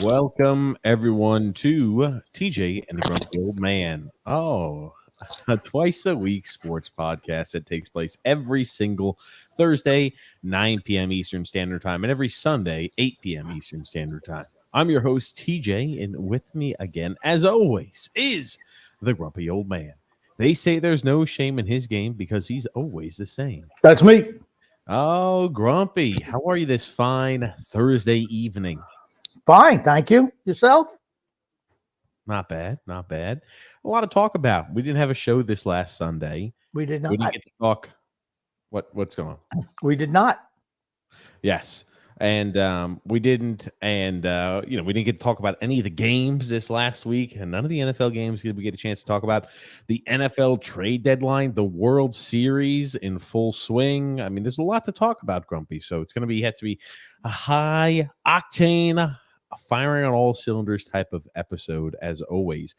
Welcome, everyone, to TJ and the Grumpy Old Man. Oh, a twice a week sports podcast that takes place every single Thursday, 9 p.m. Eastern Standard Time, and every Sunday, 8 p.m. Eastern Standard Time. I'm your host, TJ, and with me again, as always, is the Grumpy Old Man. They say there's no shame in his game because he's always the same. That's me. Oh, Grumpy, how are you this fine Thursday evening? Fine, thank you. Yourself? Not bad, not bad. A lot to talk about. We didn't have a show this last Sunday. We did not. We didn't get to talk. What's going on? We did not. Yes, and we didn't, and we didn't get to talk about any of the games this last week, and none of the NFL games did we get a chance to talk about. The NFL trade deadline, the World Series in full swing. I mean, there's a lot to talk about, Grumpy. So it's going to have to be a high octane, firing on all cylinders type of episode, as always.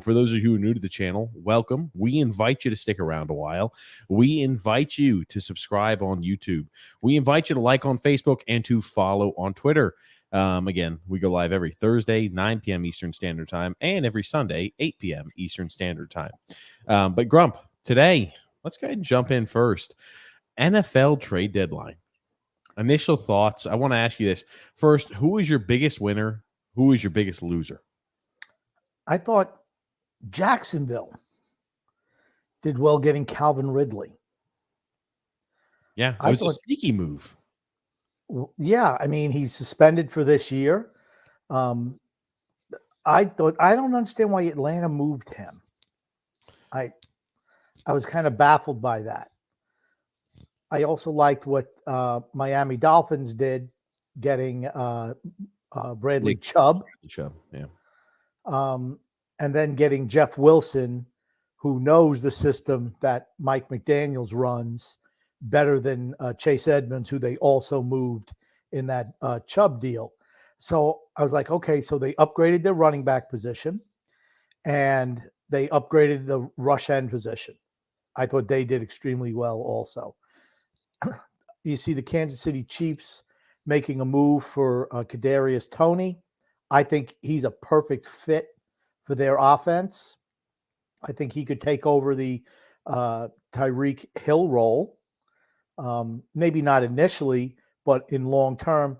For those of you who are new to the channel, welcome. We invite you to stick around a while. We invite you to subscribe on YouTube. We invite you to like on Facebook and to follow on Twitter. Again, we go live every Thursday, 9 p.m. Eastern Standard Time, and every Sunday, 8 p.m. Eastern Standard Time. But Grump, today, let's go ahead and jump in first. NFL trade deadline. Initial thoughts. I want to ask you this. First, who is your biggest winner? Who is your biggest loser? I thought Jacksonville did well getting Calvin Ridley. Yeah, it was a sneaky move. Yeah, I mean, he's suspended for this year. I don't understand why Atlanta moved him. I was kind of baffled by that. I also liked what Miami Dolphins did, getting Bradley Chubb. Yeah. And then getting Jeff Wilson, who knows the system that Mike McDaniels runs better than Chase Edmonds, who they also moved in that Chubb deal. So I was like, okay, so they upgraded their running back position and they upgraded the rush end position. I thought they did extremely well also. You see the Kansas City Chiefs making a move for Kadarius Toney. I think he's a perfect fit for their offense. I think he could take over the Tyreek Hill role. Maybe not initially, but in long term,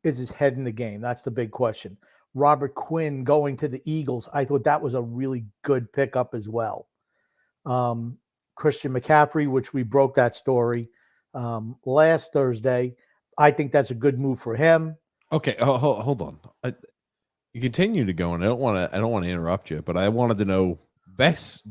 is his head in the game? That's the big question. Robert Quinn going to the Eagles, I thought that was a really good pickup as well. Christian McCaffrey, which we broke that story last Thursday. I think that's a good move for him. Okay, hold on. You continue to go, and I don't want to interrupt you, but I wanted to know best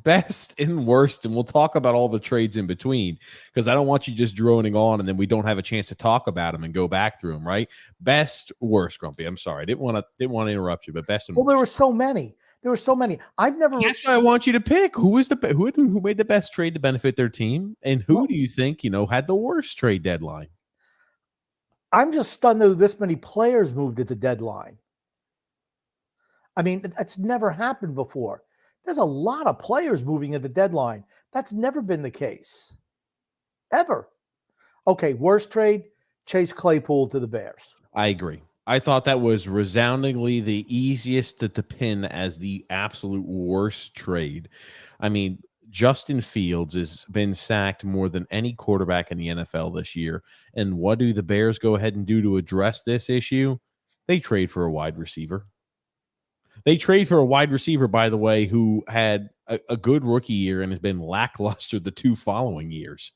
and worst, and we'll talk about all the trades in between because I don't want you just droning on and then we don't have a chance to talk about them and go back through them. Right? Best, worst, Grumpy. I'm sorry, I didn't want to interrupt you, but best and worst. There were so many. I've never. That's why I want you to pick who made the best trade to benefit their team, and who do you think had the worst trade deadline? I'm just stunned that this many players moved at the deadline. I mean, that's never happened before. There's a lot of players moving at the deadline. That's never been the case, ever. Okay, worst trade: Chase Claypool to the Bears. I agree. I thought that was resoundingly the easiest to pin as the absolute worst trade. I mean, Justin Fields has been sacked more than any quarterback in the NFL this year. And what do the Bears go ahead and do to address this issue? They trade for a wide receiver. They trade for a wide receiver, by the way, who had a good rookie year and has been lackluster the two following years.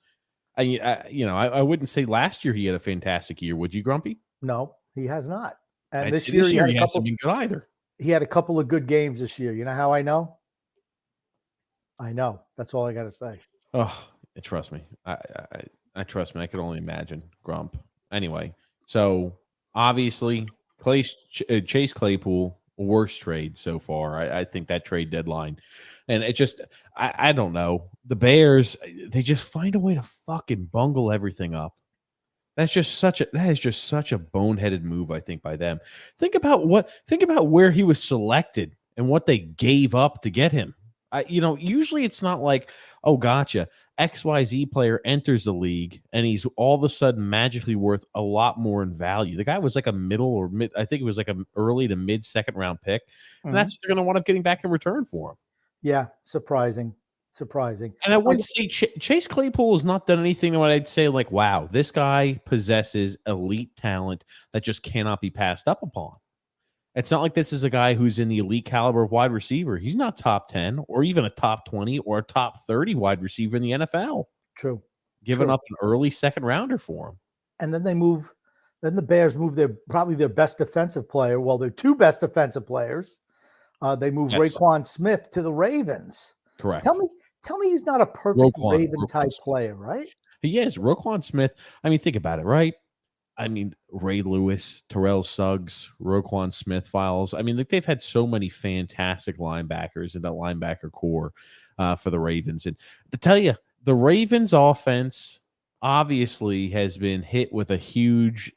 I wouldn't say last year he had a fantastic year. Would you, Grumpy? No. He has not. And this year he hasn't been good either. He had a couple of good games this year. You know how I know? I know. That's all I got to say. Oh, trust me. I trust me. I could only imagine, Grump. Anyway, so obviously, Chase Claypool, worst trade so far. I think that trade deadline. And it just, I don't know. The Bears, they just find a way to fucking bungle everything up. That is just such a boneheaded move, I think, by them. Think about where he was selected and what they gave up to get him. Usually it's not like, oh, gotcha. XYZ player enters the league and he's all of a sudden magically worth a lot more in value. The guy was like a middle or mid, I think it was like an early to mid second round pick. And Mhm. that's what they're going to wind up getting back in return for him. Yeah, surprising. And I I wouldn't say Chase Claypool has not done anything that I'd say like, wow, this guy possesses elite talent that just cannot be passed up upon. It's not like this is a guy who's in the elite caliber of wide receiver. He's not top 10 or even a top 20 or a top 30 wide receiver in the NFL. True. Giving up an early second rounder for him. And then then the Bears move probably their best defensive player. Well, their two best defensive players. They move Raekwon Smith to the Ravens. Correct. Tell me he's not a perfect Raven type player, right? He is. Roquan Smith. I mean, think about it, right? I mean, Ray Lewis, Terrell Suggs, Roquan Smith files. I mean, they've had so many fantastic linebackers in that linebacker core for the Ravens. And to tell you, the Ravens offense obviously has been hit with the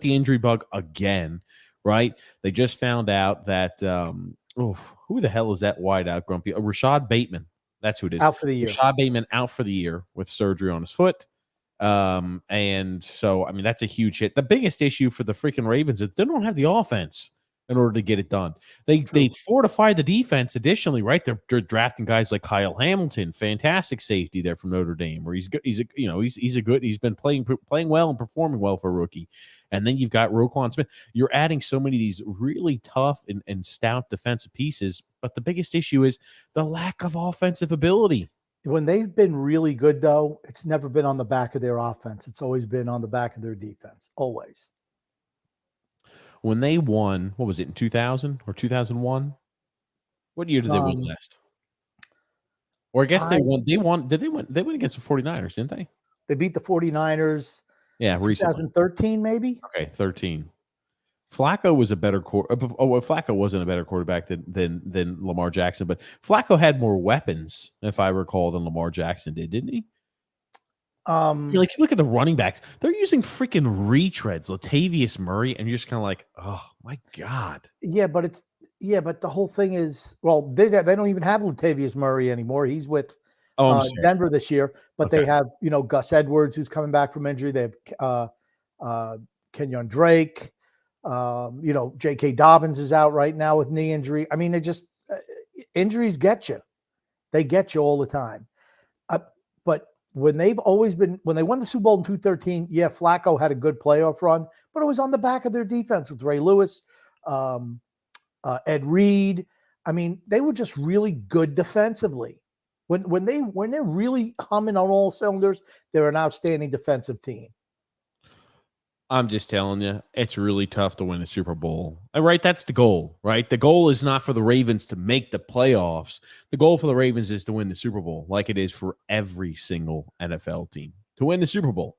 injury bug again, right? They just found out that, who the hell is that wideout, Grumpy? Rashad Bateman. That's who it is. Out for the year. Rashad Bateman out for the year with surgery on his foot. And so, I mean, that's a huge hit. The biggest issue for the freaking Ravens is they don't have the offense in order to get it done. They fortify the defense additionally, right? They're drafting guys like Kyle Hamilton, fantastic safety there from Notre Dame, where he's good. He's been playing well and performing well for a rookie. And then you've got Roquan Smith. You're adding so many of these really tough and stout defensive pieces, but the biggest issue is the lack of offensive ability. When they've been really good, though, it's never been on the back of their offense. It's always been on the back of their defense. Always. When they won, what was it, in 2000 or 2001? What year did they win last? Or I guess they won. Did they win? They went against the 49ers, didn't they? They beat the 49ers. Yeah, recently. 2013, maybe? Okay, 13. Flacco was a better Flacco wasn't a better quarterback than Lamar Jackson, but Flacco had more weapons, if I recall, than Lamar Jackson did, didn't he? You look at the running backs; they're using freaking retreads, Latavius Murray, and you're just kind of like, oh my god. Yeah, but the whole thing is, well, they don't even have Latavius Murray anymore. He's with Denver this year, but they have Gus Edwards, who's coming back from injury. They have Kenyon Drake. J.K. Dobbins is out right now with knee injury. I mean, they just injuries get you. They get you all the time. But when they won the Super Bowl in 2013, yeah, Flacco had a good playoff run, but it was on the back of their defense with Ray Lewis, Ed Reed. I mean, they were just really good defensively. When they're really humming on all cylinders, they're an outstanding defensive team. I'm just telling you, it's really tough to win a Super Bowl. Right? That's the goal, right? The goal is not for the Ravens to make the playoffs. The goal for the Ravens is to win the Super Bowl, like it is for every single NFL team to win the Super Bowl.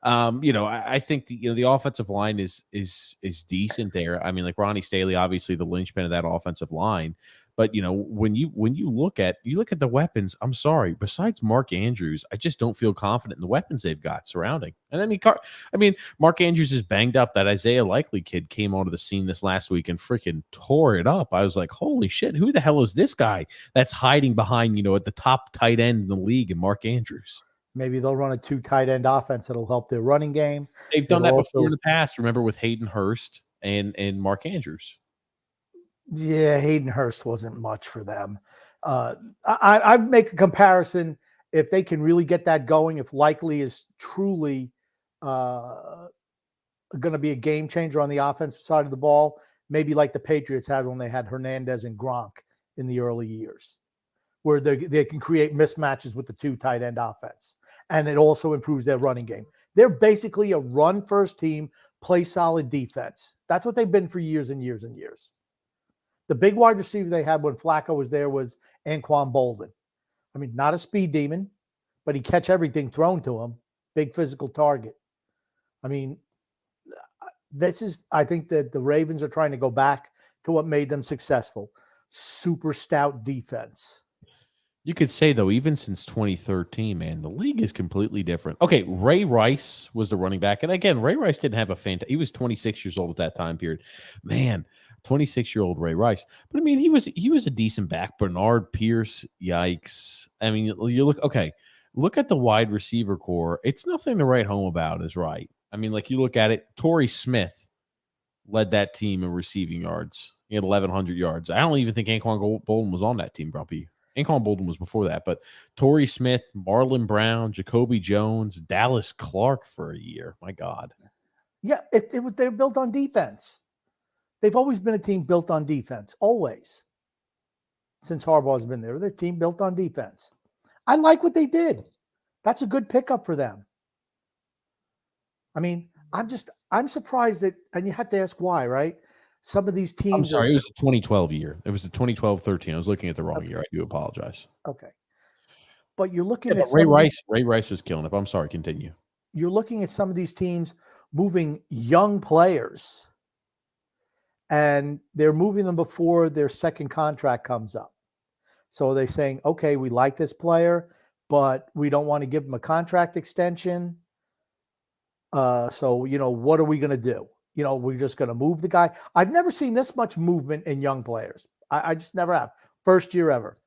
I think the offensive line is decent there. I mean, like Ronnie Staley, obviously the linchpin of that offensive line. But when you look at the weapons, I'm sorry, besides Mark Andrews, I just don't feel confident in the weapons they've got surrounding. And I mean, Mark Andrews is banged up. That Isaiah Likely kid came onto the scene this last week and freaking tore it up. I was like, holy shit, who the hell is this guy that's hiding behind, at the top tight end in the league and Mark Andrews? Maybe they'll run a 2 tight end offense that'll help their running game. They've done that before in the past. Remember with Hayden Hurst and Mark Andrews. Yeah, Hayden Hurst wasn't much for them. I make a comparison. If they can really get that going, if Likely is truly going to be a game changer on the offensive side of the ball, maybe like the Patriots had when they had Hernandez and Gronk in the early years, where they can create mismatches with the 2 tight end offense. And it also improves their running game. They're basically a run-first team, play solid defense. That's what they've been for years and years and years. The big wide receiver they had when Flacco was there was Anquan Bolden. I mean, not a speed demon, but he catch everything thrown to him. Big physical target. I mean, I think that the Ravens are trying to go back to what made them successful. Super stout defense. You could say, though, even since 2013, man, the league is completely different. Okay, Ray Rice was the running back. And again, Ray Rice didn't have he was 26 years old at that time period. Man, 26-year-old Ray Rice. But, I mean, he was a decent back. Bernard Pierce, yikes. I mean, you look, okay, look at the wide receiver core. It's nothing to write home about, is right. I mean, like you look at it, Torrey Smith led that team in receiving yards. He had 1,100 yards. I don't even think Anquan Bolden was on that team, Grumpy. Anquan Bolden was before that, but Torrey Smith, Marlon Brown, Jacoby Jones, Dallas Clark for a year. My God. Yeah, they're built on defense. They've always been a team built on defense, always. Since Harbaugh's been there, they're a team built on defense. I like what they did. That's a good pickup for them. I mean, I'm surprised that, and you have to ask why, right? Some of these teams. I'm sorry, it was a 2012 year. It was a 2012-13. I was looking at the wrong year. I do apologize. Okay. But you're looking at Ray Rice was killing it. I'm sorry, continue. You're looking at some of these teams moving young players, and they're moving them before their second contract comes up. So they're saying, okay, we like this player, but we don't want to give him a contract extension. So, what are we going to do? We're just going to move the guy. I've never seen this much movement in young players. I just never have. First year ever.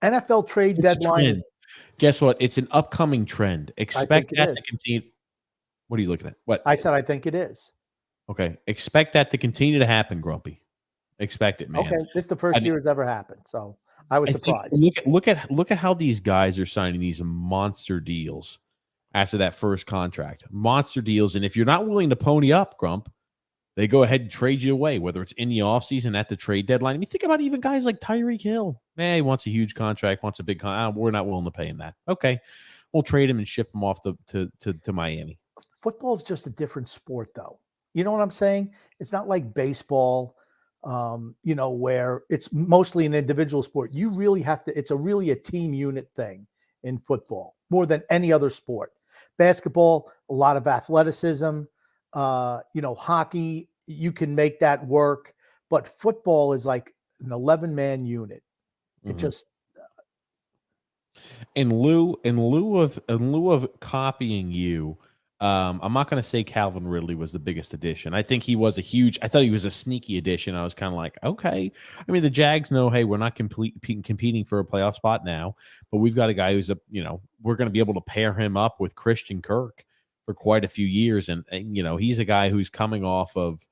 NFL trade deadline. Guess what? It's an upcoming trend. Expect that to continue. What are you looking at? What? I said I think it is. Okay. Expect that to continue to happen, Grumpy. Expect it, man. Okay. This is the first year it's ever happened. So I was surprised. Look at how these guys are signing these monster deals after that first contract. Monster deals. And if you're not willing to pony up, Grump, they go ahead and trade you away, whether it's in the offseason at the trade deadline. I mean, think about even guys like Tyreek Hill. He wants a huge contract, wants a big contract. We're not willing to pay him that. Okay. We'll trade him and ship him off to Miami. Football is just a different sport, though. You know what I'm saying? It's not like baseball, where it's mostly an individual sport. You really have to, it's really a team unit thing in football more than any other sport. Basketball, a lot of athleticism. Hockey, you can make that work, but football is like an 11-man unit. It just in lieu of copying you. I'm not going to say Calvin Ridley was the biggest addition. I think he was I thought he was a sneaky addition. I was kind of like, okay. I mean, the Jags know, hey, we're not competing for a playoff spot now, but we've got a guy who's we're going to be able to pair him up with Christian Kirk for quite a few years. And he's a guy who's coming off of,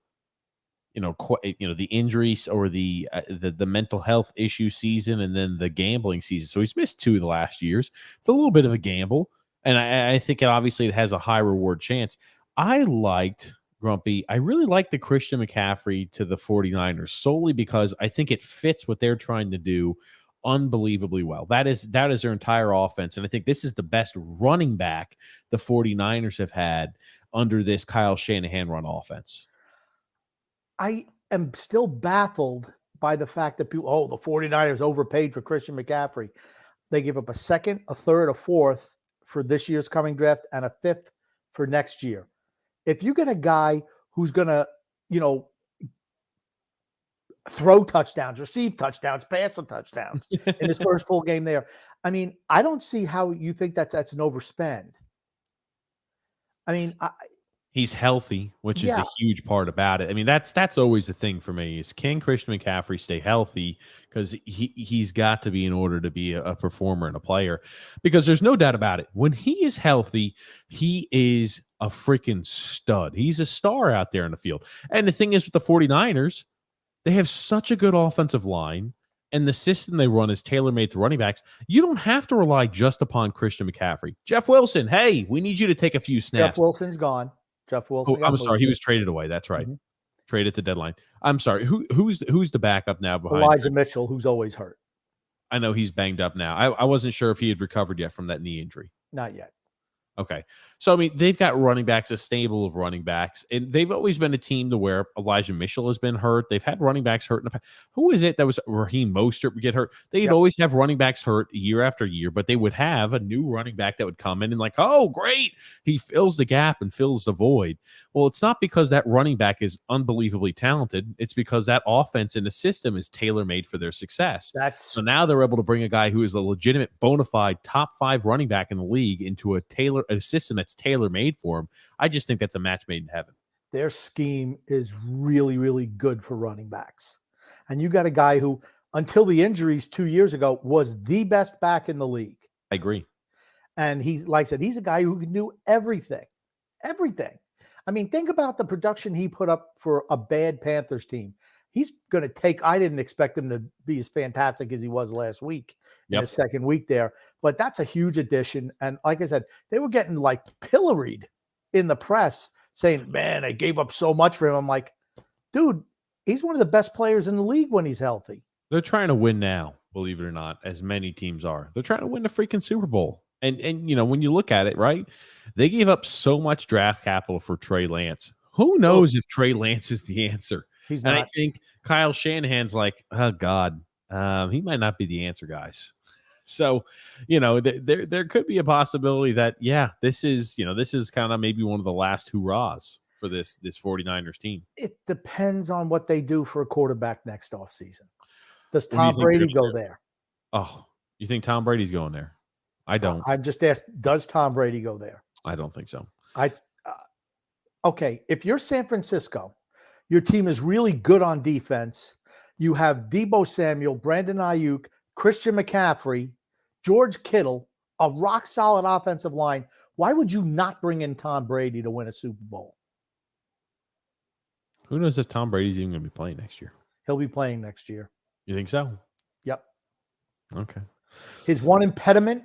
the injuries or the mental health issue season and then the gambling season. So he's missed 2 of the last years. It's a little bit of a gamble. And I think it has a high reward chance. I really liked the Christian McCaffrey to the 49ers solely because I think it fits what they're trying to do unbelievably well. That is their entire offense. And I think this is the best running back the 49ers have had under this Kyle Shanahan run offense. I am still baffled by the fact that the 49ers overpaid for Christian McCaffrey. They give up a second, a third, a fourth for this year's coming draft and a fifth for next year. If you get a guy who's going to, throw touchdowns, receive touchdowns, pass for touchdowns in his first full game there, I mean, I don't see how you think that's an overspend. I mean, he's healthy, which is a huge part about it. I mean, that's always the thing for me is can Christian McCaffrey stay healthy? Because he's got to be in order to be a performer and a player. Because there's no doubt about it. When he is healthy, he is a freaking stud. He's a star out there in the field. And the thing is with the 49ers, they have such a good offensive line. And the system they run is tailor-made to running backs. You don't have to rely just upon Christian McCaffrey. Jeff Wilson, hey, we need you to take a few snaps. Jeff Wilson's gone. Jeff Wilson. I'm sorry, he was traded away. That's right. Mm-hmm. Traded at the deadline. I'm sorry. Who's the backup now behind Elijah Mitchell, who's always hurt. I know he's banged up now. I wasn't sure if he had recovered yet from that knee injury. Not yet. Okay. So, I mean, they've got running backs, a stable of running backs, and they've always been a team to where Elijah Mitchell has been hurt. They've had running backs hurt in the past. Who is it that was Raheem Mostert would get hurt? They'd always have running backs hurt year after year, but they would have a new running back that would come in and like, oh, great. He fills the gap and fills the void. Well, it's not because that running back is unbelievably talented. It's because that offense and the system is tailor-made for their success. So now they're able to bring a guy who is a legitimate bona fide top 5 running back in the league into a system that's tailor-made for him. I just think that's a match made in heaven. Their scheme is really, really good for running backs. And you got a guy who, until the injuries 2 years ago, was the best back in the league. I agree. And he's, like I said, he's a guy who can do everything. Everything. I mean, think about the production he put up for a bad Panthers team. He's going to take, I didn't expect him to be as fantastic as he was last week in his second week there, but that's a huge addition. And like I said, they were getting like pilloried in the press saying, man, they gave up so much for him. I'm like, dude, he's one of the best players in the league when he's healthy. They're trying to win now, believe it or not, as many teams are. They're trying to win the freaking Super Bowl. And when you look at it, right, they gave up so much draft capital for Trey Lance. Who knows if Trey Lance is the answer? He's not. And I think Kyle Shanahan's like, oh, God, he might not be the answer, guys. So, there could be a possibility that, this is kind of maybe one of the last hurrahs for this 49ers team. It depends on what they do for a quarterback next offseason. Does Tom Brady go there? Oh, you think Tom Brady's going there? I don't. I'm just asked, does Tom Brady go there? I don't think so. Okay, if you're San Francisco, your team is really good on defense. You have Deebo Samuel, Brandon Ayuk, Christian McCaffrey, George Kittle, a rock-solid offensive line. Why would you not bring in Tom Brady to win a Super Bowl? Who knows if Tom Brady's even going to be playing next year? He'll be playing next year. You think so? Yep. Okay. His one impediment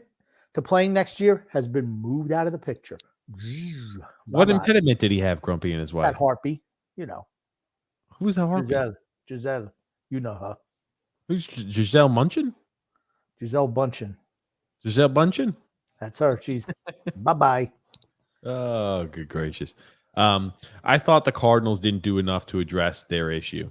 to playing next year has been moved out of the picture. What impediment did he have, Grumpy, and his wife? That Harpy, Who's that Harpy? Giselle, you know her. Who's Giselle Munchin? Giselle Bundchen. Giselle Bundchen? That's her. She's bye-bye. Oh, good gracious. I thought the Cardinals didn't do enough to address their issue.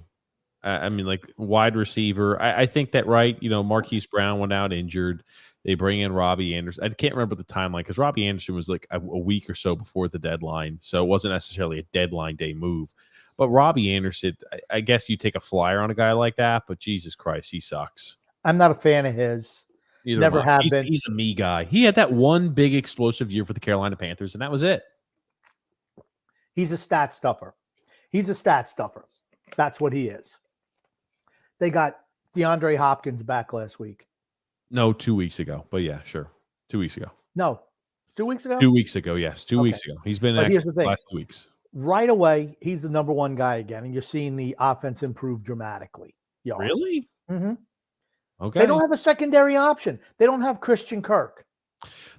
I mean, like wide receiver. I think that, right, Marquise Brown went out injured. They bring in Robbie Anderson. I can't remember the timeline because Robbie Anderson was like a week or so before the deadline. So it wasn't necessarily a deadline day move. But Robbie Anderson, I guess you take a flyer on a guy like that, but Jesus Christ, he sucks. I'm not a fan of his. Never have been. He's a me guy. He had that one big explosive year for the Carolina Panthers, and that was it. He's a stat stuffer. That's what he is. They got DeAndre Hopkins back last week. No, 2 weeks ago. But yeah, sure. 2 weeks ago. No. 2 weeks ago? 2 weeks ago, yes. 2 weeks ago. He's been in the last 2 weeks. Right away, he's the number one guy again, and you're seeing the offense improve dramatically. Really? Mm-hmm. Okay. They don't have a secondary option. They don't have Christian Kirk.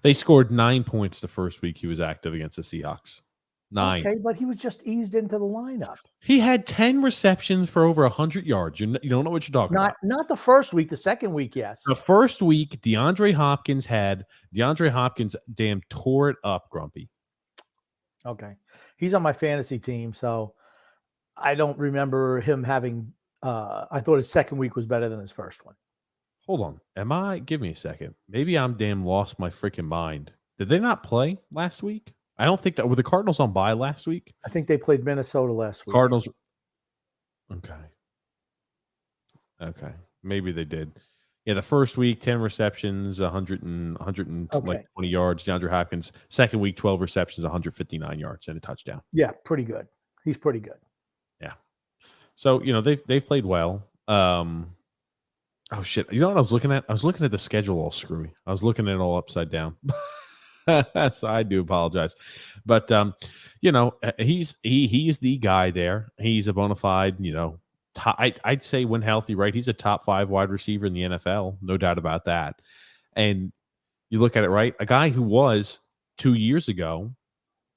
They scored 9 points the first week he was active against the Seahawks. 9. Okay, but he was just eased into the lineup. He had 10 receptions for over 100 yards. You don't know what you're talking about. Not the first week. The second week, yes. The first week, DeAndre Hopkins damn tore it up, Grumpy. Okay. He's on my fantasy team, so I don't remember him having I thought his second week was better than his first one. Hold on. Give me a second. Maybe I'm damn lost my freaking mind. Did they not play last week? I don't think that were the Cardinals on bye last week. I think they played Minnesota last week. Cardinals. Okay. Maybe they did. Yeah, the first week, 10 receptions, 120 yards. DeAndre Hopkins. Second week, 12 receptions, 159 yards, and a touchdown. Yeah, pretty good. He's pretty good. Yeah. So, they've played well. Oh shit. You know what I was looking at? I was looking at the schedule all screwy. I was looking at it all upside down. So I do apologize. But he's the guy there. He's a bona fide, I'd say when healthy, right? He's a top 5 wide receiver in the NFL, no doubt about that. And you look at it, right? A guy who was 2 years ago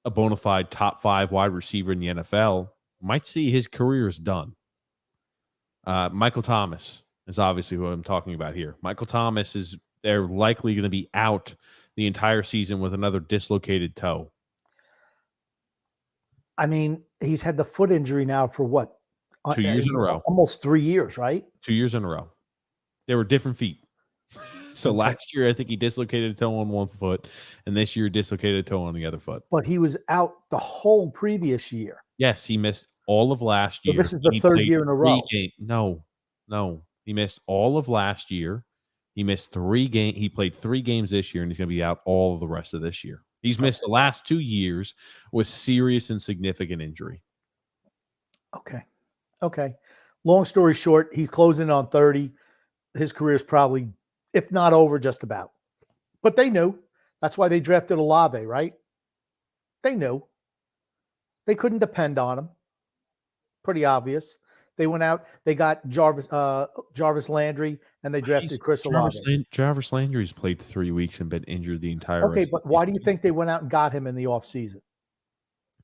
a bona fide top 5 wide receiver in the NFL might see his career is done. Michael Thomas is obviously who I'm talking about here. Michael Thomas they're likely going to be out the entire season with another dislocated toe. I mean, he's had the foot injury now for what? 2 years in a row. Almost 3 years, right? 2 years in a row. They were different feet. So last year, I think he dislocated a toe on one foot, and this year dislocated a toe on the other foot. But he was out the whole previous year. Yes, he missed all of last year. So this is the third year in a row. No. He missed all of last year. He missed 3 games. He played 3 games this year, and he's going to be out all of the rest of this year. He's missed the last 2 years with serious and significant injury. Okay. Long story short, he's closing on 30. His career is probably, if not over, just about. But they knew That's why they drafted Olave, right? They knew. They couldn't depend on him. Pretty obvious. They went out, they got Jarvis Landry, and they drafted Chris Olave. Jarvis Landry's played 3 weeks and been injured the entire Okay, rest of but the why do season. you think they went out and got him in the offseason?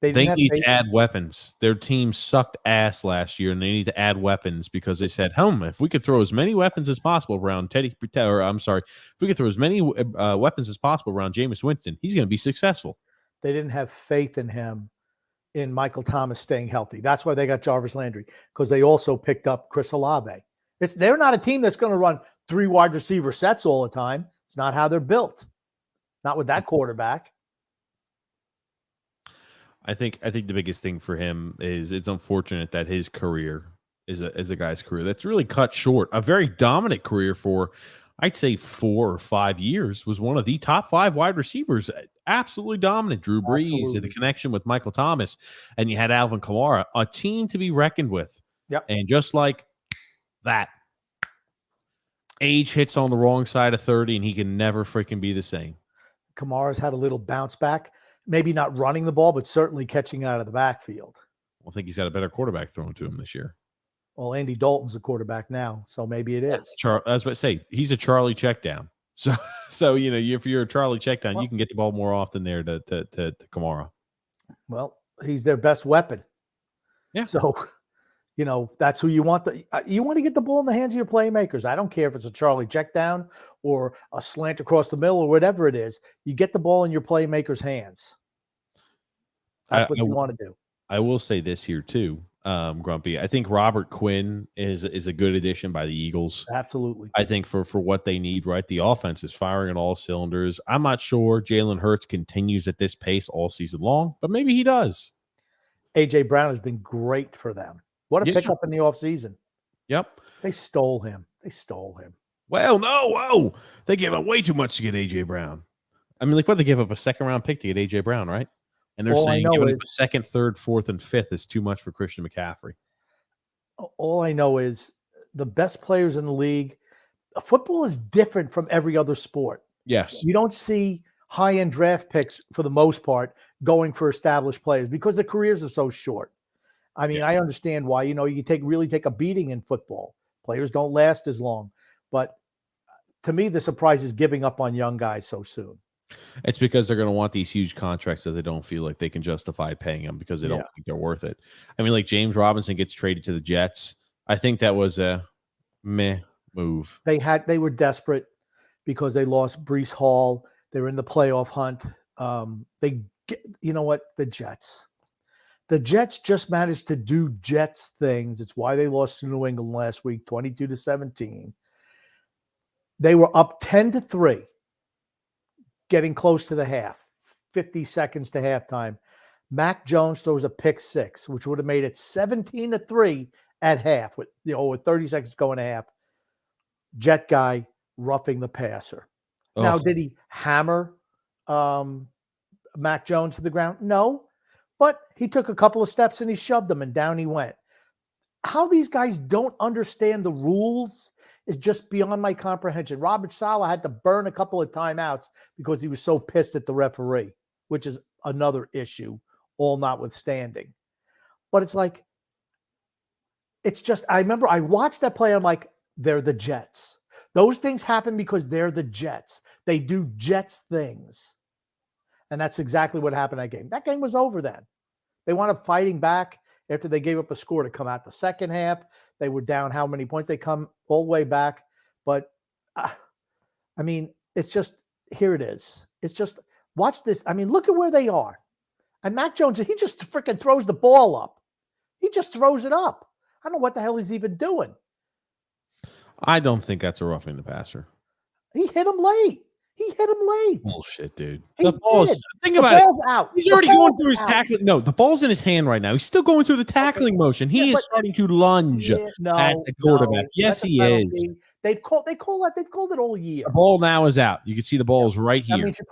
They They didn't have need faith. to add weapons. Their team sucked ass last year, and they need to add weapons because they said, if we could throw as many weapons as possible around if we could throw as many weapons as possible around Jameis Winston, he's going to be successful. They didn't have faith in him, in Michael Thomas staying healthy. That's why they got Jarvis Landry, because they also picked up Chris Olave. They're not a team that's going to run 3 wide receiver sets all the time. It's not how they're built. Not with that quarterback. I think the biggest thing for him is it's unfortunate that his career is a guy's career that's really cut short. A very dominant career for, I'd say, 4 or 5 years, was one of the top 5 wide receivers. Absolutely dominant. Drew Brees, the connection with Michael Thomas, and you had Alvin Kamara, a team to be reckoned with. Yep. And just like that, age hits on the wrong side of 30, and he can never freaking be the same. Kamara's had a little bounce back. Maybe not running the ball, but certainly catching out of the backfield. I think he's got a better quarterback thrown to him this year. Well, Andy Dalton's the quarterback now, so maybe it is. I was about to say, he's a Charlie checkdown. So if you're a Charlie checkdown, you can get the ball more often there to Kamara. Well, he's their best weapon. Yeah. So, that's who you want. You want to get the ball in the hands of your playmakers. I don't care if it's a Charlie checkdown or a slant across the middle or whatever it is. You get the ball in your playmakers' hands. That's what you want to do. I will say this here too, Grumpy. I think Robert Quinn is a good addition by the Eagles. Absolutely. I think for what they need, right? The offense is firing on all cylinders. I'm not sure Jalen Hurts continues at this pace all season long, but maybe he does. A.J. Brown has been great for them. What a pickup in the offseason. Yep. They stole him. Well, no. Whoa. They gave up way too much to get A.J. Brown. I mean, what they gave up a second-round pick to get A.J. Brown, right? And they're saying giving up a second, third, fourth, and fifth is too much for Christian McCaffrey. All I know is the best players in the league, football is different from every other sport. Yes. You don't see high-end draft picks, for the most part, going for established players because the careers are so short. I mean, I understand why, you really take a beating in football. Players don't last as long. But to me, the surprise is giving up on young guys so soon. It's because they're going to want these huge contracts that they don't feel like they can justify paying them because they don't think they're worth it. I mean, like James Robinson gets traded to the Jets. I think that was a meh move. They were desperate because they lost Breece Hall. They were in the playoff hunt. The Jets just managed to do Jets things. It's why they lost to New England last week, 22-17. They were up 10-3. Getting close to the half, 50 seconds to halftime. Mac Jones throws a pick 6, which would have made it 17-3 at half with 30 seconds going to half. Jet guy roughing the passer. Oh. Now, did he hammer Mac Jones to the ground? No, but he took a couple of steps and he shoved him and down he went. How these guys don't understand the rules is just beyond my comprehension. Robert Saleh had to burn a couple of timeouts because he was so pissed at the referee, which is another issue, all notwithstanding. But I remember I watched that play. I'm like, they're the Jets. Those things happen because they're the Jets. They do Jets things. And that's exactly what happened in that game. That game was over then. They wound up fighting back after they gave up a score to come out the second half. They were down how many points? They come all the way back. But, I mean, it's just, here it is. It's just, watch this. I mean, look at where they are. And Mac Jones, he just freaking throws the ball up. He just throws it up. I don't know what the hell he's even doing. I don't think that's a roughing the passer. He hit him late. Bullshit, dude. The ball's out. He's already going through his tackling. No, the ball's in his hand right now. He's still going through the tackling motion. He is starting to lunge at the quarterback. Yes, he is. They've called it all year. The ball now is out. You can see the ball is right here. That means you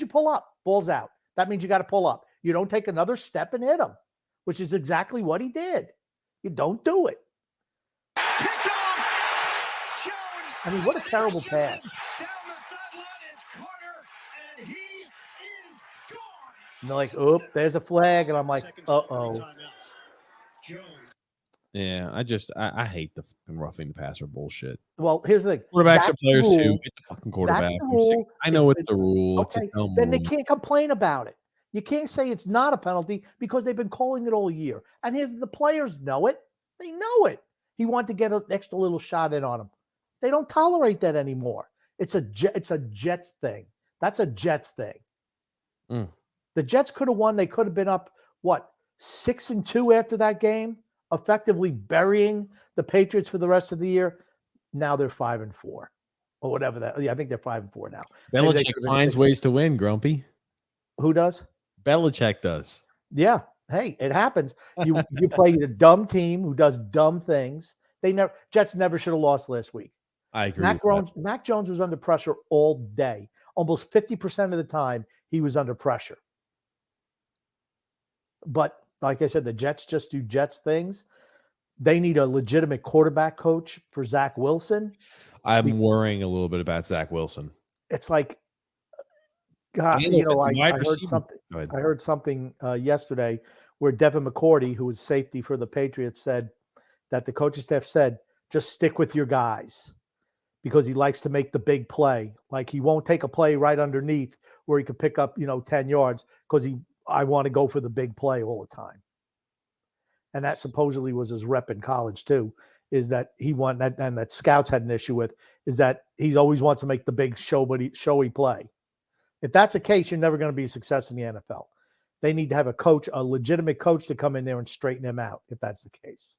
pull up. Ball's out. That means you got to pull up. You don't take another step and hit him, which is exactly what he did. You don't do it. I mean, what a terrible pass. And they're like, "Oh, there's a flag," and I'm like, "Uh-oh." Yeah, I hate the fucking roughing the passer bullshit. Well, here's the thing. Quarterbacks are That's the players too. rule. Get the fucking That's quarterback. the I'm sick. rule. I It's know it's been the rule. It's a okay. dumb Then they rule. can't complain about it. You can't say it's not a penalty because they've been calling it all year. And here's the players know it. They know it. He wanted to get an extra little shot in on him. They don't tolerate that anymore. It's a Jets thing. That's a Jets thing. Mm. The Jets could have won. They could have been up, what, 6-2 after that game, effectively burying the Patriots for the rest of the year. Now they're 5-4 or whatever that. Yeah, I think they're 5-4 now. Maybe they Belichick could have been finds 6. ways to win, Grumpy. Who does? Belichick does. Yeah. Hey, it happens. You play a dumb team who does dumb things. Jets never should have lost last week. I agree with that. Mac Jones was under pressure all day. Almost 50% of the time he was under pressure. But like I said, the Jets just do Jets things. They need a legitimate quarterback coach for Zach Wilson. I'm worrying a little bit about Zach Wilson. It's like, God, I heard something yesterday where Devin McCourty, who was safety for the Patriots, said that the coaching staff said, just stick with your guys because he likes to make the big play. Like he won't take a play right underneath where he could pick up, 10 yards because I want to go for the big play all the time. And that supposedly was his rep in college too, is that he won that, and that scouts had an issue with, is that he always wants to make the big showy play. If that's the case, you're never going to be a success in the NFL. They need to have a legitimate coach to come in there and straighten him out if that's the case.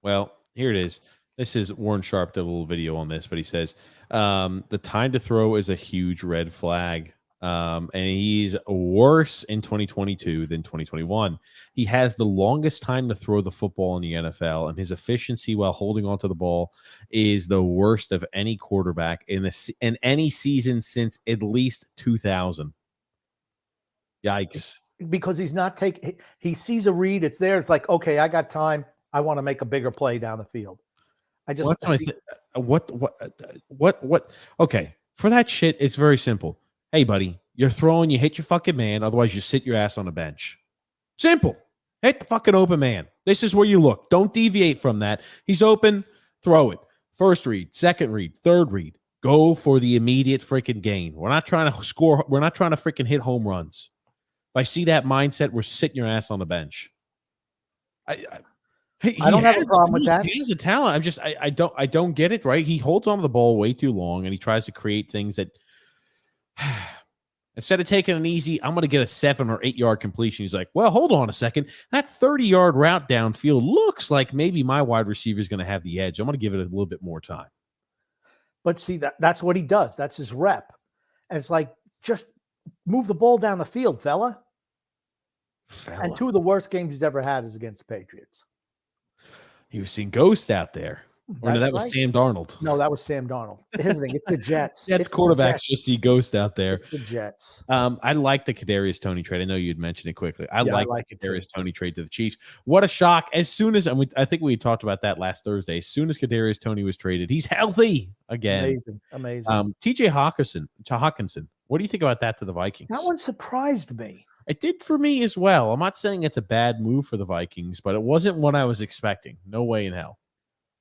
Well, here it is. This is Warren Sharp did a little video on this, but he says the time to throw is a huge red flag. And he's worse in 2022 than 2021. He has the longest time to throw the football in the NFL, and his efficiency while holding onto the ball is the worst of any quarterback in any season since at least 2000. Yikes. Because he's not he sees a read, it's there. It's like, okay, I got time. I want to make a bigger play down the field. What? Okay. For that shit, it's very simple. Hey, buddy, you're throwing, you hit your fucking man. Otherwise, you sit your ass on the bench. Simple. Hit the fucking open man. This is where you look. Don't deviate from that. He's open. Throw it. First read, second read, third read. Go for the immediate freaking gain. We're not trying to score. We're not trying to freaking hit home runs. If I see that mindset, we're sitting your ass on the bench. I don't have a problem with that. He's a talent. I don't get it, right? He holds on to the ball way too long, and he tries to create things that instead of taking an easy, I'm going to get a 7 or 8 yard completion. He's like, well, hold on a second. That 30-yard route downfield looks like maybe my wide receiver is going to have the edge. I'm going to give it a little bit more time. But see, that's what he does. That's his rep. And it's like, just move the ball down the field, fella. And 2 of the worst games he's ever had is against the Patriots. He was seeing ghosts out there. Or no, that was Sam Darnold. No, that was Sam Darnold. Here's the thing. It's the Jets. It's quarterbacks just see ghosts out there. It's the Jets. I like the Kadarius Toney trade. I know you'd mentioned it quickly. I like the Kadarius Toney trade to the Chiefs. What a shock. As soon as, I think we talked about that last Thursday, as soon as Kadarius Toney was traded, he's healthy again. Amazing. TJ Hawkinson. What do you think about that to the Vikings? That one surprised me. It did for me as well. I'm not saying it's a bad move for the Vikings, but it wasn't what I was expecting. No way in hell.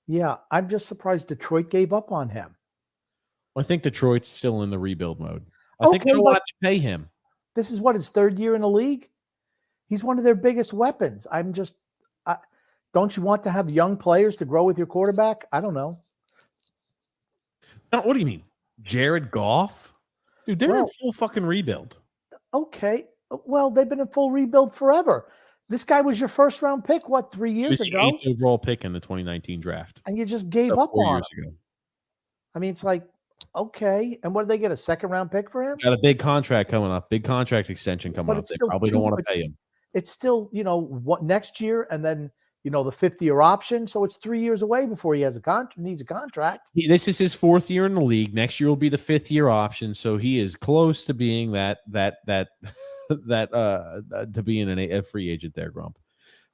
Yeah, I'm just surprised Detroit gave up on him. I think Detroit's still in the rebuild mode. I think they don't want to pay him. This is his 3rd year in the league. He's one of their biggest weapons. Don't you want to have young players to grow with your quarterback? I don't know. What do you mean? Jared Goff? Dude, they're in full fucking rebuild. Okay. Well, they've been in full rebuild forever. This guy was your first-round pick, 3 years ago? 8th overall pick in the 2019 draft. And you just gave up on him. I mean, it's like, okay. And what did they get, a second-round pick for him? Got a big contract coming up, big contract extension coming up. They probably don't want to pay him. It's still, next year and then, the 5th-year option. So it's 3 years away before he has needs a contract. This is his 4th year in the league. Next year will be the 5th-year option. So he is close to being that to being a free agent there, Grump.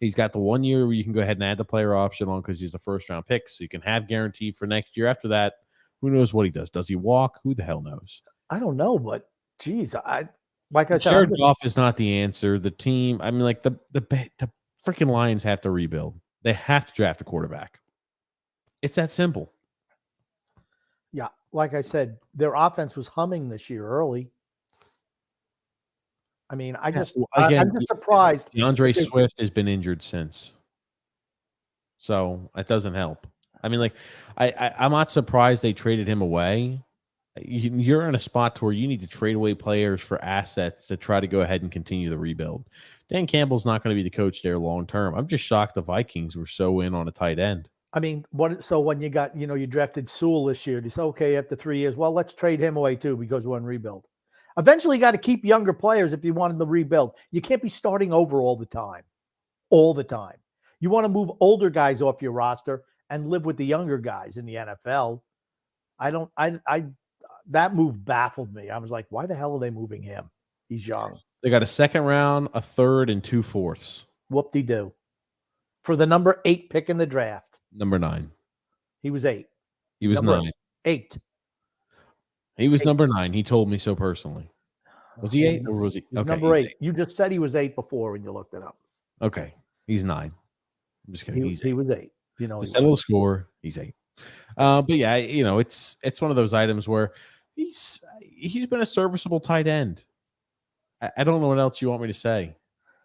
He's got the 1 year where you can go ahead and add the player option on because he's the first-round pick. So you can have guaranteed for next year. After that, who knows what he does? Does he walk? Who the hell knows? I don't know, but geez, Like I said, Jared Goff is not the answer. The team, I mean, like the freaking Lions have to rebuild. They have to draft a quarterback. It's that simple. yeah, like I said, their offense was humming this year early. I mean, I'm just surprised. DeAndre Swift has been injured since, so that doesn't help. I mean, like, I'm not surprised they traded him away. You're in a spot to where you need to trade away players for assets to try to go ahead and continue the rebuild. Dan Campbell's not going to be the coach there long term. I'm just shocked the Vikings were so in on a tight end. I mean, so when you got, you drafted Sewell this year, you say, okay, after 3 years, well, let's trade him away too because we're in rebuild. Eventually, you got to keep younger players if you wanted to rebuild. You can't be starting over all the time. All the time. You want to move older guys off your roster and live with the younger guys in the NFL. That move baffled me. I was like, why the hell are they moving him? He's young. They got a second round, a third, and 2 fourths. Whoop-de-doo. For the number 8 pick in the draft. Number 9. He was 8. He was number 9. 8. He was 8. Number 9. He told me so personally. Was he 8 or was he? Okay, number 8. You just said he was 8 before when you looked it up. Okay. He's 9. I'm just kidding. He was 8. To settle the score, he's 8. But yeah, it's one of those items where he's been a serviceable tight end. I don't know what else you want me to say.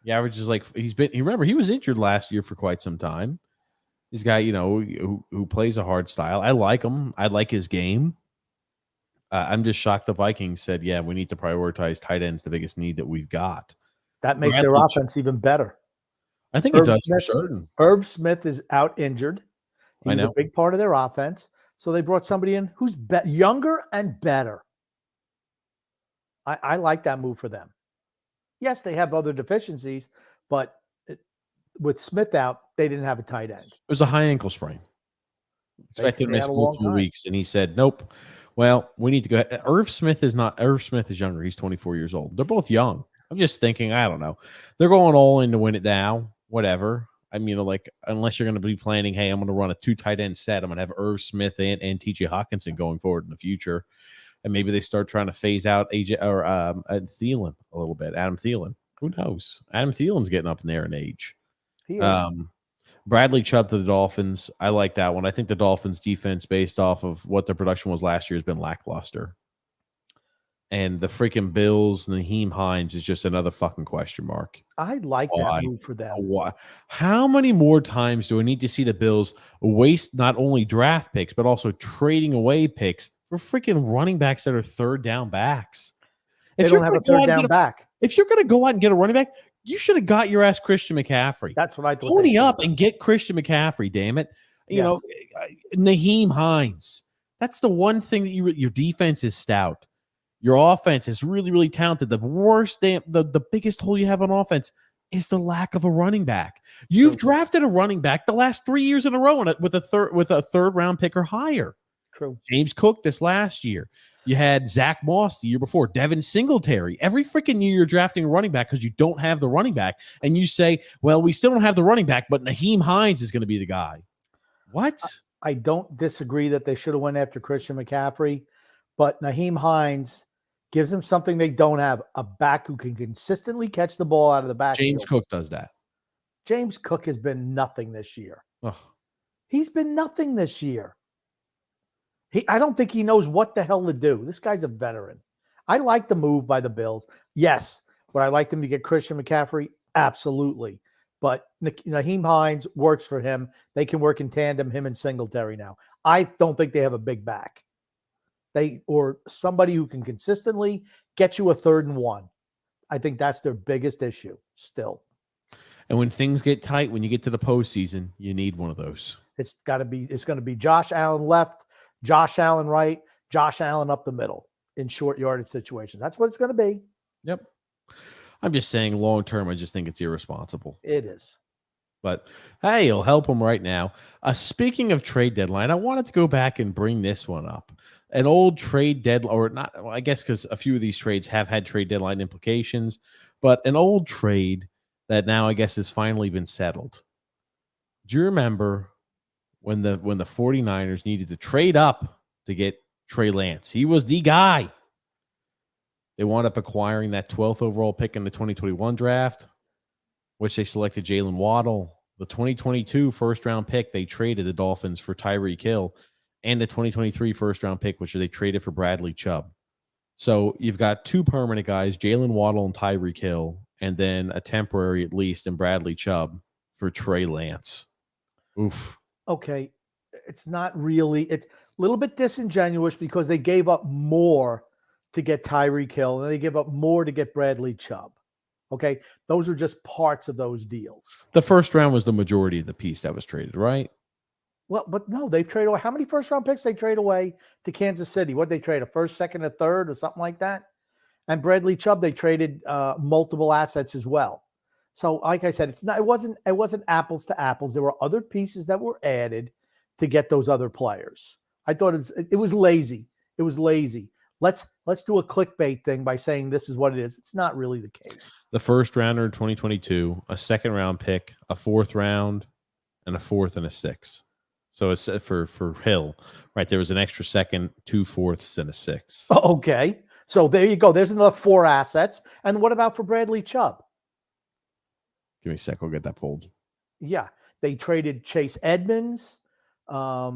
The average is like remember he was injured last year for quite some time. This guy, who plays a hard style. I like him. I like his game. I'm just shocked the Vikings said, yeah, we need to prioritize tight ends, the biggest need that we've got. That makes their offense even better. I think it does for certain. Irv Smith is out injured. He was a big part of their offense. So they brought somebody in who's younger and better. I like that move for them. Yes, they have other deficiencies, but with Smith out, they didn't have a tight end. It was a high ankle sprain. Expected him for 2 weeks, and he said, nope. Well, we need to go ahead. Irv Smith is younger. He's 24 years old. They're both young. I'm just thinking, I don't know. They're going all in to win it now. Whatever. I mean, unless you're going to be planning, hey, I'm going to run a 2 tight end set. I'm going to have Irv Smith and TJ Hawkinson going forward in the future. And maybe they start trying to phase out AJ or Thielen a little bit. Adam Thielen. Who knows? Adam Thielen's getting up in there in age. He is. Bradley Chubb to the Dolphins. I like that one. I think the Dolphins defense, based off of what their production was last year, has been lackluster. And the freaking Bills, Naheem Hines is just another fucking question mark. I like that move for them. Why? How many more times do I need to see the Bills waste not only draft picks, but also trading away picks for freaking running backs that are third down backs? They don't have a third down back. If you're going to go out and get a running back, you should have got your ass Christian McCaffrey. That's what I thought. Pony up and get Christian McCaffrey, damn it. Naheem Hines. That's the one thing that your defense is stout. Your offense is really, really talented. The biggest hole you have on offense is the lack of a running back. You've drafted a running back the last 3 years in a row with a third round pick or higher. True. James Cook this last year. You had Zach Moss the year before, Devin Singletary. Every freaking year you're drafting a running back because you don't have the running back. And you say, well, we still don't have the running back, but Naheem Hines is going to be the guy. What? I don't disagree that they should have went after Christian McCaffrey, but Naheem Hines gives them something they don't have, a back who can consistently catch the ball out of the backfield. James Cook does that. James Cook has been nothing this year. Ugh. He's been nothing this year. I don't think he knows what the hell to do. This guy's a veteran. I like the move by the Bills. Yes. Would I like them to get Christian McCaffrey? Absolutely. But Naheem Hines works for him. They can work in tandem, him and Singletary now. I don't think they have a big back. Or somebody who can consistently get you a 3rd and 1. I think that's their biggest issue still. And when things get tight, when you get to the postseason, you need one of those. It's going to be Josh Allen left, Josh Allen right, Josh Allen up the middle in short yardage situations. That's what it's going to be. Yep. I'm just saying long term, I just think it's irresponsible. It is. But hey, it'll help them right now. Speaking of trade deadline, I wanted to go back and bring this one up. An old trade deadline, or not, well, I guess because a few of these trades have had trade deadline implications, but an old trade that now I guess has finally been settled. Do you remember when the 49ers needed to trade up to get Trey Lance? He was the guy. They wound up acquiring that 12th overall pick in the 2021 draft, which they selected Jalen Waddle. The 2022 first-round pick, they traded the Dolphins for Tyreek Hill, and the 2023 first-round pick, which they traded for Bradley Chubb. So you've got two permanent guys, Jalen Waddle and Tyreek Hill, and then a temporary, at least, in Bradley Chubb for Trey Lance. Oof. Okay. It's not really, it's a little bit disingenuous because they gave up more to get Tyreek Hill and they gave up more to get Bradley Chubb. Okay. Those are just parts of those deals. The first round was the majority of the piece that was traded, right? Well, but no, they've traded away. How many first round picks they trade away to Kansas City? What they trade, a first, second, a third, or something like that? And Bradley Chubb, they traded multiple assets as well. So, like I said, it wasn't apples to apples. There were other pieces that were added to get those other players. I thought it was lazy. It was lazy. Let's do a clickbait thing by saying this is what it is. It's not really the case. The first rounder in 2022, a second round pick, a fourth round, and a fourth and a sixth. So it's for Hill, right? There was an extra second, 2 fourths, and a sixth. Okay. So there you go. There's another 4 assets. And what about for Bradley Chubb? Give me a sec. We'll get that pulled. Yeah. They traded Chase Edmonds. I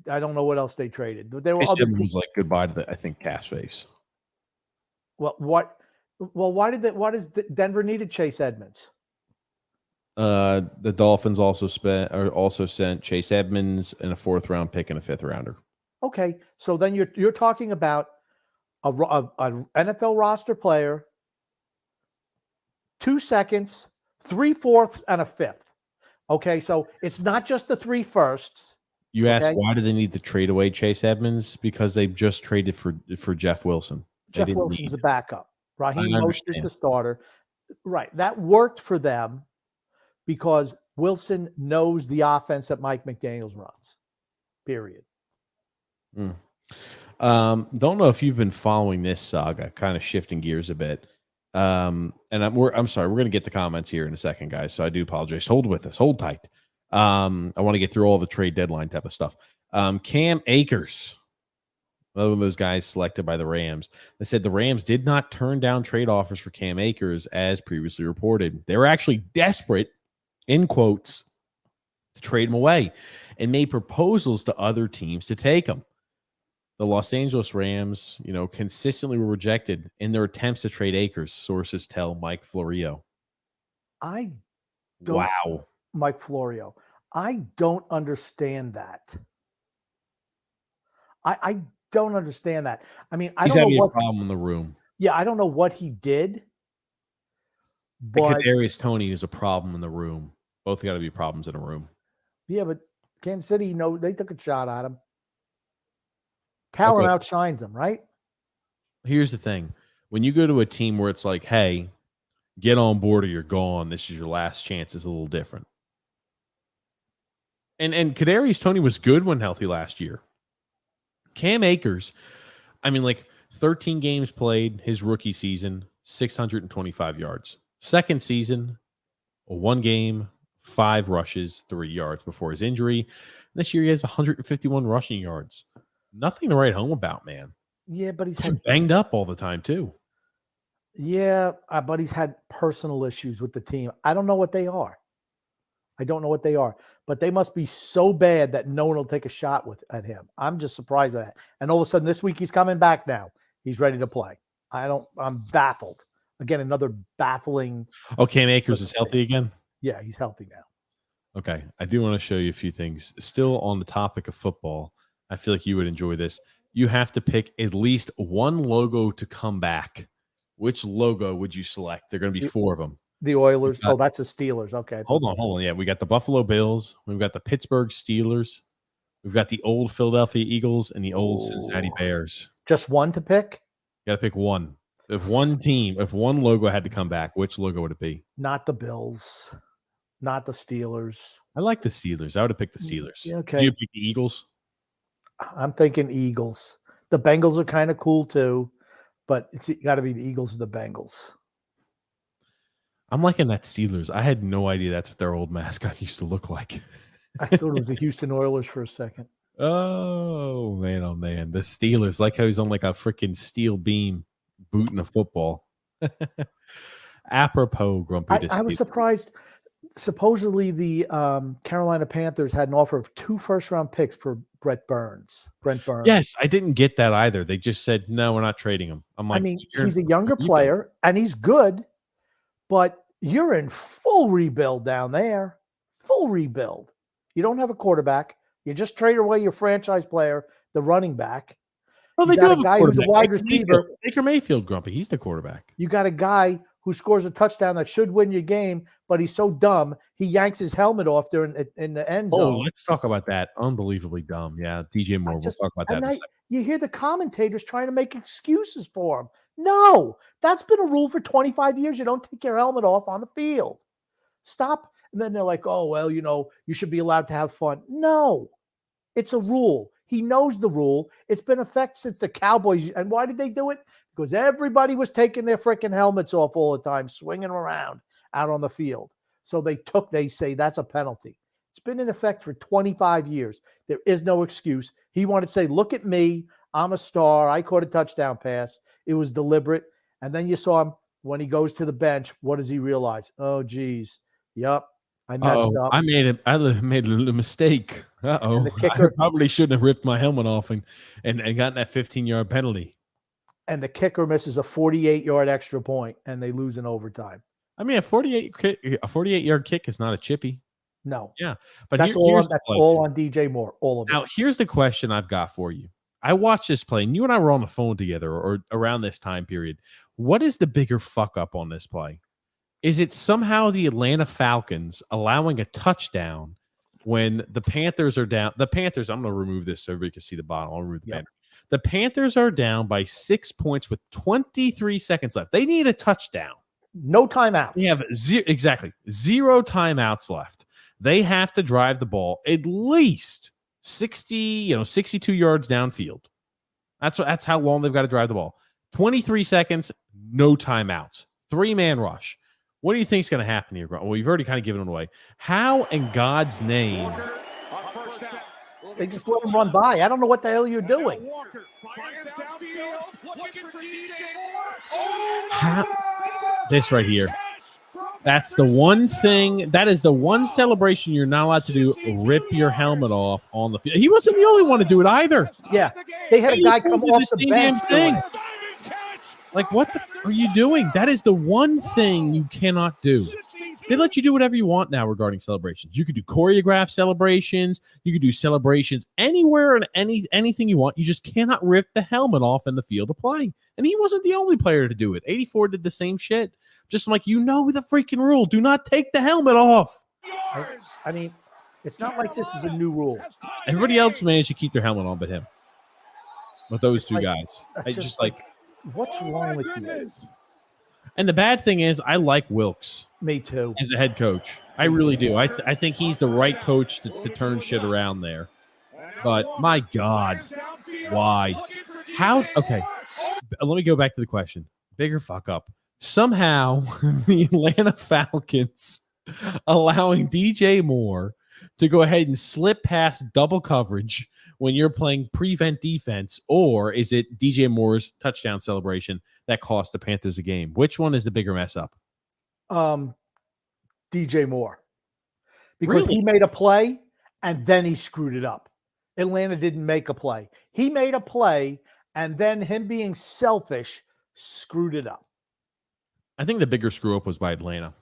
don't know what else they traded. There were Chase other Edmonds was like goodbye to the, I think, cash face. Well, why does Denver needed Chase Edmonds? The Dolphins also sent Chase Edmonds and a 4th round pick and a 5th rounder. Okay, so then you're talking about a NFL roster player, 2 seconds, 3 fourths, and a 5th. Okay, so it's not just the 3 firsts. You asked why do they need to trade away Chase Edmonds? Because they just traded for Jeff Wilson. Jeff Wilson's a backup. Raheem Mostert's the starter. Right, that worked for them because Wilson knows the offense that Mike McDaniels runs. Period. Don't know if you've been following this saga, kind of shifting gears a bit. And I'm sorry, we're going to get the comments here in a second, guys. So I do apologize. Hold with us. Hold tight. I want to get through all the trade deadline type of stuff. Cam Akers, another one of those guys selected by the Rams. They said the Rams did not turn down trade offers for Cam Akers as previously reported. They were actually desperate, in quotes, to trade him away and made proposals to other teams to take him. The Los Angeles Rams, consistently were rejected in their attempts to trade Akers, sources tell Mike Florio. Mike Florio. I don't understand that. I don't understand that. I mean, I He's don't know having what a problem in the room. Yeah, I don't know what he did. But Kadarius Toney is a problem in the room. Both got to be problems in a room. Yeah, but Kansas City, they took a shot at him. Talent outshines them, right? Here's the thing. When you go to a team where it's like, hey, get on board or you're gone, this is your last chance, it's a little different. And Kadarius Toney was good when healthy last year. Cam Akers, 13 games played his rookie season, 625 yards. Second season, 1 game, 5 rushes, 3 yards before his injury. This year he has 151 rushing yards. Nothing to write home about, man. Yeah, but he's had banged up all the time too. Yeah, but he's had personal issues with the team. I don't know what they are. But they must be so bad that no one will take a shot at him. I'm just surprised by that. And all of a sudden this week he's coming back now. He's ready to play. I'm baffled. Again, another baffling. Oh, Cam Akers is healthy again? Yeah, he's healthy now. Okay. I do want to show you a few things. Still on the topic of football, I feel like you would enjoy this. You have to pick at least one logo to come back. Which logo would you select? There are going to be 4 of them. The Oilers. That's the Steelers. Okay. Hold on. Yeah, we got the Buffalo Bills. We've got the Pittsburgh Steelers. We've got the old Philadelphia Eagles and the old Cincinnati Bears. Just one to pick? You got to pick one. If one logo had to come back, which logo would it be? Not the Bills. Not the Steelers. I like the Steelers. I would have picked the Steelers. Yeah, okay. Do you pick the Eagles? I'm thinking Eagles. The Bengals are kind of cool too, but it's got to be the Eagles or the Bengals. I'm liking that Steelers. I had no idea that's what their old mascot used to look like. I thought it was the Houston Oilers for a second. Oh man, the Steelers, like how he's on like a freaking steel beam booting a football. Apropos, Grumpy, to I was Steelers. surprised. Supposedly, the Carolina Panthers had an offer of 2 first-round picks for Brent Burns. Yes, I didn't get that either. They just said, "No, we're not trading him." I'm I like, mean, "You're in he's a younger rebuild." player and he's good, but you're in full rebuild down there. Full rebuild. You don't have a quarterback. You just trade away your franchise player, the running back. Well, You they do got a have a guy who's a quarterback. wide receiver. Baker Mayfield, Grumpy. He's the quarterback. You got a guy who scores a touchdown that should win your game, but he's so dumb he yanks his helmet off during in the end Oh, zone. let's talk about that. Unbelievably dumb. Yeah, DJ Moore. We'll talk about that in a second. You hear the commentators trying to make excuses for him. No, that's been a rule for 25 years. You don't take your helmet off on the field. Stop. And then they're like, oh, well, you should be allowed to have fun. No, it's a rule. He knows the rule. It's been in effect since the Cowboys. And why did they do it? Because everybody was taking their freaking helmets off all the time, swinging around out on the field. So they say that's a penalty. It's been in effect for 25 years. There is no excuse. He wanted to say, look at me. I'm a star. I caught a touchdown pass. It was deliberate. And then you saw him when he goes to the bench. What does he realize? Oh, geez. Yep. I messed up. I made a little mistake. Uh-oh. The kicker, I probably shouldn't have ripped my helmet off and gotten that 15-yard penalty. And the kicker misses a 48-yard extra point, and they lose in overtime. I mean, a 48-yard kick is not a chippy. No. Yeah. But that's all on DJ Moore. All of it. Now, here's the question I've got for you. I watched this play, and you and I were on the phone together or around this time period. What is the bigger fuck up on this play? Is it somehow the Atlanta Falcons allowing a touchdown when the Panthers are down? The Panthers, I'm going to remove this so everybody can see the bottom. I'll remove the banner. The Panthers are down by 6 points with 23 seconds left. They need a touchdown. No timeouts. They have zero timeouts left. They have to drive the ball at least 62 yards downfield. That's how long they've got to drive the ball. 23 seconds, no timeouts. 3-man rush. What do you think is going to happen here? Well, you've already kind of given it away. How in God's name? They just let him run by. I don't know what the hell you're doing. This right here. That's the one thing. That is the one celebration you're not allowed to do. Rip your helmet off on the field. He wasn't the only one to do it either. Yeah. They had a guy come off the bench. Like, what the f are you doing? That is the one thing you cannot do. They let you do whatever you want now regarding celebrations. You could do choreographed celebrations. You could do celebrations anywhere and anything you want. You just cannot rip the helmet off in the field of play. And he wasn't the only player to do it. 84 did the same shit. Just like, the freaking rule. Do not take the helmet off. I mean, it's not like this is a new rule. Everybody else managed to keep their helmet on but him. But those two guys. What's wrong with you? And the bad thing is, I like Wilkes. Me too. As a head coach. I really do. I think he's the right coach to turn shit around there. But, my God, why? How? Okay, let me go back to the question. Bigger fuck up. Somehow, the Atlanta Falcons allowing DJ Moore to go ahead and slip past double coverage when you're playing prevent defense, or is it DJ Moore's touchdown celebration that cost the Panthers a game? Which one is the bigger mess up? DJ Moore. Because he made a play and then he screwed it up. Atlanta didn't make a play. He made a play and then him being selfish screwed it up. I think the bigger screw up was by Atlanta.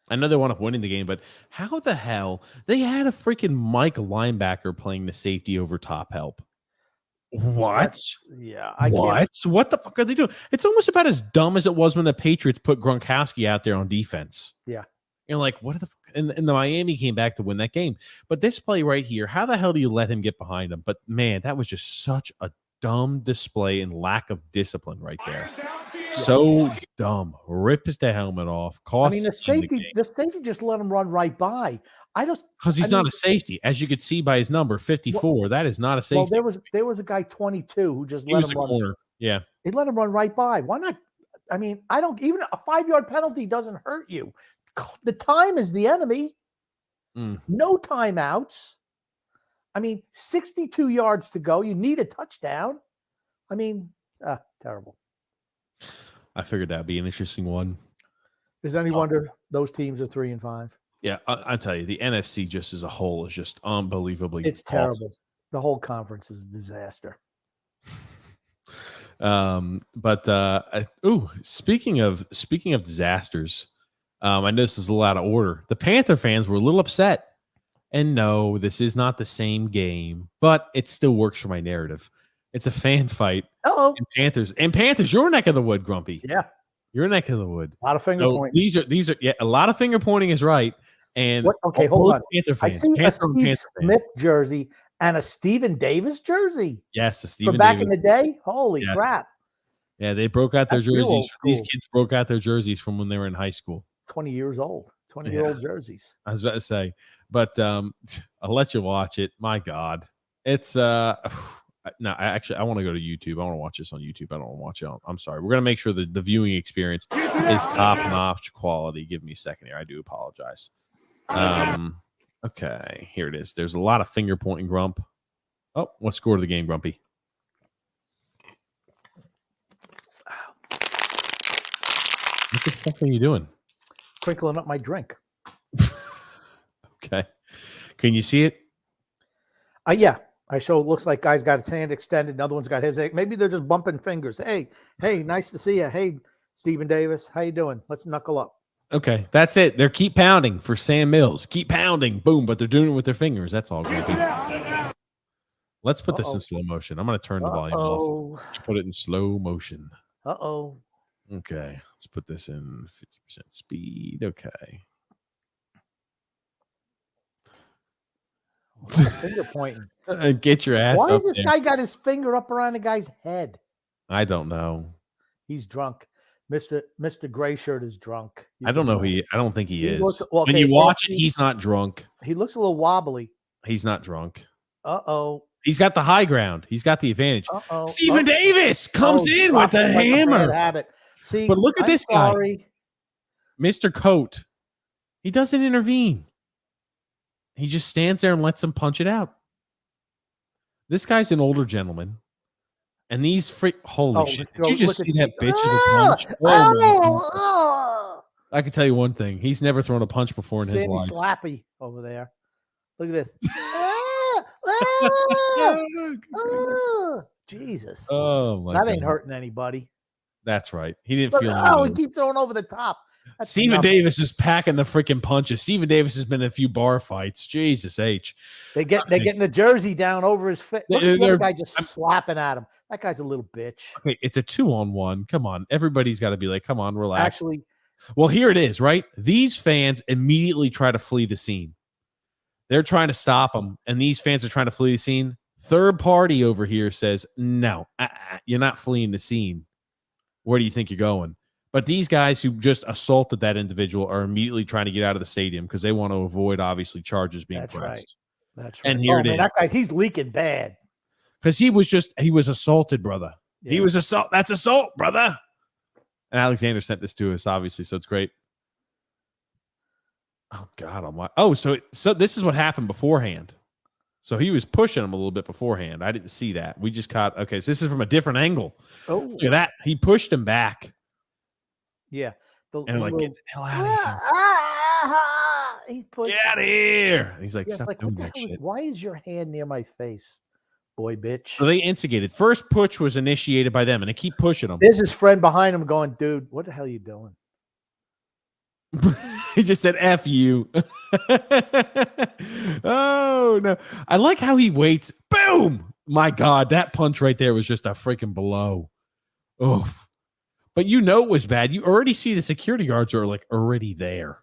I know they wound up winning the game, but how the hell they had a freaking Mike linebacker playing the safety over top help? What? What the fuck are they doing? It's almost about as dumb as it was when the Patriots put Gronkowski out there on defense. Yeah. You're like, what the fuck? And the Miami came back to win that game. But this play right here, how the hell do you let him get behind him? But man, that was just such a dumb display and lack of discipline right there. So dumb. Rips the helmet off. The safety just let him run right by. Because he's not a safety, as you could see by his number 54. That is not a safety. Well, there was a guy 22 who just let him run. Corner. Yeah, he let him run right by. Why not? I mean, I don't even a 5-yard penalty doesn't hurt you. The time is the enemy. No timeouts. I mean, 62 yards to go. You need a touchdown. I mean, terrible. I figured that'd be an interesting one. Is any wonder those teams are 3-5? Yeah, I tell you, the NFC just as a whole is just unbelievably. It's terrible. The whole conference is a disaster. Speaking of disasters, I know this is a lot of order. The Panther fans were a little upset. And no, this is not the same game, but it still works for my narrative. It's a fan fight. And Panthers, your neck of the wood, Grumpy. Yeah. Your neck of the wood. A lot of finger pointing. These are a lot of finger pointing is right. And hold on. Panther fans, I see a Steve Smith jersey and a Steven Davis jersey. Yes, a Steven Davis. Davis. In the day? Holy crap. Yeah, they broke out their jerseys. These kids broke out their jerseys from when they were in high school. 20 years old. 20-year-old jerseys. I was about to say, but I'll let you watch it. My God. It's no, I want to go to YouTube. I want to watch this on YouTube. I don't want to watch it on. I'm sorry. We're gonna make sure the viewing experience is top-notch quality. Give me a second here. I do apologize. Okay, here it is. There's a lot of finger pointing, Grump. Oh, what score of the game, Grumpy? What the fuck are you doing? Crinkling up my drink. Okay. Can you see it? Yeah. I show it looks like guy's got his hand extended. Another one's got his. Maybe they're just bumping fingers. Hey, nice to see you. Hey, Steven Davis, how you doing? Let's knuckle up. Okay, that's it. They're keep pounding for Sam Mills. Keep pounding. Boom, but they're doing it with their fingers. That's all, Grumpy. Let's put this in slow motion. I'm going to turn the volume off. Put it in slow motion. Okay, let's put this in 50% speed. Okay. Finger pointing. Get your ass. Why has this guy got his finger up around the guy's head? I don't know. He's drunk. Mr. Gray Shirt is drunk. I don't know. I don't think he is. Looks, when you watch it, he's not drunk. He looks a little wobbly. He's not drunk. He's got the high ground. He's got the advantage. Steven Davis comes in with the hammer. Habit. See, but look at this guy, Mr. Coat. He doesn't intervene. He just stands there and lets him punch it out. This guy's an older gentleman. And these holy shit. Did you just see that bitch with a punch? I can tell you one thing. He's never thrown a punch before in his life. Slappy over there. Look at this. Jesus. Oh my God. That ain't hurting anybody. That's right. He didn't feel it. He keeps throwing over the top. Steven Davis is packing the freaking punches. Steven Davis has been in a few bar fights. Jesus H. They're getting the jersey down over his foot. Look at the guy just slapping at him. That guy's a little bitch. Okay, it's a 2-on-1. Come on. Everybody's got to be like, come on, relax. Actually, well, here it is, right? These fans immediately try to flee the scene. They're trying to stop them, and these fans are trying to flee the scene. Third party over here says, no, you're not fleeing the scene. Where do you think you're going? But these guys who just assaulted that individual are immediately trying to get out of the stadium because they want to avoid, obviously, charges being pressed. That's right. And here it is. That guy, he's leaking bad. Because he was assaulted, brother. Yeah. He was assault. That's assault, brother. And Alexander sent this to us, obviously, so it's great. Oh, God. So this is what happened beforehand. So he was pushing him a little bit beforehand. I didn't see that. We just caught. Okay, so this is from a different angle. Oh, look at that. He pushed him back. Yeah. Get the hell out of here. He's pushing. Get out of here. He's like, stop doing that shit. Why is your hand near my face, boy, bitch? So they instigated. First push was initiated by them, and they keep pushing him. There's his friend behind him going, dude, what the hell are you doing? He just said, F you. Oh, no. I like how he waits. Boom. My God, that punch right there was just a freaking blow. Oof. But it was bad. You already see the security guards are like already there.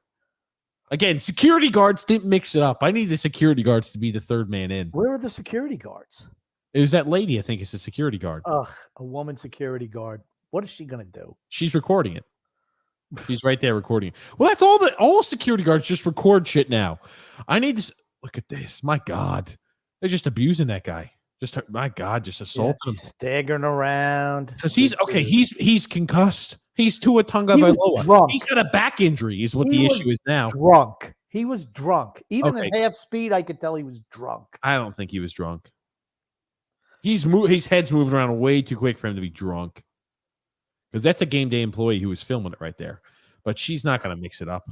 Again, security guards didn't mix it up. I need the security guards to be the third man in. Where are the security guards? It was that lady, I think it's a security guard. Ugh, a woman security guard. What is she going to do? She's recording it. She's right there recording it. Well, that's all security guards just record shit now. I need to look at this. My God. They're just abusing that guy. Just assaulting him. Staggering around. Because he's concussed. He's Tua Tonga Vailoa. He's got a back injury is what the issue is now. Drunk. He was drunk. Even Okay. at half speed, I could tell he was drunk. I don't think he was drunk. His head's moving around way too quick for him to be drunk. Because that's a game day employee who was filming it right there. But she's not going to mix it up.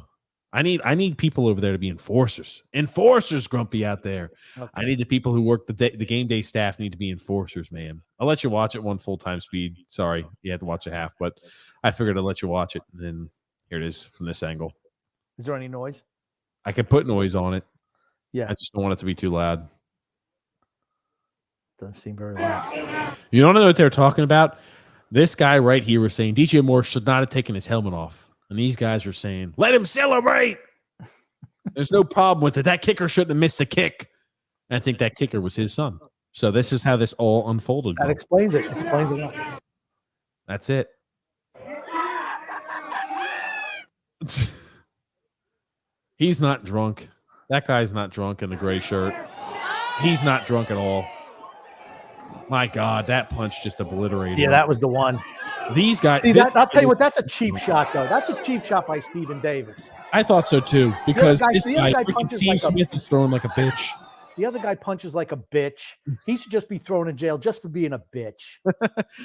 I need people over there to be enforcers. Enforcers, Grumpy, out there. Okay. I need the people who work the game day staff need to be enforcers, man. I'll let you watch it one full-time speed. Sorry, you had to watch a half, but I figured I'd let you watch it. And then here it is from this angle. Is there any noise? I can put noise on it. Yeah. I just don't want it to be too loud. Doesn't seem very loud. You don't know what they're talking about? This guy right here was saying DJ Moore should not have taken his helmet off. And these guys are saying, let him celebrate. There's no problem with it. That kicker shouldn't have missed a kick. And I think that kicker was his son. So this is how this all unfolded. That explains it. Explains it all. That's it. He's not drunk. That guy's not drunk in the gray shirt. He's not drunk at all. My God, that punch just obliterated. Yeah, that was the one. These guys. See, I'll tell you what, that's a cheap shot, though. That's a cheap shot by Stephen Davis. I thought so, too, because this guy freaking Steve Smith is throwing like a bitch. The other guy punches like a bitch. He should just be thrown in jail just for being a bitch.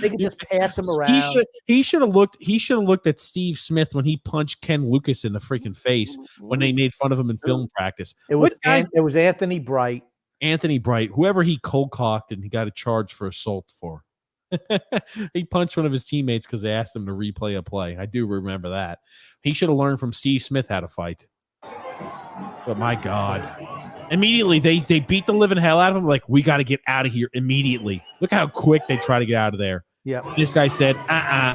They can just pass him around. He should have looked at Steve Smith when he punched Ken Lucas in the freaking face when they made fun of him in film practice. It was Anthony Bright. Anthony Bright, whoever he cold cocked and he got a charge for assault for. He punched one of his teammates because they asked him to replay a play. I do remember that. He should have learned from Steve Smith how to fight. But my God. Immediately, they beat the living hell out of him. Like, we got to get out of here immediately. Look how quick they try to get out of there. Yeah. This guy said,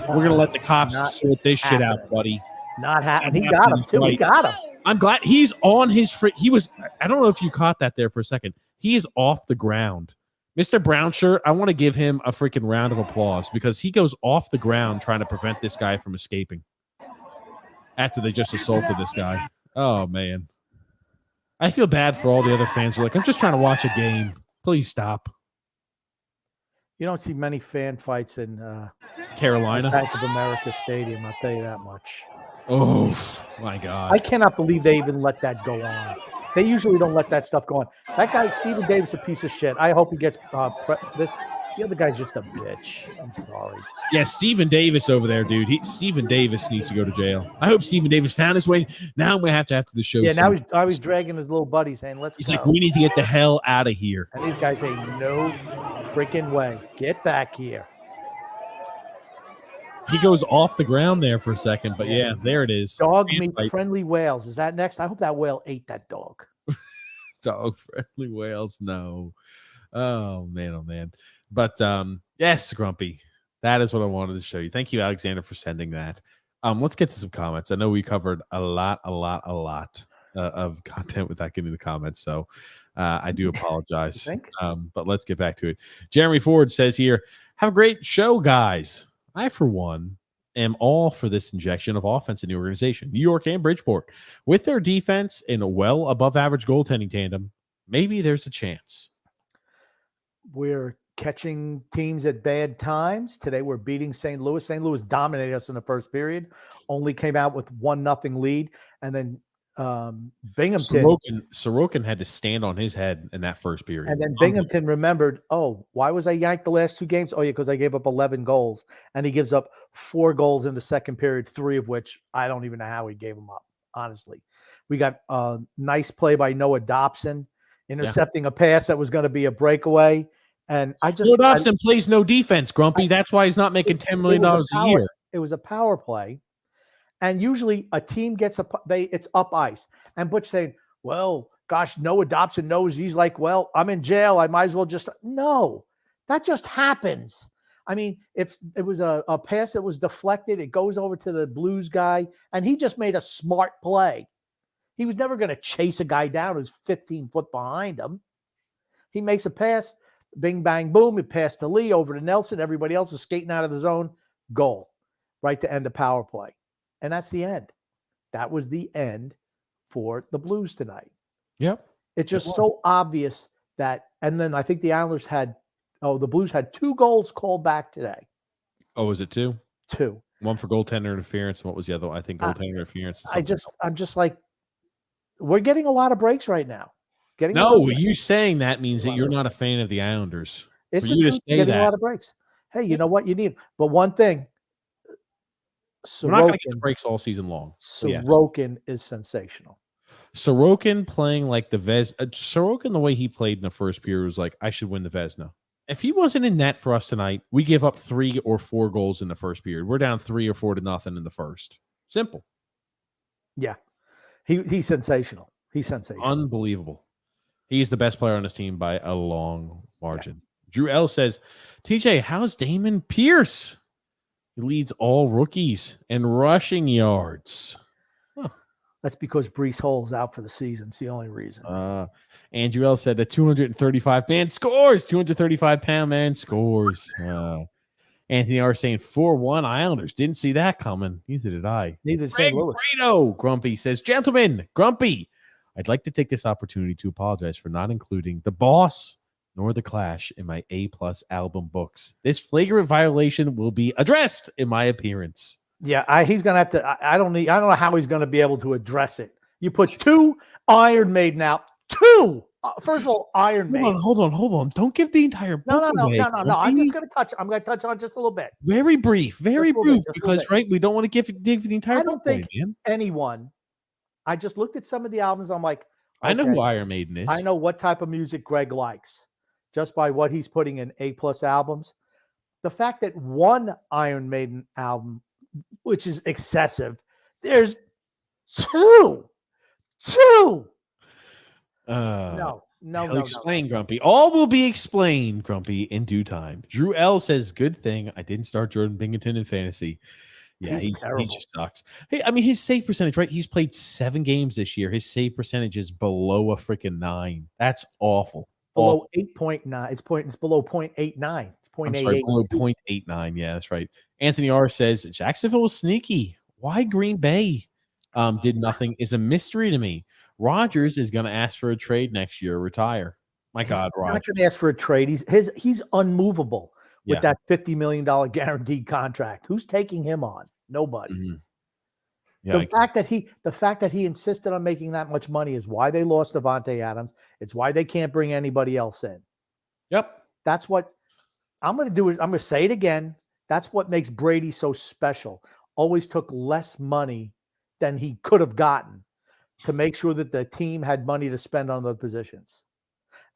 we're going to let the cops sort this shit out, buddy. Not happening. He got him, too. He got him. I'm glad he's on his I don't know if you caught that there for a second. He is off the ground. Mr. Brownshirt, I want to give him a freaking round of applause because he goes off the ground trying to prevent this guy from escaping after they just assaulted this guy. Oh, man. I feel bad for all the other fans who are like, I'm just trying to watch a game. Please stop. You don't see many fan fights in Carolina. Bank of America Stadium, I'll tell you that much. Oh, my God. I cannot believe they even let that go on. They usually don't let that stuff go on. That guy, Stephen Davis, a piece of shit. I hope he gets this. The other guy's just a bitch. I'm sorry. Yeah, Stephen Davis over there, dude. Stephen Davis needs to go to jail. I hope Stephen Davis found his way. Now I'm going to have to after the show. Yeah, now he's dragging his little buddy saying, let's He's go. like, we need to get the hell out of here. And these guys say, no freaking way. Get back here. He goes off the ground there for a second, but yeah, there it is. Dog meet friendly whales. Is that next? I hope that whale ate that dog. Dog friendly whales, no. Oh man. But yes, Grumpy. That is what I wanted to show you. Thank you, Alexander, for sending that. Let's get to some comments. I know we covered a lot of content without getting the comments, so I do apologize. But let's get back to it. Jeremy Ford says here, have a great show, guys. I, for one, am all for this injection of offense in the organization, New York and Bridgeport. With their defense and a well above average goaltending tandem, maybe there's a chance. We're catching teams at bad times. Today we're beating St. Louis. St. Louis dominated us in the first period, only came out with 1-0 lead, and then Binghamton. Sorokin had to stand on his head in that first period. And then Binghamton remembered, why was I yanked the last two games? Oh, yeah, because I gave up 11 goals. And he gives up 4 goals in the second period, 3 of which I don't even know how he gave them up, honestly. We got a nice play by Noah Dobson, intercepting a pass that was going to be a breakaway. And Noah Dobson plays no defense, Grumpy. That's why he's not making $10 million a year. It was a power play. And usually a team gets it's up ice. And Butch saying, well, gosh, Noah Dobson knows. He's like, well, I'm in jail. I might as well just – no, that just happens. I mean, if it was a pass that was deflected, it goes over to the Blues guy, and he just made a smart play. He was never going to chase a guy down who's 15 foot behind him. He makes a pass, bing, bang, boom. It passed to Lee, over to Nelson. Everybody else is skating out of the zone. Goal. Right to end the power play. And that's the end. That was the end for the Blues tonight. Yep. It's just so obvious that, and then I think the Islanders the Blues had 2 goals called back today. Oh, was it 2? 2. One for goaltender interference. And what was the other one? I think goaltender interference. I'm just like, we're getting a lot of breaks right now. Getting a lot of No, breaks. you saying that means that you're not a fan of the Islanders. It's For the you to truth. say Getting a that, lot of breaks. Hey, you yeah, know what you need? But one thing, we're not going to get the Sorokin, breaks all season long. So yes. Sorokin is sensational. Sorokin playing like the Sorokin, the way he played in the first period was like, I should win the Vezina. If he wasn't in net for us tonight, we give up 3 or 4 goals in the first period. We're down 3 or 4 to nothing in the first. Simple. Yeah. He's sensational. He's sensational. Unbelievable. He's the best player on this team by a long margin. Yeah. Drew L says, TJ, how's Damon Pierce? He leads all rookies in rushing yards. Huh. That's because Brees Hall's out for the season. It's the only reason. Andrew L said the 235 man scores. 235-pound man scores. Anthony R saying 4-1 Islanders. Didn't see that coming. Neither did I. Neither did St. Louis. Brito, Grumpy says, gentlemen, Grumpy, I'd like to take this opportunity to apologize for not including The Boss nor The Clash in my A+ album books. This flagrant violation will be addressed in my appearance. Yeah, he's gonna have to. I don't know how he's gonna be able to address it. You put 2 Iron Maiden out. 2. First of all, Iron Maiden. Hold on. Don't give the entire book away. No. I'm just gonna touch. I'm gonna touch on just a little bit. Very brief, because right, we don't want to dig the entire. I don't think anyone. I just looked at some of the albums. I'm like, okay, I know who Iron Maiden is. I know what type of music Greg likes, just by what he's putting in A+ albums. The fact that one Iron Maiden album, which is excessive, there's 2. No. Explain, Grumpy. All will be explained, Grumpy, in due time. Drew L says, good thing I didn't start Jordan Binghamton in fantasy. Yeah, he just sucks. Hey, I mean, his save percentage, right? He's played 7 games this year. His save percentage is below a freaking 9. That's awful. It's below 8.9. It's below 0.89. It's 0.88. Below 0.89. Yeah, that's right. Anthony R says, Jacksonville was sneaky. Why Green Bay did nothing is a mystery to me. Rodgers is going to ask for a trade next year, retire. My God, Rodgers. Not going to ask for a trade. He's unmovable with that $50 million guaranteed contract. Who's taking him on? Nobody. Mm-hmm. Yeah, the fact that he insisted on making that much money is why they lost Devontae Adams. It's why they can't bring anybody else in. Yep. That's what I'm going to do. I'm going to say it again. That's what makes Brady so special. Always took less money than he could have gotten to make sure that the team had money to spend on other positions.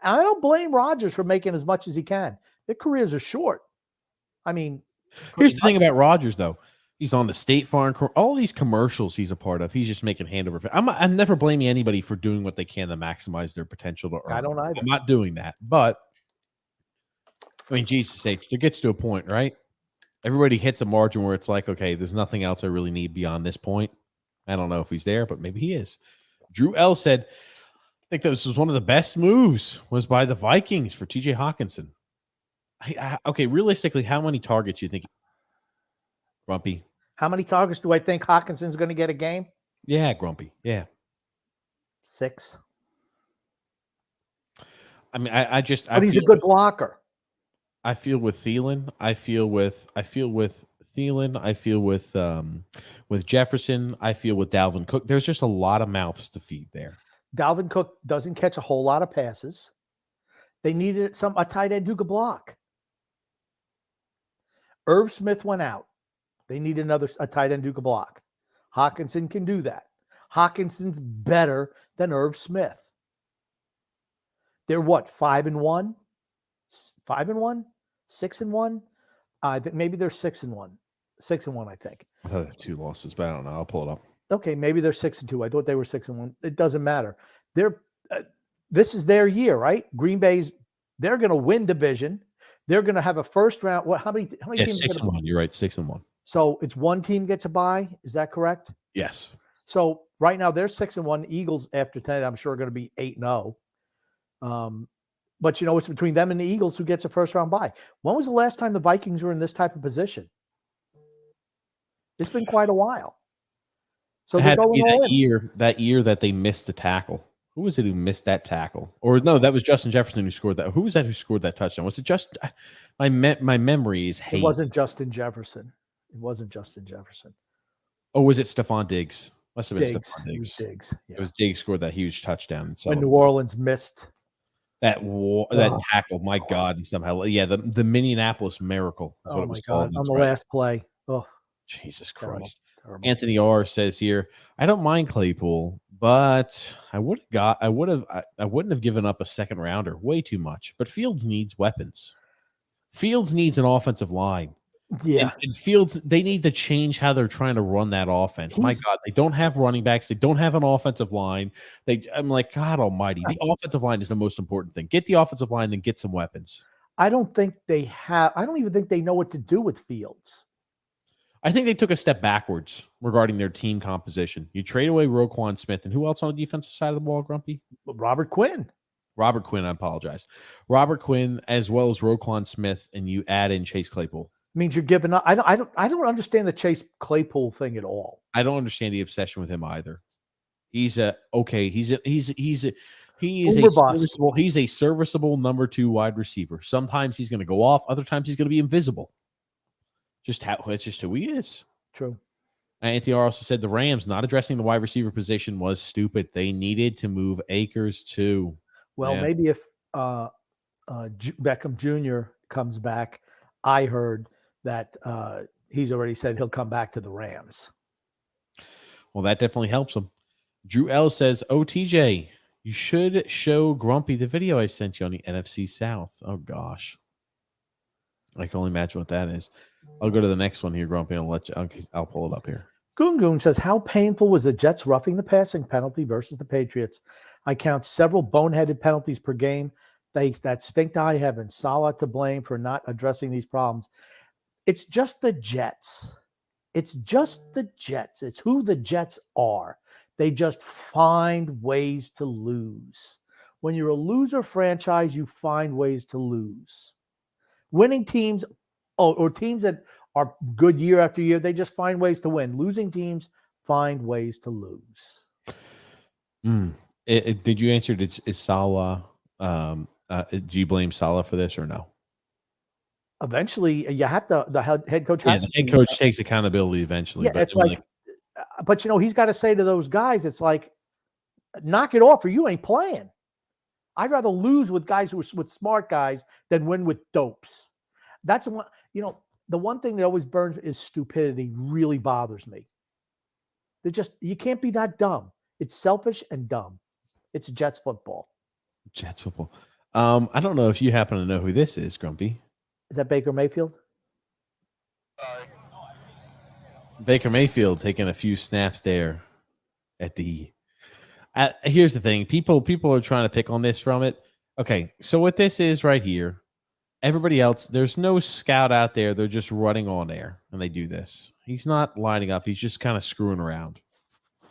And I don't blame Rodgers for making as much as he can. Their careers are short. I mean, here's the thing about Rodgers, though. He's on the State Farm, all these commercials he's a part of. He's just making hand over. I'm never blaming anybody for doing what they can to maximize their potential to earn. I don't either. I'm not doing that. But, I mean, Jesus sakes, there gets to a point, right? Everybody hits a margin where it's like, okay, there's nothing else I really need beyond this point. I don't know if he's there, but maybe he is. Drew L said, I think this was one of the best moves was by the Vikings for TJ Hawkinson. Okay, realistically, how many targets do you think, Grumpy? How many targets do I think Hawkinson's going to get a game? Yeah, Grumpy. Yeah. 6. I mean, I But he's a good blocker. I feel with Thielen. I feel with Thielen. I feel with Jefferson. I feel with Dalvin Cook. There's just a lot of mouths to feed there. Dalvin Cook doesn't catch a whole lot of passes. They needed a tight end who could block. Irv Smith went out. They need a tight end who could block. Hawkinson can do that. Hawkinson's better than Irv Smith. They're what, 5-1? 5-1? 6-1? Maybe they're 6-1. 6-1, I think. I thought they have 2 losses, but I don't know. I'll pull it up. Okay, maybe they're 6-2. I thought they were 6-1. It doesn't matter. This is their year, right? Green Bay's. They're going to win division. They're going to have a first round. What? How many teams? 6-1. You're right. 6-1. So it's one team gets a bye. Is that correct? Yes. So right now they're 6-1. Eagles after 10, I'm sure, are going to be 8-0. But you know, it's between them and the Eagles who gets a first round bye. When was the last time the Vikings were in this type of position? It's been quite a while. So they're going that year that they missed the tackle. Who was it who missed that tackle? Or no, that was Justin Jefferson who scored that. Who was that who scored that touchdown? Was it just my memory is hazy. It wasn't Justin Jefferson. It wasn't Justin Jefferson. Oh, was it Stephon Diggs? Must have been Diggs. Stephon It was Diggs. Diggs. It Yeah. was Diggs scored that huge touchdown and When New celebrated. Orleans missed. That tackle, my God, and somehow, yeah, the Minneapolis Miracle is what Oh it my was called. God. On That's the right. last play. Oh, Jesus terrible. Christ. Terrible. Anthony R says here, I don't mind Claypool, but I wouldn't have given up a second rounder. Way too much. But Fields needs weapons. Fields needs an offensive line. Yeah. And Fields, they need to change how they're trying to run that offense. My He's God, they don't have running backs. They don't have an offensive line. I'm like, God almighty. The offensive line is the most important thing. Get the offensive line, then get some weapons. I don't even think they know what to do with Fields. I think they took a step backwards regarding their team composition. You trade away Roquan Smith, and who else on the defensive side of the ball, Grumpy? Robert Quinn, I apologize. Robert Quinn, as well as Roquan Smith, and you add in Chase Claypool. Means you're giving up. I don't understand the Chase Claypool thing at all. I don't understand the obsession with him either. He's a serviceable number 2 wide receiver. Sometimes he's going to go off, other times he's going to be invisible. It's just who he is. True. Anthony also said the Rams not addressing the wide receiver position was stupid. They needed to move Akers too. Well, maybe if Beckham Jr. comes back, I heard that he's already said he'll come back to the Rams. Well, that definitely helps him. Drew L says, "Oh, TJ, you should show Grumpy the video I sent you on the NFC South." Oh gosh, I can only imagine what that is. I'll go to the next one here, Grumpy. I'll pull it up here. Goon says, how painful was the Jets roughing the passing penalty versus the Patriots? I count several boneheaded penalties per game that stink to high heaven. Salah to blame for not addressing these problems. It's just the Jets. It's just the Jets. It's who the Jets are. They just find ways to lose. When you're a loser franchise, you find ways to lose. Winning teams or teams that are good year after year, they just find ways to win. Losing teams find ways to lose. Did you answer? Is Salah? Do you blame Salah for this or no? Eventually, you have to. The head coach has. The head coach takes accountability eventually. Yeah, but it's like, but he's got to say to those guys, it's like, knock it off, or you ain't playing. I'd rather lose with guys with smart guys than win with dopes. That's what the one thing that always burns is stupidity. Really bothers me. You can't be that dumb. It's selfish and dumb. It's Jets football. Jets football. I don't know if you happen to know who this is, Grumpy. Is that Baker Mayfield? Baker Mayfield taking a few snaps there at the. Here's the thing: people are trying to pick on this from it. Okay, so what this is right here. Everybody else, there's no scout out there. They're just running on air, and they do this. He's not lining up. He's just kind of screwing around.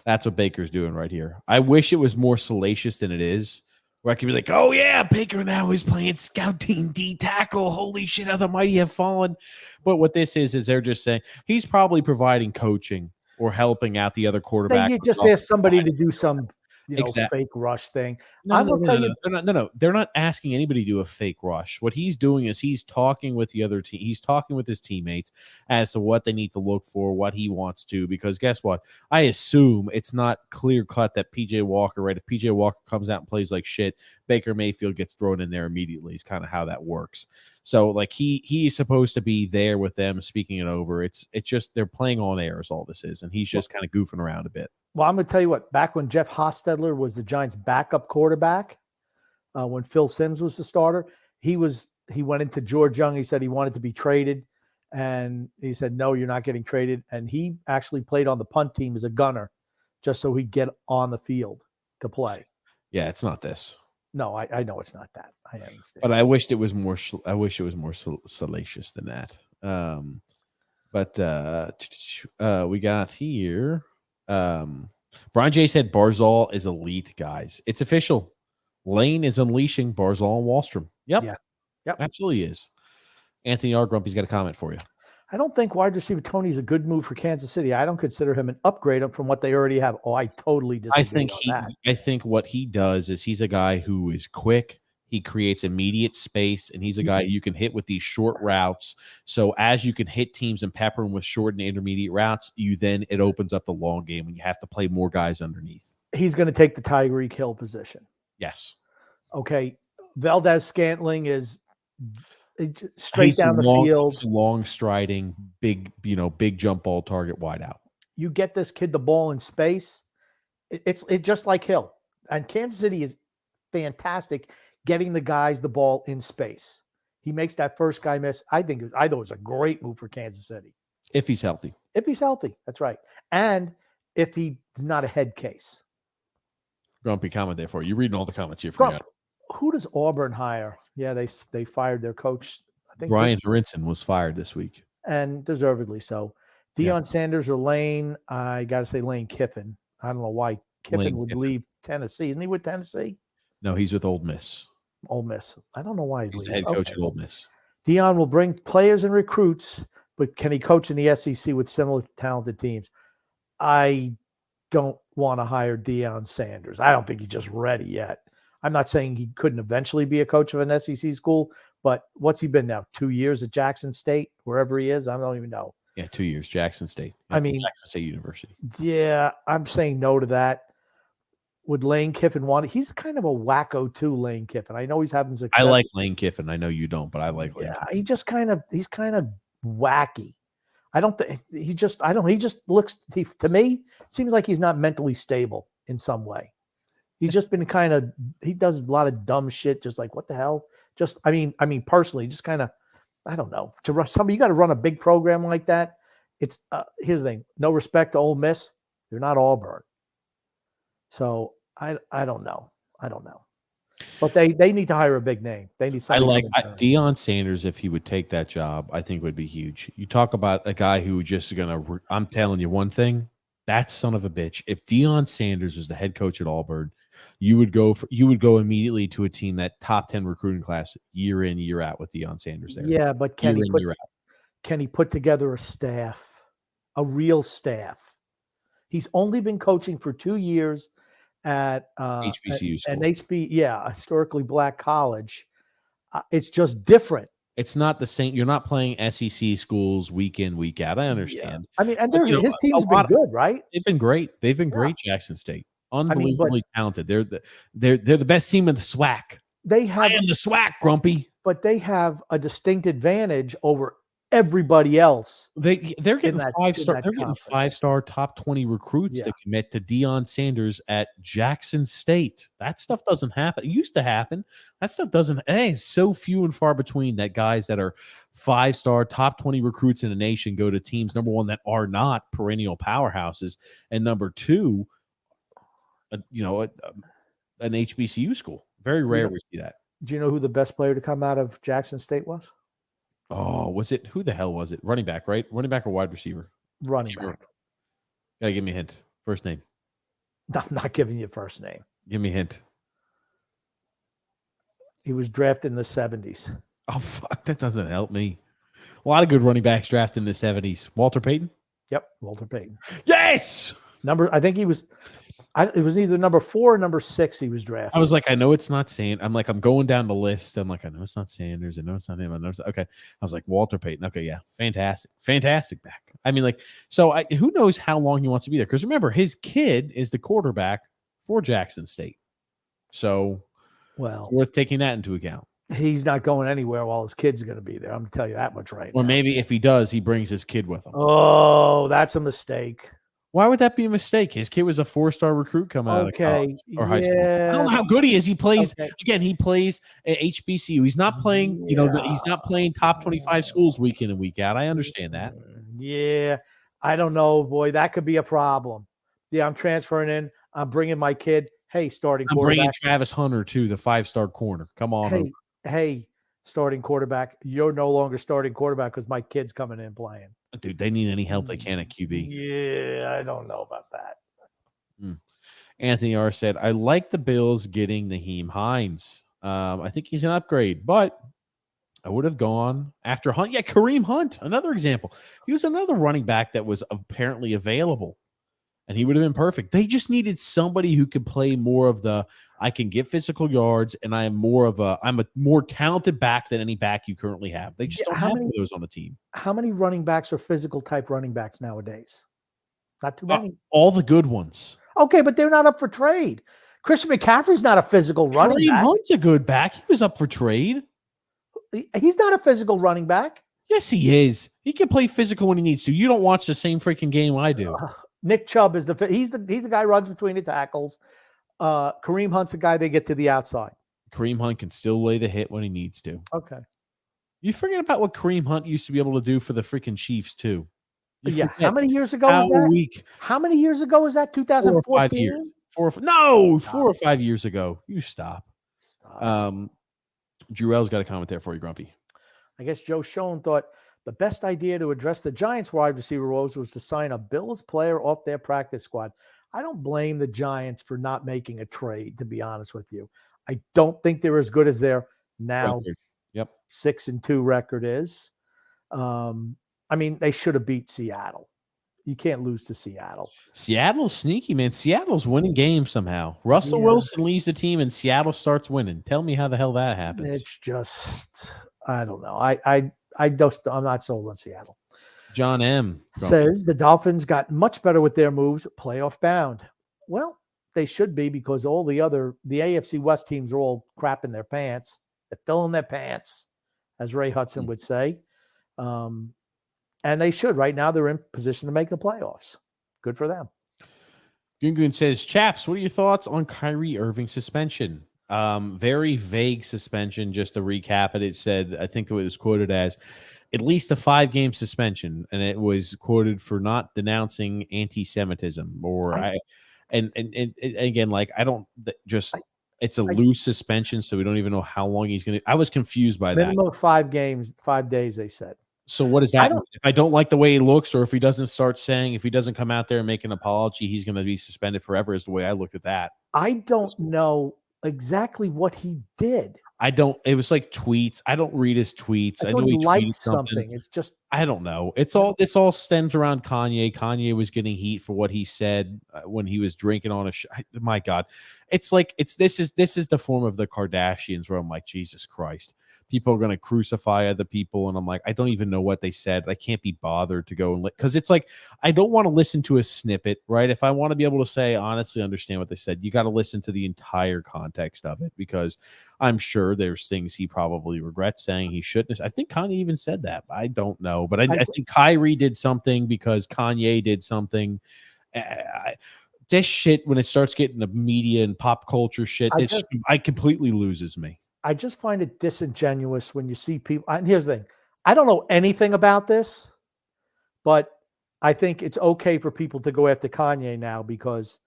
That's what Baker's doing right here. I wish it was more salacious than it is, where I could be like, oh, yeah, Baker now is playing scout team D tackle. Holy shit, how the mighty have fallen. But what this is they're just saying he's probably providing coaching or helping out the other quarterback. You just ask somebody to do some fake rush thing. No. They're not asking anybody to do a fake rush. What he's doing is he's talking with the other team. He's talking with his teammates as to what they need to look for, what he wants to. Because guess what? I assume it's not clear cut that PJ Walker, right? If PJ Walker comes out and plays like shit, Baker Mayfield gets thrown in there immediately. It's kind of how that works. So like he's supposed to be there with them, speaking it over. It's just they're playing on air is all this is, and he's just kind of goofing around a bit. Well, I'm going to tell you what. Back when Jeff Hostetler was the Giants' backup quarterback, when Phil Simms was the starter, he went into George Young. He said he wanted to be traded, and he said, "No, you're not getting traded." And he actually played on the punt team as a gunner, just so he'd get on the field to play. Yeah, it's not this. No, I know it's not that. I understand. But I wished it was more. I wish it was more salacious than that. But we got here. Brian J said Barzal is elite, guys. It's official. Lane is unleashing Barzal and Wallstrom. Yep. Yeah. Yep. Absolutely is. Anthony R. Grumpy's got a comment for you. I don't think wide receiver Tony is a good move for Kansas City. I don't consider him an upgrade from what they already have. Oh, I totally disagree on that. I think what he does is he's a guy who is quick. He creates immediate space, and he's a guy you can hit with these short routes. So as you can hit teams and pepper them with short and intermediate routes, it opens up the long game when you have to play more guys underneath. He's going to take the Tyreek Hill position. Yes. Okay. Valdez Scantling is straight down the field. He's a long striding, big jump ball target wide out. You get this kid the ball in space. It's just like Hill. And Kansas City is fantastic getting the guys the ball in space. He makes that first guy miss. I thought it was a great move for Kansas City. If he's healthy. If he's healthy, that's right. And if he's not a head case. Grumpy comment there for you. You're reading all the comments here from who does Auburn hire? Yeah, they fired their coach. I think Brian Sorensen was fired this week. And deservedly so. Deion Sanders or Lane, I got to say Lane Kiffin. I don't know why Kiffin would leave Tennessee. Isn't he with Tennessee? No, he's with Ole Miss. Ole Miss. I don't know why he's the head coach at Ole Miss. Deion will bring players and recruits, but can he coach in the SEC with similar talented teams? I don't want to hire Deion Sanders. I don't think he's just ready yet. I'm not saying he couldn't eventually be a coach of an SEC school, but what's he been now? 2 years at Jackson State, wherever he is? I don't even know. Yeah, 2 years, Jackson State. I mean, Jackson State University. Yeah, I'm saying no to that. Would Lane Kiffin want it? He's kind of a wacko too, Lane Kiffin. I know he's having success. I like Lane Kiffin. I know you don't, but I like Lane Kiffin. He's kind of wacky. I don't think he just looks to me, it seems like he's not mentally stable in some way. He's just been he does a lot of dumb shit, just like what the hell? Just I mean personally, just kind of, I don't know. To run somebody, you got to run a big program like that. It's here's the thing: no respect to Ole Miss. They're not Auburn. So I don't know. But they need to hire a big name. They need somebody. Deion Sanders. If he would take that job, I think would be huge. You talk about a guy who just gonna. I'm telling you one thing. That son of a bitch. If Deion Sanders was the head coach at Auburn, you would go immediately to a team that top 10 recruiting class year in, year out with Deion Sanders there. Yeah, but can he put together a staff, a real staff? He's only been coaching for 2 years at HBCU school. And historically black college. It's just different. It's not the same. You're not playing SEC schools week in, week out. I understand. Yeah. I mean, and his teams have been good, right? They've been great. They've been great. Jackson State, unbelievably talented. They're the best team in the SWAC. I am the SWAC, Grumpy. But they have a distinct advantage over everybody else. They're getting 5-star. They're getting 5-star top 20 recruits to commit to Deion Sanders at Jackson State. That stuff doesn't happen. It used to happen. That stuff doesn't. It's so few and far between that guys that are 5-star top 20 recruits in the nation go to teams, number one, that are not perennial powerhouses, and number two, an HBCU school. Very rare we see that. Do you know who the best player to come out of Jackson State was? Oh, was it? Who the hell was it? Running back, right? Running back or wide receiver? Running back. Gotta give me a hint. First name. I'm not giving you a first name. Give me a hint. He was drafted in the 70s. Oh, fuck. That doesn't help me. A lot of good running backs drafted in the 70s. Walter Payton? Yep, Walter Payton. Yes! I think he was... it was either number 4 or number 6 he was drafted. I was like, I know it's not Sanders. I'm going down the list. I'm like, I know it's not Sanders. I know it's not him. I know it's okay. I was like, Walter Payton. Okay, yeah. Fantastic back. I mean, who knows how long he wants to be there? Because remember, his kid is the quarterback for Jackson State. So, it's worth taking that into account. He's not going anywhere while his kid's going to be there. I'm going to tell you that much right now. Or maybe if he does, he brings his kid with him. Oh, that's a mistake. Why would that be a mistake? His kid was a 4-star recruit coming out of college or high school. I don't know how good he is. He plays again. He plays at HBCU. He's not playing. He's not playing top 25 schools week in and week out. I understand that. Yeah, I don't know, boy. That could be a problem. Yeah, I'm transferring in. I'm bringing my kid. Hey, starting quarterback. I'm bringing Travis Hunter too, the 5-star corner. Come on. Hey, starting quarterback. You're no longer starting quarterback because my kid's coming in playing. Dude, they need any help they can at QB. Yeah, I don't know about that. Anthony R. said, I like the Bills getting Naheem Hines. I think he's an upgrade, but I would have gone after Hunt. Yeah, Kareem Hunt, another example. He was another running back that was apparently available. and he would have been perfect. They just needed somebody who could play more of the I can get physical yards, and I'm a more talented back than any back you currently have. They just Yeah, don't have one of those on the team. how many running backs are physical type running backs nowadays? Not too many. All the good ones. Okay, but they're not up for trade. Christian McCaffrey's not a physical running Kareem back. Hunt's a good back. He was up for trade. He's not a physical running back. Yes, he is. He can play physical when he needs to. You don't watch the same freaking game I do. Nick Chubb is he's the guy who runs between the tackles. Kareem Hunt's the guy they get to the outside. Kareem Hunt can still lay the hit when he needs to. Okay. You forget about what Kareem Hunt used to be able to do for the freaking Chiefs too. Yeah. How many years ago was that? How many years ago was that? 2014? 4 or 5 years. 4 or 5 years ago. You stop. Jurel's got a comment there for you, Grumpy. I guess Joe Schoen thought the best idea to address the Giants wide receiver woes was to sign a Bills player off their practice squad. I don't blame the Giants for not making a trade, to be honest with you. I don't think they're as good as their now 6-2 record is. I mean, they should have beat Seattle. You can't lose to Seattle. Seattle's sneaky, man. Seattle's winning games somehow. Russell Wilson leaves the team and Seattle starts winning. Tell me how the hell that happens. It's just, I don't know. I'm not sold on Seattle. John M. says the Dolphins got much better with their moves, playoff bound. Well, they should be, because all the AFC West teams are all crapping their pants. They're filling their pants, as Ray Hudson would say. And they should. Right now, they're in position to make the playoffs. Good for them. Gungun says, Chaps, what are your thoughts on Kyrie Irving suspension? Very vague suspension. Just to recap it, it said, I think it was quoted as at least a 5-game suspension, and it was quoted for not denouncing anti-Semitism. And again, like, I don't just. It's a loose suspension, so we don't even know how long he's going to. I was confused by that. Minimum of 5 games, 5 days, they said. So what does that mean? If I don't like the way he looks, or if he doesn't come out there and make an apology, he's going to be suspended forever, is the way I looked at that. I don't know exactly what he did. It was like tweets. I don't read his tweets. I know he liked something. It's just, I don't know. This all stems around Kanye. Kanye was getting heat for what he said when he was drinking on a show. My God. It's like, this is the form of the Kardashians, where I'm like, Jesus Christ. People are going to crucify other people. And I'm like, I don't even know what they said. I can't be bothered to go and because it's like, I don't want to listen to a snippet, right? If I want to be able to say, honestly, understand what they said, you got to listen to the entire context of it, because I'm sure there's things he probably regrets saying he shouldn't. I think Kanye even said that. I don't know. But I think Kyrie did something because Kanye did something. This shit, when it starts getting the media and pop culture shit, I completely loses me. I just find it disingenuous when you see people. And here's the thing. I don't know anything about this, but I think it's okay for people to go after Kanye now because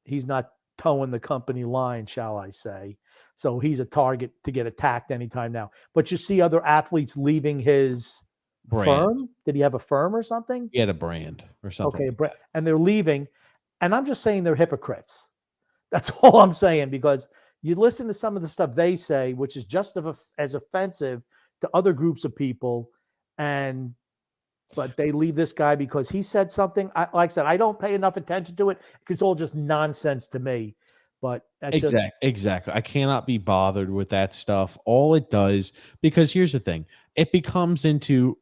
he's not towing the company line, shall I say. So he's a target to get attacked anytime now. But you see other athletes leaving his firm. Did he have a firm or something? He had a brand or something. Okay, and they're leaving. And I'm just saying they're hypocrites. That's all I'm saying, because you listen to some of the stuff they say, which is just as offensive to other groups of people, but they leave this guy because he said something. Like I said, I don't pay enough attention to it. It's all just nonsense to me. But that's exactly. I cannot be bothered with that stuff. All it does, because here's the thing, it becomes into.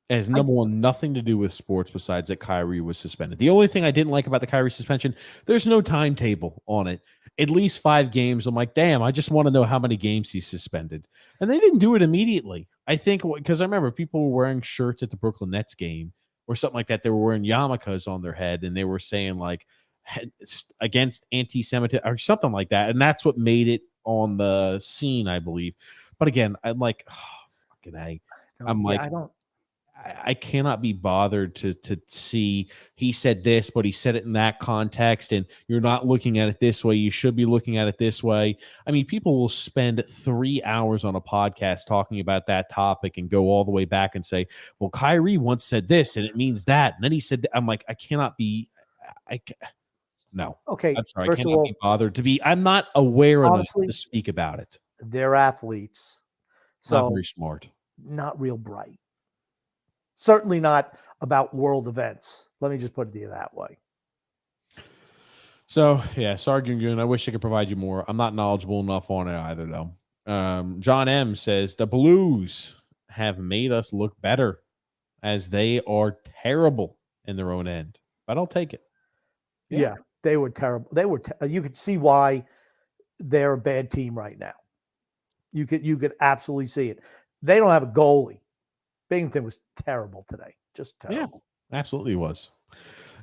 It has nothing to do with sports besides that Kyrie was suspended. The only thing I didn't like about the Kyrie suspension, there's no timetable on it. At least 5 games. I'm like, damn, I just want to know how many games he's suspended. And they didn't do it immediately. I think because I remember people were wearing shirts at the Brooklyn Nets game or something like that. They were wearing yarmulkes on their head and they were saying like against anti-Semitism or something like that. And that's what made it on the scene, I believe. But again, I'm like, oh, fucking A. I cannot be bothered to see he said this, but he said it in that context, and you're not looking at it this way. You should be looking at it this way. I mean, people will spend 3 hours on a podcast talking about that topic and go all the way back and say, well, Kyrie once said this, and it means that. And then he said, that. I'm like, I cannot be no. Okay. I'm sorry. I cannot be bothered I'm not aware enough to speak about it. They're athletes. So not very smart. Not real bright. Certainly not about world events. Let me just put it to you that way. So, yeah, sorry, Gungun. I wish I could provide you more. I'm not knowledgeable enough on it either, though. John M says the Blues have made us look better as they are terrible in their own end, but I'll take it. Yeah, they were terrible. You could see why they're a bad team right now. You could absolutely see it. They don't have a goalie. Binghamton was terrible today. Just terrible. Yeah, absolutely was.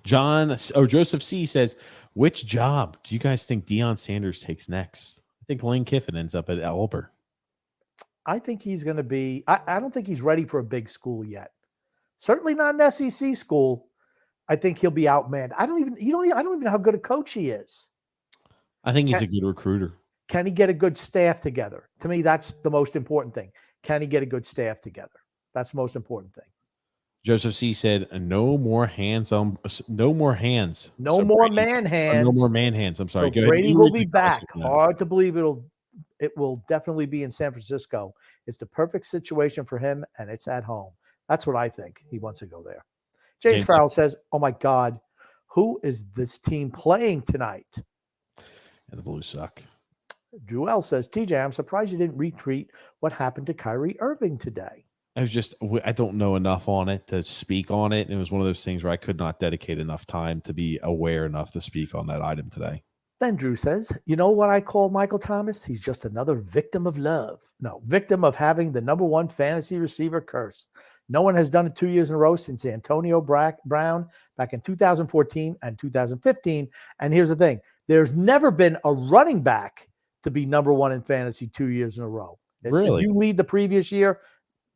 Joseph C says, which job do you guys think Deion Sanders takes next? I think Lane Kiffin ends up at Elber. I think he's going to be. I don't think he's ready for a big school yet. Certainly not an SEC school. I think he'll be outmanned. I don't even know how good a coach he is. I think he's a good recruiter. Can he get a good staff together? To me, that's the most important thing. Can he get a good staff together? That's the most important thing. Joseph C said, no more hands. No more hands. No more man hands. No more man hands. I'm sorry. So Brady will be back. Hard to believe it will definitely be in San Francisco. It's the perfect situation for him, and it's at home. That's what I think. He wants to go there. James Farrell says, oh, my God, who is this team playing tonight? And the Blues suck. Joel says, TJ, I'm surprised you didn't retweet what happened to Kyrie Irving today. I don't know enough on it to speak on it. And it was one of those things where I could not dedicate enough time to be aware enough to speak on that item today. Then Drew says, you know what I call Michael Thomas? He's just another victim of love. No, victim of having the number one fantasy receiver curse. No one has done it 2 years in a row since Antonio Brown back in 2014 and 2015. And here's the thing. There's never been a running back to be number one in fantasy 2 years in a row. Really? If you lead the previous year,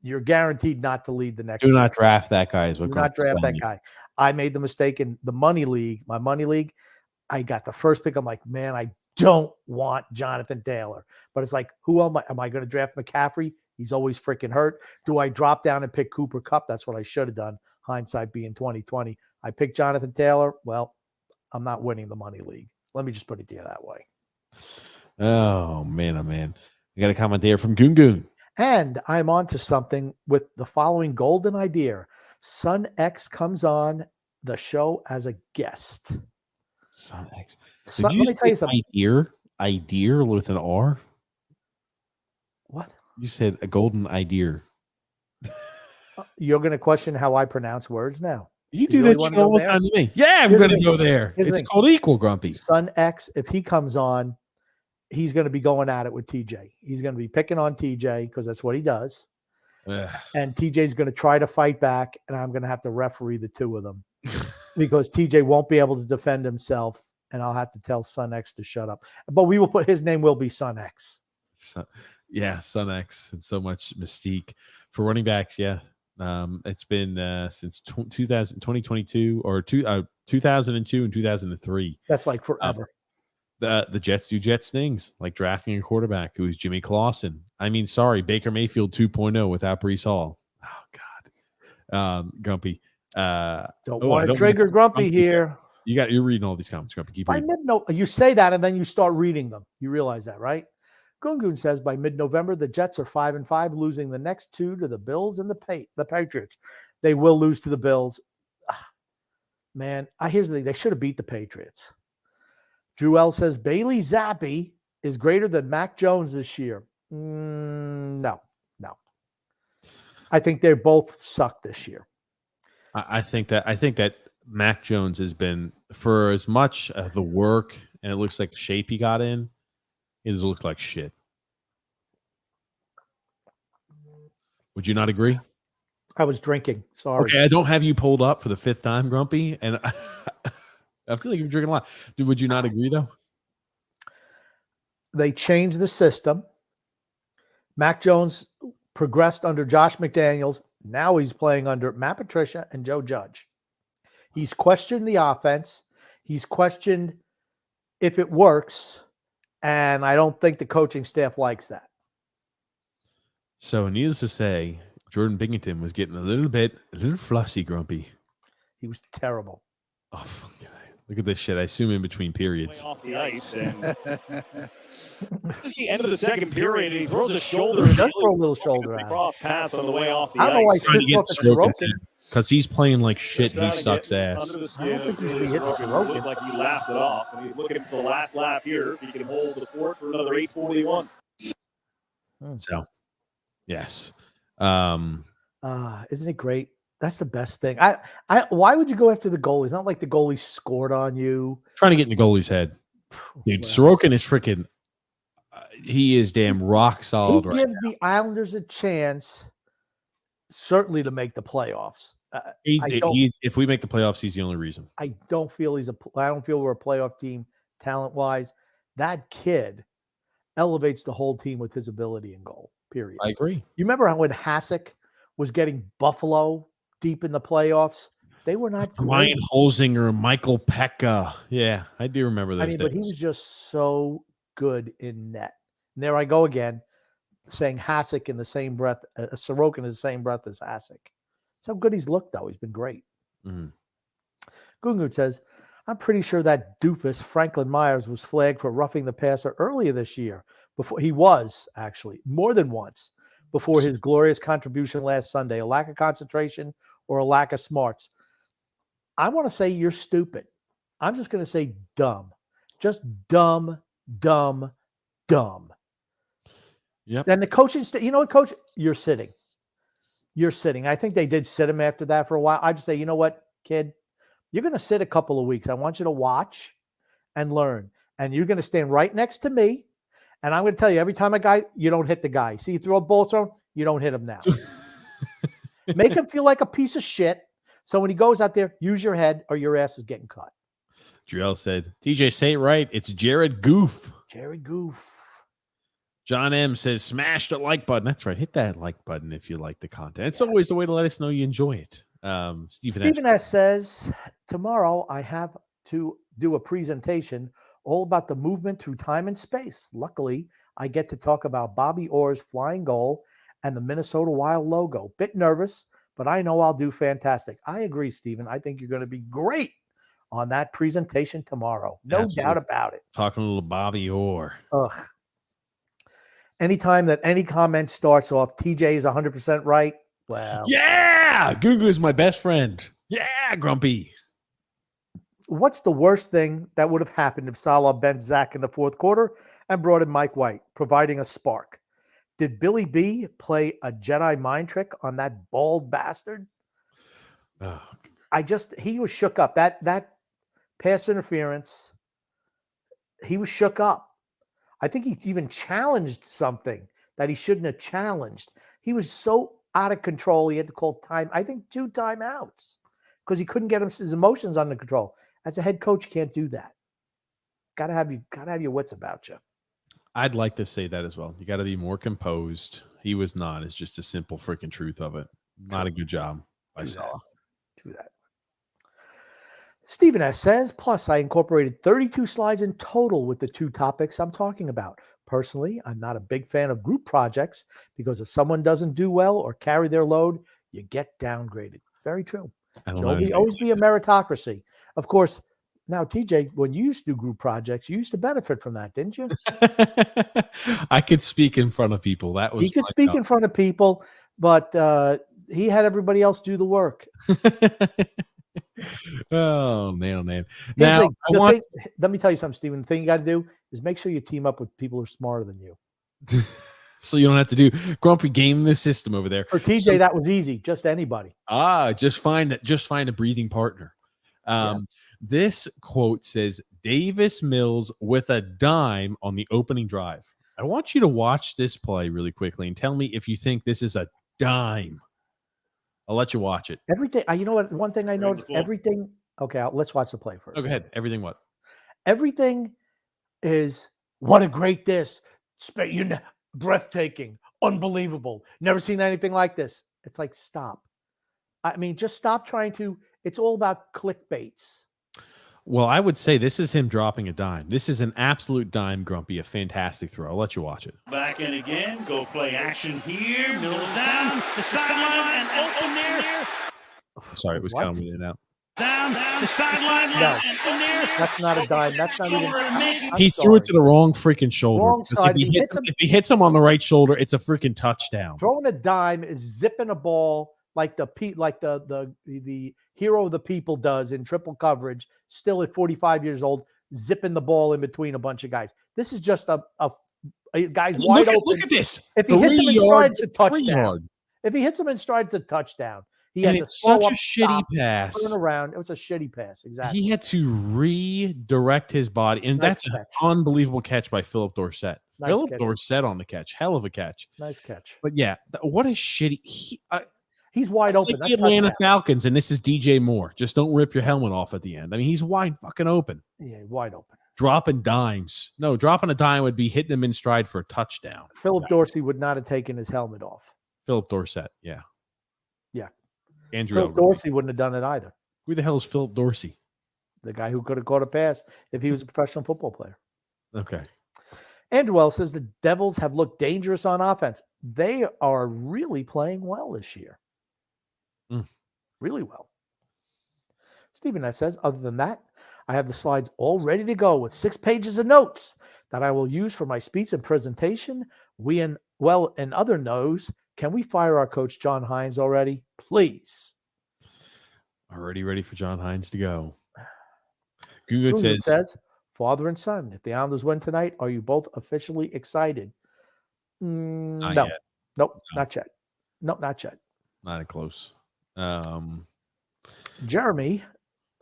you're guaranteed not to lead the next year. Do not draft that guy. Do not draft that guy. I made the mistake in the my money league. I got the first pick. I'm like, man, I don't want Jonathan Taylor. But it's like, who am I? Am I going to draft McCaffrey? He's always freaking hurt. Do I drop down and pick Cooper Kupp? That's what I should have done. Hindsight being 2020. I picked Jonathan Taylor. Well, I'm not winning the money league. Let me just put it to you that way. Oh, man, oh, man. We got a comment there from Goon. And I'm on to something with the following golden idea. Son X comes on the show as a guest. Son X. Let me tell you something. Idea with an R? What? You said a golden idea. You're going to question how I pronounce words now. You do that all the time to me. Yeah, I'm going to go there. It's called Equal Grumpy. Son X, if he comes on, he's going to be going at it with TJ. He's going to be picking on TJ because that's what he does. Ugh. And TJ's going to try to fight back, and I'm going to have to referee the two of them because TJ won't be able to defend himself, and I'll have to tell Son X to shut up. But we will put his name will be Son X. Yeah, Son X. And so much mystique for running backs. Yeah. It's been since 2022 or 2002 and 2003. That's like forever. The Jets do Jets things like drafting a quarterback who is Jimmy Clausen. I mean, sorry, Baker Mayfield 2.0 without Breece Hall. Oh God, Grumpy. Don't want to trigger Grumpy here. You're reading all these comments, Grumpy. Keep reading. You say that and then you start reading them. You realize that, right? Gungun says by mid-November the Jets are 5-5, losing the next two to the Bills and the Patriots. They will lose to the Bills. Man, here's the thing: they should have beat the Patriots. Drew L says Bailey Zappi is greater than Mac Jones this year. No. I think they both suck this year. I think that Mac Jones has been, for as much of the work and it looks like the shape he got in, it looks like shit. Would you not agree? I was drinking. Sorry. Okay, I don't have you pulled up for the fifth time, Grumpy, and I feel like you're drinking a lot. Would you not agree, though? They changed the system. Mac Jones progressed under Josh McDaniels. Now he's playing under Matt Patricia and Joe Judge. He's questioned the offense. He's questioned if it works, and I don't think the coaching staff likes that. So, needless to say, Jordan Binghamton was getting a little fluffy, Grumpy. He was terrible. Oh, fucking Look at this shit. I assume in between periods. Off the ice. And this is the end of the second period, and he throws a shoulder. He does throw a little shoulder out. Cross pass on the way off the I don't know why ice. he's pissed off at Sorokin. Because he's playing like shit. He sucks ass. Under the I skin don't think he of should be hitting Sorokin. Sorokin. Looked like he laughed it off, and he's looking for the last laugh here. If he can hold the fort for another 8:41. So, yes. Isn't it great? That's the best thing. Why would you go after the goalie? It's not like the goalie scored on you. Trying to get in the goalie's head. Dude, Well, Sorokin is freaking. He is damn rock solid he right gives the Islanders a chance, certainly, to make the playoffs. If we make the playoffs, he's the only reason. I don't feel I don't feel we're a playoff team talent wise. That kid elevates the whole team with his ability in goal. Period. I agree. You remember how when Hasek was getting Buffalo deep in the playoffs? They were not great. Ryan Holzinger, Michael Pekka. Yeah, I do remember those days. But he was just so good in net. And there I go again, saying Hasek in the same breath, Sorokin in the same breath as Hasek. That's how good he's looked, though. He's been great. Mm-hmm. Gungun says, I'm pretty sure that doofus Franklin Myers was flagged for roughing the passer earlier this year. Before he was actually more than once before his glorious contribution last Sunday. A lack of concentration or a lack of smarts. I want to say you're stupid. I'm just going to say dumb. Just dumb, dumb, dumb. Yep. Then the coaching you know what, coach? You're sitting. You're sitting. I think they did sit him after that for a while. I just say, you know what, kid? You're going to sit a couple of weeks. I want you to watch and learn. And you're going to stand right next to me. And I'm going to tell you, every time you don't hit the guy. See, you throw a ball thrown, you don't hit him now. Make him feel like a piece of shit. So when he goes out there, use your head or your ass is getting cut. Jarrell said, TJ, say it right. It's Jared Goof. Jared Goof. John M says, smash the like button. That's right. Hit that like button if you like the content. It's always the way to let us know you enjoy it. Stephen S says, tomorrow I have to do a presentation all about the movement through time and space. Luckily, I get to talk about Bobby Orr's flying goal and the Minnesota Wild logo. Bit nervous, but I know I'll do fantastic. I agree, Stephen. I think you're going to be great on that presentation tomorrow. No doubt about it. Talking a little Bobby Orr. Ugh. Anytime that any comment starts off, TJ is 100% right. Well, yeah, Gungu is my best friend. Yeah, Grumpy. What's the worst thing that would have happened if Salah benched Zach in the fourth quarter and brought in Mike White, providing a spark? Did Billy B play a Jedi mind trick on that bald bastard? Oh. He was shook up. That pass interference, he was shook up. I think he even challenged something that he shouldn't have challenged. He was so out of control, he had to call time. I think 2 timeouts because he couldn't get his emotions under control. As a head coach, you can't do that. Gotta have your wits about you. I'd like to say that as well. You got to be more composed. He was not. It's just a simple freaking truth of it. Not a good job by Salah. True that. Stephen S. says, plus I incorporated 32 slides in total with the 2 topics I'm talking about. Personally, I'm not a big fan of group projects because if someone doesn't do well or carry their load, you get downgraded. Very true. Always be a meritocracy. Of course, now, TJ, when you used to do group projects, you used to benefit from that, didn't you? I could speak in front of people. He could speak in front of people, but he had everybody else do the work. Oh, man. Now, let me tell you something, Stephen. The thing you got to do is make sure you team up with people who are smarter than you. So you don't have to do Grumpy game the system over there. For TJ, that was easy. Just anybody. Just find a breathing partner. This quote says, Davis Mills with a dime on the opening drive. I want you to watch this play really quickly and tell me if you think this is a dime. I'll let you watch it. Everything. You know what? One thing I noticed, everything. Okay, let's watch the play first. Go ahead. Everything what? Everything is what a great this. Breathtaking. Unbelievable. Never seen anything like this. It's like, stop. I mean, just stop trying to. It's all about clickbaits. Well, I would say this is him dropping a dime. This is an absolute dime, Grumpy, a fantastic throw. I'll let you watch it. Back in again. Go play action here. Mills down. The sideline and open there. Sorry, it was coming in and out. Down the sideline. No. And in there. That's not a dime. That's not even. I'm He threw it to sorry. the wrong freaking shoulder. Wrong Because side. if he hits him on the right shoulder, it's a freaking touchdown. Throwing a dime is zipping a ball like the hero of the people does in triple coverage, still at 45 years old, zipping the ball in between a bunch of guys. This is just a guy's wide open. Look at this. If he hits him in stride, it's a touchdown. If he hits him in stride, it's a touchdown. He had to such slow a up, shitty stop, pass. turn around. It was a shitty pass. Exactly. He had to redirect his body, and Nice that's catch. an unbelievable catch by Philip Dorsett. Nice Philip catch. Dorsett on the catch. Hell of a catch. Nice catch. But yeah, what a shitty. He's wide It's open. like That's the Atlanta touchdown. Falcons, and this is DJ Moore. Just don't rip your helmet off at the end. I mean, he's wide fucking open. Yeah, wide open. Dropping dimes. No, dropping a dime would be hitting him in stride for a touchdown. Philip Dorsey would not have taken his helmet off. Philip Dorsett, yeah. Yeah. Andrew Philip Elgin. Dorsey wouldn't have done it either. Who the hell is Philip Dorsey? The guy who could have caught a pass if he was a professional football player. Okay. Andrew L says the Devils have looked dangerous on offense. They are really playing well this year. Really well. Stephen S. says, other than that, I have the slides all ready to go with 6 pages of notes that I will use for my speech and presentation. And other knows, can we fire our coach John Hines already? Please. Already ready for John Hines to go. Google says, father and son, if the Islanders win tonight, are you both officially excited? No. Yet. Nope, not yet. Nope, not yet. Not close. Jeremy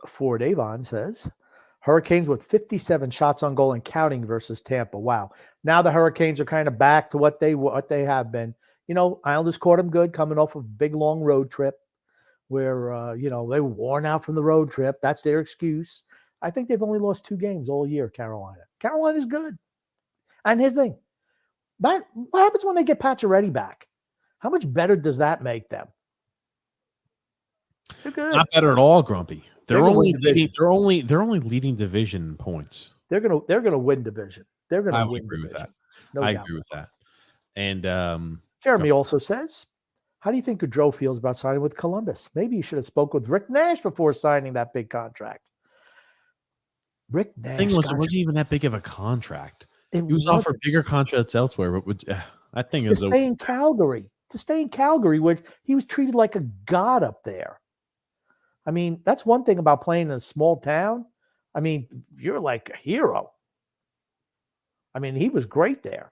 Ford Avon says, Hurricanes with 57 shots on goal and counting versus Tampa. Wow. Now the Hurricanes are kind of back to what they have been. You know, Islanders caught them good coming off a big, long road trip where, they were worn out from the road trip. That's their excuse. I think they've only lost 2 games all year, Carolina. Carolina's good. And his thing, what happens when they get Pacioretty back? How much better does that make them? They're good. Not better at all, Grumpy. They're only leading division points. They're gonna win division. They're gonna win agree division. with that. I agree with that. And Jeremy also says, how do you think Gaudreau feels about signing with Columbus? Maybe you should have spoke with Rick Nash before signing that big contract. Rick Nash. The thing was, it wasn't even that big of a contract. He was offered bigger contracts elsewhere, but I think to stay in Calgary. To stay in Calgary, where he was treated like a god up there. I mean, that's one thing about playing in a small town. I mean, you're like a hero. I mean, he was great there.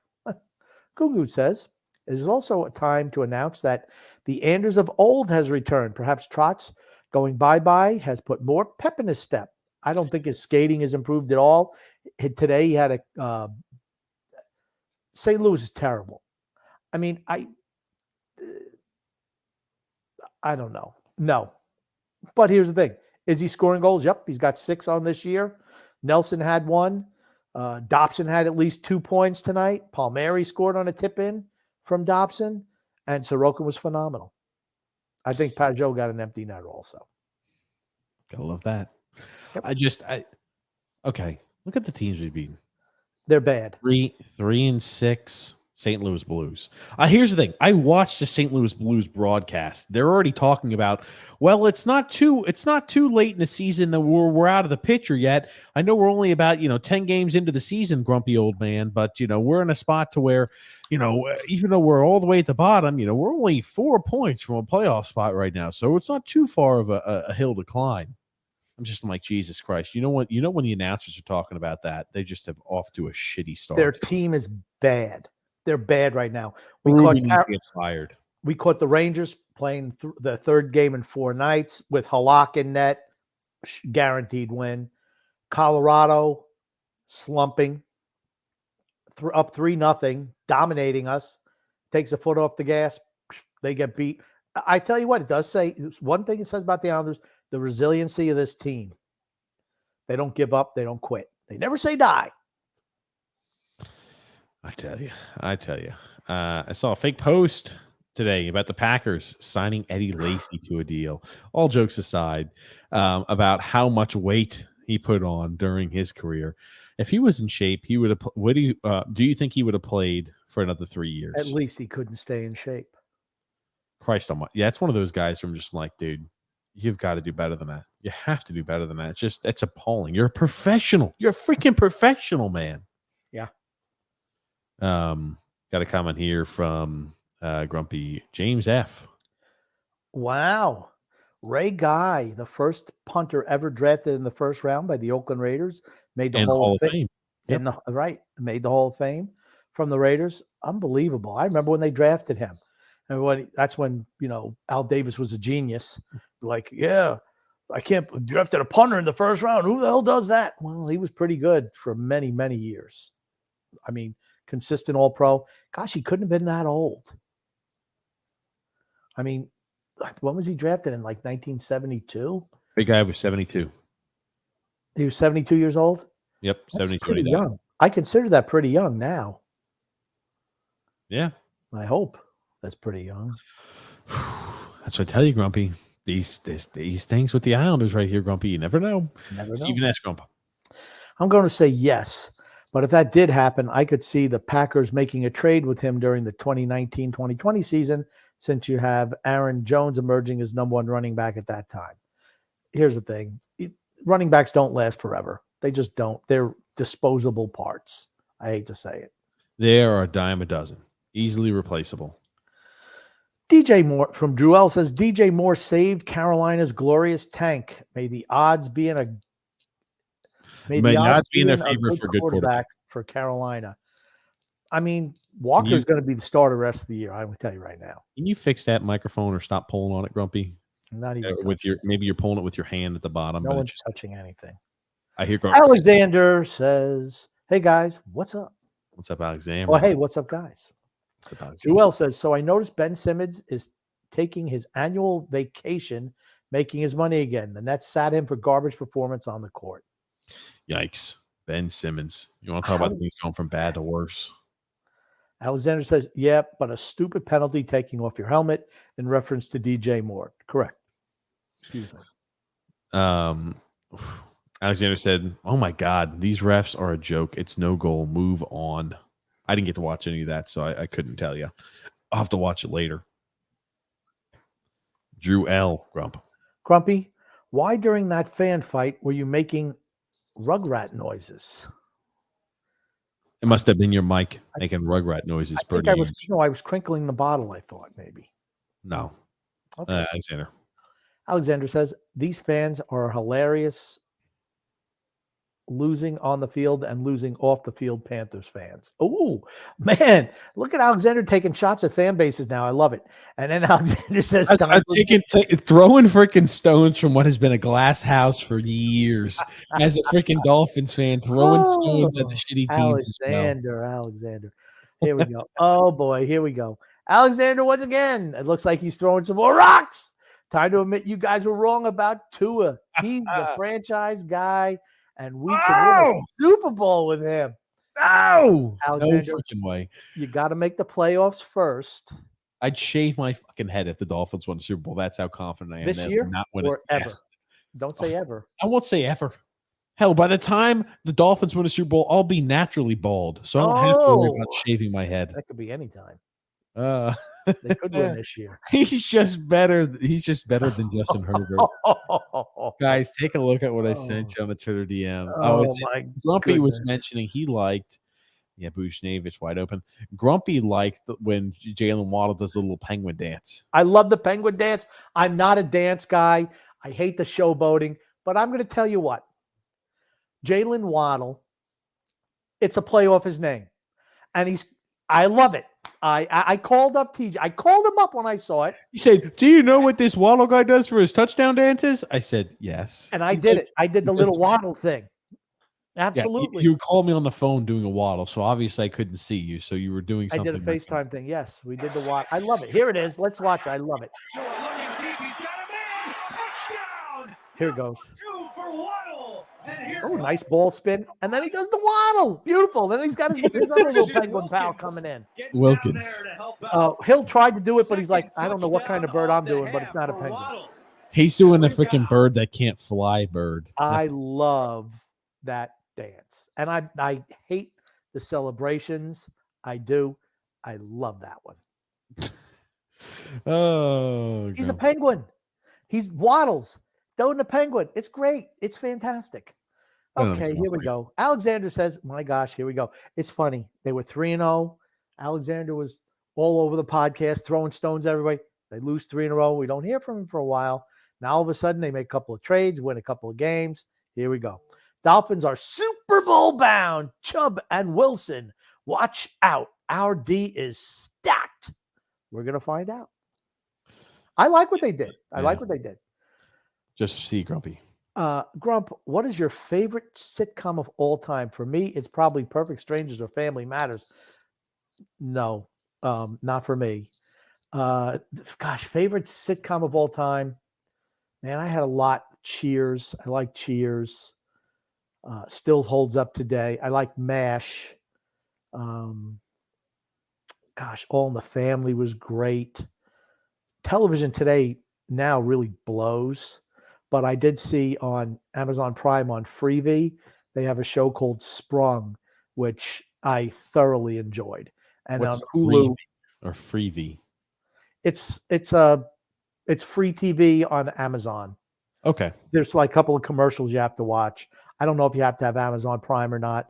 Gugu says, it is also a time to announce that the Anders of old has returned. Perhaps Trotz going bye-bye has put more pep in his step. I don't think his skating has improved at all. Today he had a St. Louis is terrible. I mean, I don't know. No. But here's the thing. Is he scoring goals? Yep. He's got 6 on this year. Nelson had 1. Dobson had at least 2 points tonight. Palmieri scored on a tip-in from Dobson. And Sorokin was phenomenal. I think Pajot got an empty net also. Gotta love that. Yep. Okay. Look at the teams we've beaten. They're bad. 3-6 St. Louis Blues. Here's the thing. I watched the St. Louis Blues broadcast. They're already talking about, well, it's not too late in the season that we're out of the picture yet. I know we're only about 10 games into the season, grumpy old man, but we're in a spot to where even though we're all the way at the bottom, we're only 4 points from a playoff spot right now, so it's not too far of a hill to climb. I'm just like, Jesus Christ. When the announcers are talking about that, they just have off to a shitty start. Their team is bad. They're bad right now. We needs to get fired. We caught the Rangers playing the third game in 4 nights with Halak in net, guaranteed win. Colorado slumping, up 3-0, dominating us, takes a foot off the gas. They get beat. I tell you what, it does say one thing it says about the Islanders, the resiliency of this team. They don't give up. They don't quit. They never say die. I tell you. I saw a fake post today about the Packers signing Eddie Lacy to a deal. All jokes aside, about how much weight he put on during his career. If he was in shape, he would have. Do you think he would have played for another 3 years? At least he couldn't stay in shape. Christ almighty. Yeah, it's one of those guys where I'm just like, dude, You've got to do better than that. You have to do better than that. It's appalling. You're a professional. You're a freaking professional, man. Yeah. Got a comment here from Grumpy James F. Wow. Ray Guy, the first punter ever drafted in the first round by the Oakland Raiders, made the Hall of Fame. Yep. Made the Hall of Fame from the Raiders. Unbelievable. I remember when they drafted him. And that's when, Al Davis was a genius. Like, yeah, I can't drafted a punter in the first round. Who the hell does that? Well, he was pretty good for many, many years. I mean, consistent All-Pro. Gosh, he couldn't have been that old. I mean, when was he drafted? In like 1972? Big guy was 72. He was 72 years old? Yep, That's 72. pretty young. I consider that pretty young now. Yeah. I hope that's pretty young. That's what I tell you, Grumpy. These things with the Islanders right here, Grumpy. You never know. Stephen S. Grump. I'm going to say yes. But if that did happen, I could see the Packers making a trade with him during the 2019-2020 season, since you have Aaron Jones emerging as number one running back at that time. Here's the thing. Running backs don't last forever. They just don't. They're disposable parts. I hate to say it. They are a dime a dozen. Easily replaceable. DJ Moore from Drewell says, DJ Moore saved Carolina's glorious tank. May the odds be in their favor for good quarterback for Carolina. I mean, Walker's going to be the starter the rest of the year. I will tell you right now. Can you fix that microphone or stop pulling on it, Grumpy? Not even maybe you're pulling it with your hand at the bottom. No one's touching anything. I hear Grumpy. Alexander says, "Hey guys, what's up?" What's up, Alexander? Oh, hey, what's up, guys? What's up, Alexander? Joel says, so I noticed Ben Simmons is taking his annual vacation, making his money again. The Nets sat him for garbage performance on the court. Yikes. Ben Simmons. You want to talk about things going from bad to worse? Alexander says, yeah, but a stupid penalty taking off your helmet in reference to DJ Moore. Correct. Excuse me. Alexander said, oh my God, these refs are a joke. It's no goal. Move on. I didn't get to watch any of that, so I couldn't tell you. I'll have to watch it later. Drew L. Grumpy, why during that fan fight were you making rugrat noises? It must have been your mic making rugrat noises. I was crinkling the bottle, I thought, maybe. No. Okay. Alexander. Alexander says, these fans are hilarious, losing on the field and losing off the field Panthers fans. Oh, man. Look at Alexander taking shots at fan bases now. I love it. And then Alexander says, throwing freaking stones from what has been a glass house for years. As a freaking Dolphins fan, throwing stones at the shitty teams. Alexander. Here we go. Oh, boy. Here we go. Alexander once again. It looks like he's throwing some more rocks. Time to admit you guys were wrong about Tua. He's the franchise guy. And we can win a Super Bowl with him. No Alexander, freaking way. You got to make the playoffs first. I'd shave my fucking head if the Dolphins won the Super Bowl. That's how confident I am. This year not win or it. ever? Yes. Don't say ever. I won't say ever. Hell, by the time the Dolphins win a Super Bowl, I'll be naturally bald. So I don't have to worry about shaving my head. That could be any time. They could win this year. He's just better than Justin Herbert. Guys, take a look at what I sent you on the Twitter DM. Grumpy was mentioning he liked, Bushnevich wide open. Grumpy liked when Jalen Waddle does a little penguin dance. I love the penguin dance. I'm not a dance guy. I hate the showboating, but I'm going to tell you what. Jalen Waddle, it's a play off his name. And I love it. I called up TJ. I called him up when I saw it. He said, do you know what this Waddle guy does for his touchdown dances? I said, yes. And I did it. I did the little Waddle thing. Absolutely. You called me on the phone doing a Waddle, so obviously I couldn't see you. So you were doing something. I did a FaceTime thing. Yes, we did the Waddle. I love it. Here it is. Let's watch it. I love it. Here it goes. Oh, nice ball spin. And then he does the Waddle. Beautiful. Then he's got his other little penguin pal coming in. Wilkins. Hill tried to do it, but he's like, I don't know what kind of bird I'm doing, but it's not a penguin. He's doing the freaking bird that can't fly bird. I love that dance. And I hate the celebrations. I do. I love that one. Oh, he's a penguin. He's Waddles throwing the penguin. It's great. It's fantastic. I don't know Okay, what's here wrong we with go. Alexander says, my gosh, here we go. It's funny. They were 3-0. Alexander was all over the podcast, throwing stones everybody. They lose 3 in a row. We don't hear from him for a while. Now, all of a sudden, they make a couple of trades, win a couple of games. Here we go. Dolphins are Super Bowl bound. Chubb and Wilson. Watch out. Our D is stacked. We're going to find out. I like what they did. I like what they did. Just see, Grumpy. Grump, what is your favorite sitcom of all time? For me, it's probably Perfect Strangers or Family Matters. No, not for me. Gosh, favorite sitcom of all time. Man, I had a lot. Cheers. I like Cheers. Still holds up today. I like MASH. Gosh, All in the Family was great. Television today now really blows. But I did see on Amazon Prime on Freevee, they have a show called Sprung, which I thoroughly enjoyed. And What's on Hulu or Freevee? It's free TV on Amazon. Okay. There's like a couple of commercials you have to watch. I don't know if you have to have Amazon Prime or not.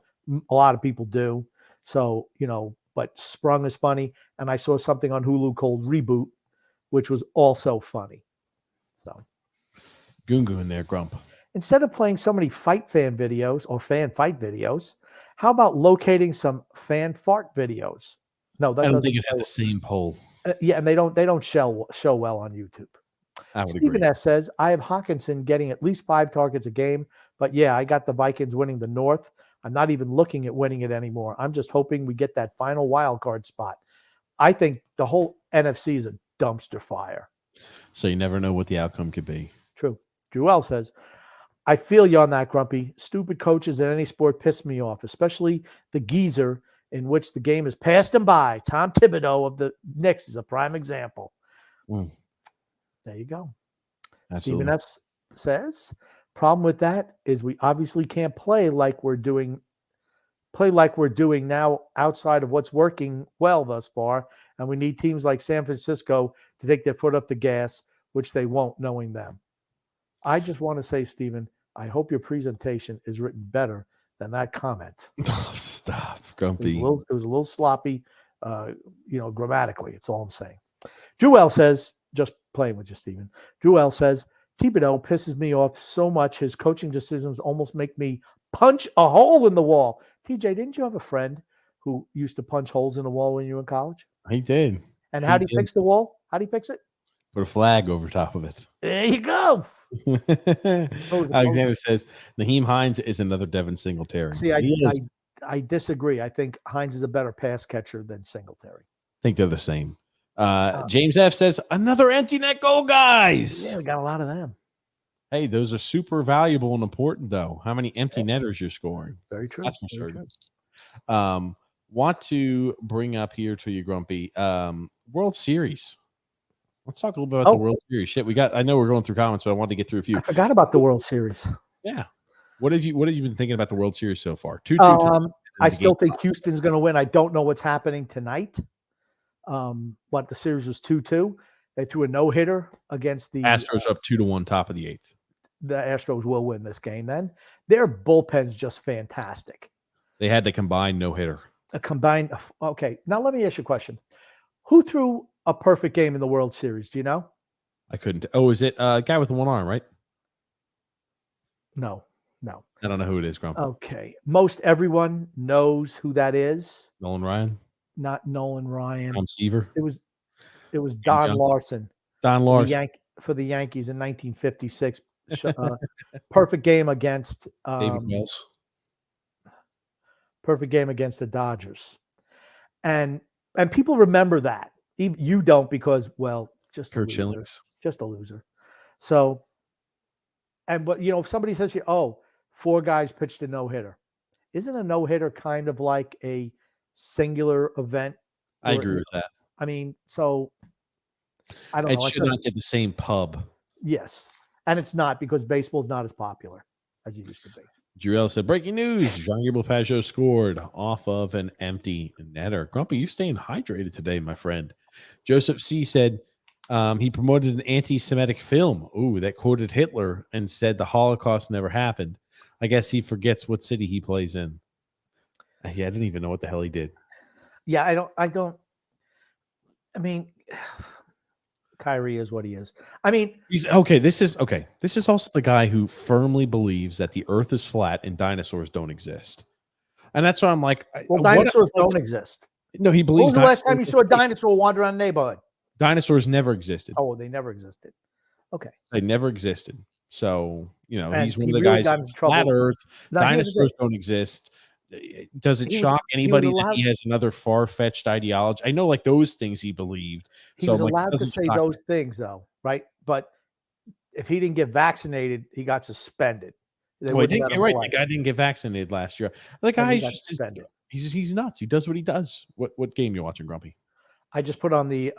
A lot of people do. So, but Sprung is funny. And I saw something on Hulu called Reboot, which was also funny. So Goongo in there, Grump. instead of playing so many fight fan videos or fan fight videos, how about locating some fan fart videos? No, that I don't doesn't think it had the same poll. yeah, and they don't show well on YouTube. I would Stephen agree. S says, I have Hawkinson getting at least 5 targets a game, but yeah, I got the Vikings winning the North. I'm not even looking at winning it anymore. I'm just hoping we get that final wild card spot. I think the whole NFC is a dumpster fire. So you never know what the outcome could be. True. Joel says, I feel you on that, Grumpy. Stupid coaches in any sport piss me off, especially the geezer in which the game is passed him by. Tom Thibodeau of the Knicks is a prime example. There you go. Absolutely. Stephen S says, problem with that is we obviously can't play like we're doing now outside of what's working well thus far, and we need teams like San Francisco to take their foot off the gas, which they won't, knowing them. I just want to say, Stephen, I hope your presentation is written better than that comment. Oh, stop, Grumpy. It was a little sloppy, grammatically. It's all I'm saying. Joel says, just playing with you, Stephen. Joel says, Thibodeau pisses me off so much. His coaching decisions almost make me punch a hole in the wall. TJ, didn't you have a friend who used to punch holes in the wall when you were in college? He did. And how do you fix the wall? How do you fix it? Put a flag over top of it. There you go. Alexander says Naheem Hines is another Devin Singletary. See, I disagree. I think Hines is a better pass catcher than Singletary. I think they're the same. James F says another empty net goal, guys. Yeah, we got a lot of them. Hey, those are super valuable and important, though. How many empty netters you're scoring? Very true. That's for certain. Want to bring up here to you, Grumpy, World Series. Let's talk a little bit about the World Series. Shit, I know we're going through comments, but I wanted to get through a few. I forgot about the World Series. Yeah. What have you been thinking about the World Series so far? I still think Houston's going to win. I don't know what's happening tonight. But the series was 2-2. They threw a no-hitter against the Astros up 2-1, top of the 8th. The Astros will win this game then. Their bullpen's just fantastic. They had to combine no-hitter. Okay, now let me ask you a question. Who threw a perfect game in the World Series? Do you know? I couldn't. Oh, is it a guy with one arm, right? No. I don't know who it is, Grump. Okay. Most everyone knows who that is. Nolan Ryan? Not Nolan Ryan. Tom Seaver? It was Don Johnson. Larson. Don Larson. For the Yankees in 1956. Perfect game against David Wells. Perfect game against the Dodgers. And people remember that. You don't because, well, just Kurt Schillings. Just a loser. So, but if somebody says here, 4 guys pitched a no-hitter, isn't a no-hitter kind of like a singular event? I agree with that. I mean, so I don't know. It should not get the same pub. Yes. And it's not because baseball is not as popular as it used to be. Jurel said, breaking news. Jean-Gabriel Pajot scored off of an empty netter. Grumpy, you staying hydrated today, my friend. Joseph C. said, He promoted an anti-Semitic film. Ooh, that quoted Hitler and said the Holocaust never happened. I guess he forgets what city he plays in. Yeah, I didn't even know what the hell he did. Yeah, I mean, Kyrie is what he is. I mean, He's okay. This is also the guy who firmly believes that the earth is flat and dinosaurs don't exist. And that's why I'm like, dinosaurs don't exist. No, he When believes. was the last time you saw a dinosaur wander around the neighborhood? Dinosaurs never existed. Oh, they never existed. Okay. They never existed. So, And he's one of the really guys flat earth. Now, dinosaurs don't exist. Does it shock anybody that he has another far-fetched ideology? I know, like, those things he believed. He was allowed to say those things, though, right? But if he didn't get vaccinated, he got suspended. Right, the guy didn't get vaccinated last year. The guy is just suspended. He's nuts. He does what he does. What game you watching, Grumpy? I just put on the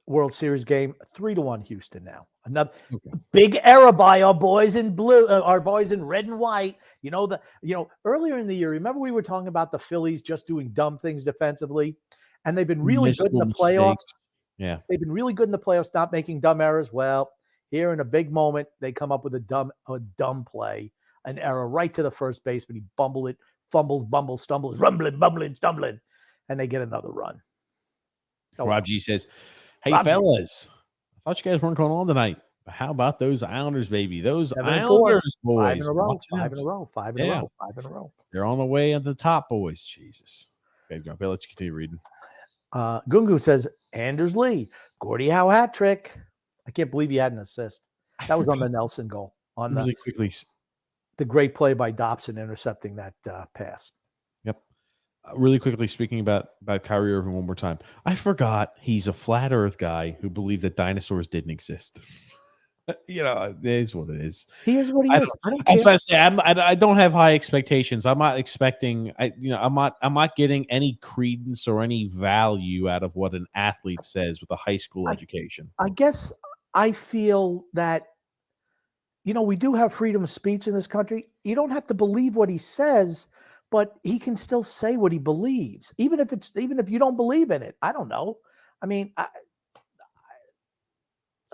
World Series game 3-1 Houston now. Another big error by our boys in blue, our boys in red and white. Earlier in the year, remember we were talking about the Phillies just doing dumb things defensively, and they've been really good in the playoffs. Yeah, they've been really good in the playoffs, not making dumb errors. Well, here in a big moment, they come up with a dumb play, an error right to the first baseman. He bumbled it, fumbles, bumbles, stumbles, rumbling, bumbling, stumbling, and they get another run. Rob G says, "Hey, fellas, I thought you guys weren't going on tonight. But how about those Islanders, baby? Those Islanders boys. 5 in a row, 5 in a row, 5 in a row, 5 in a row. They're on the way at the top, boys. Jesus. Okay, Grumpy, I'll let you continue reading. Gungu says, Anders Lee, Gordie Howe hat trick. I can't believe he had an assist. That was on the Nelson goal. On really quickly. The great play by Dobson intercepting that pass. Yep. Really quickly, speaking about Kyrie Irving one more time. I forgot he's a flat earth guy who believed that dinosaurs didn't exist. It is what it is. He is what he is. I was about to say, I don't have high expectations. I'm not expecting, I'm not getting any credence or any value out of what an athlete says with a high school education. I guess I feel that, we do have freedom of speech in this country. You don't have to believe what he says, but he can still say what he believes, even if you don't believe in it. I don't know. I mean,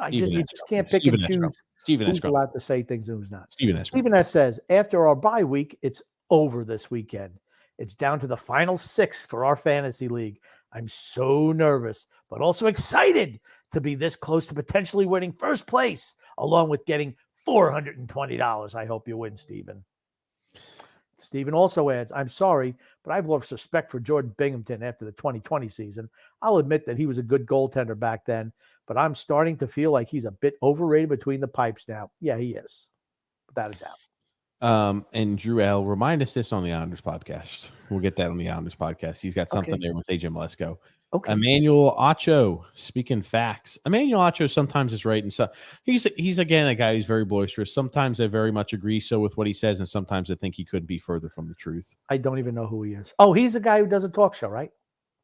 you just can't pick and choose who's allowed to say things and who's not. Stephen S. says, after our bye week, it's over this weekend. It's down to the final 6 for our fantasy league. I'm so nervous, but also excited to be this close to potentially winning first place, along with getting $420. I hope you win, Stephen. Stephen also adds, I'm sorry, but I've lost respect for Jordan Binghamton after the 2020 season. I'll admit that he was a good goaltender back then, but I'm starting to feel like he's a bit overrated between the pipes now. Yeah, he is, without a doubt. And Drew L, remind us this on the Islanders podcast. We'll get that on the Islanders podcast. He's got something there with AJ Malesko. Okay. Emmanuel Acho, speaking facts. Emmanuel Acho sometimes is right, and so he's again a guy who's very boisterous. Sometimes I very much agree with what he says, and sometimes I think he could be further from the truth. I don't even know who he is. Oh, he's a guy who does a talk show, right?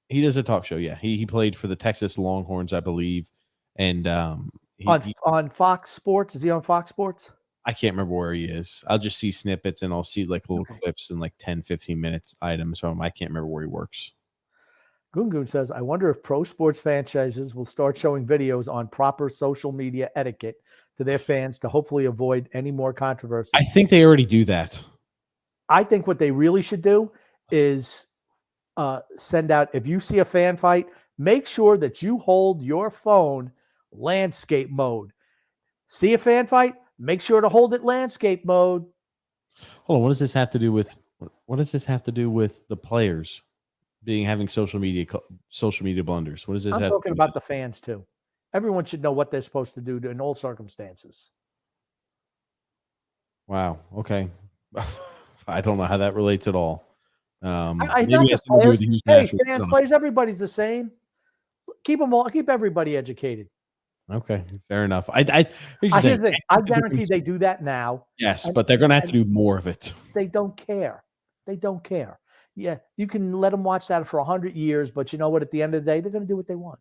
He does a talk show. Yeah, he played for the Texas Longhorns, I believe, and on Fox Sports. Is he on Fox Sports? I can't remember where he is. I'll just see snippets and I'll see like little clips and like 10, 15 minutes items from him. I can't remember where he works. Gungun says, I wonder if pro sports franchises will start showing videos on proper social media etiquette to their fans to hopefully avoid any more controversy. I think they already do that. I think what they really should do is send out, if you see a fan fight, make sure that you hold your phone landscape mode. See a fan fight? Make sure to hold it landscape mode. Hold on. What does this have to do with the players having social media blunders? What is this? I'm talking about the fans too. Everyone should know what they're supposed to do in all circumstances. Wow. Okay. I don't know how that relates at all. Not just players. Hey, fans, players, everybody's the same. Keep everybody educated. Okay, fair enough. I guarantee they do that now. Yes, but they're going to have to do more of it. They don't care. Yeah, you can let them watch that for 100 years, but you know what? At the end of the day, they're going to do what they want.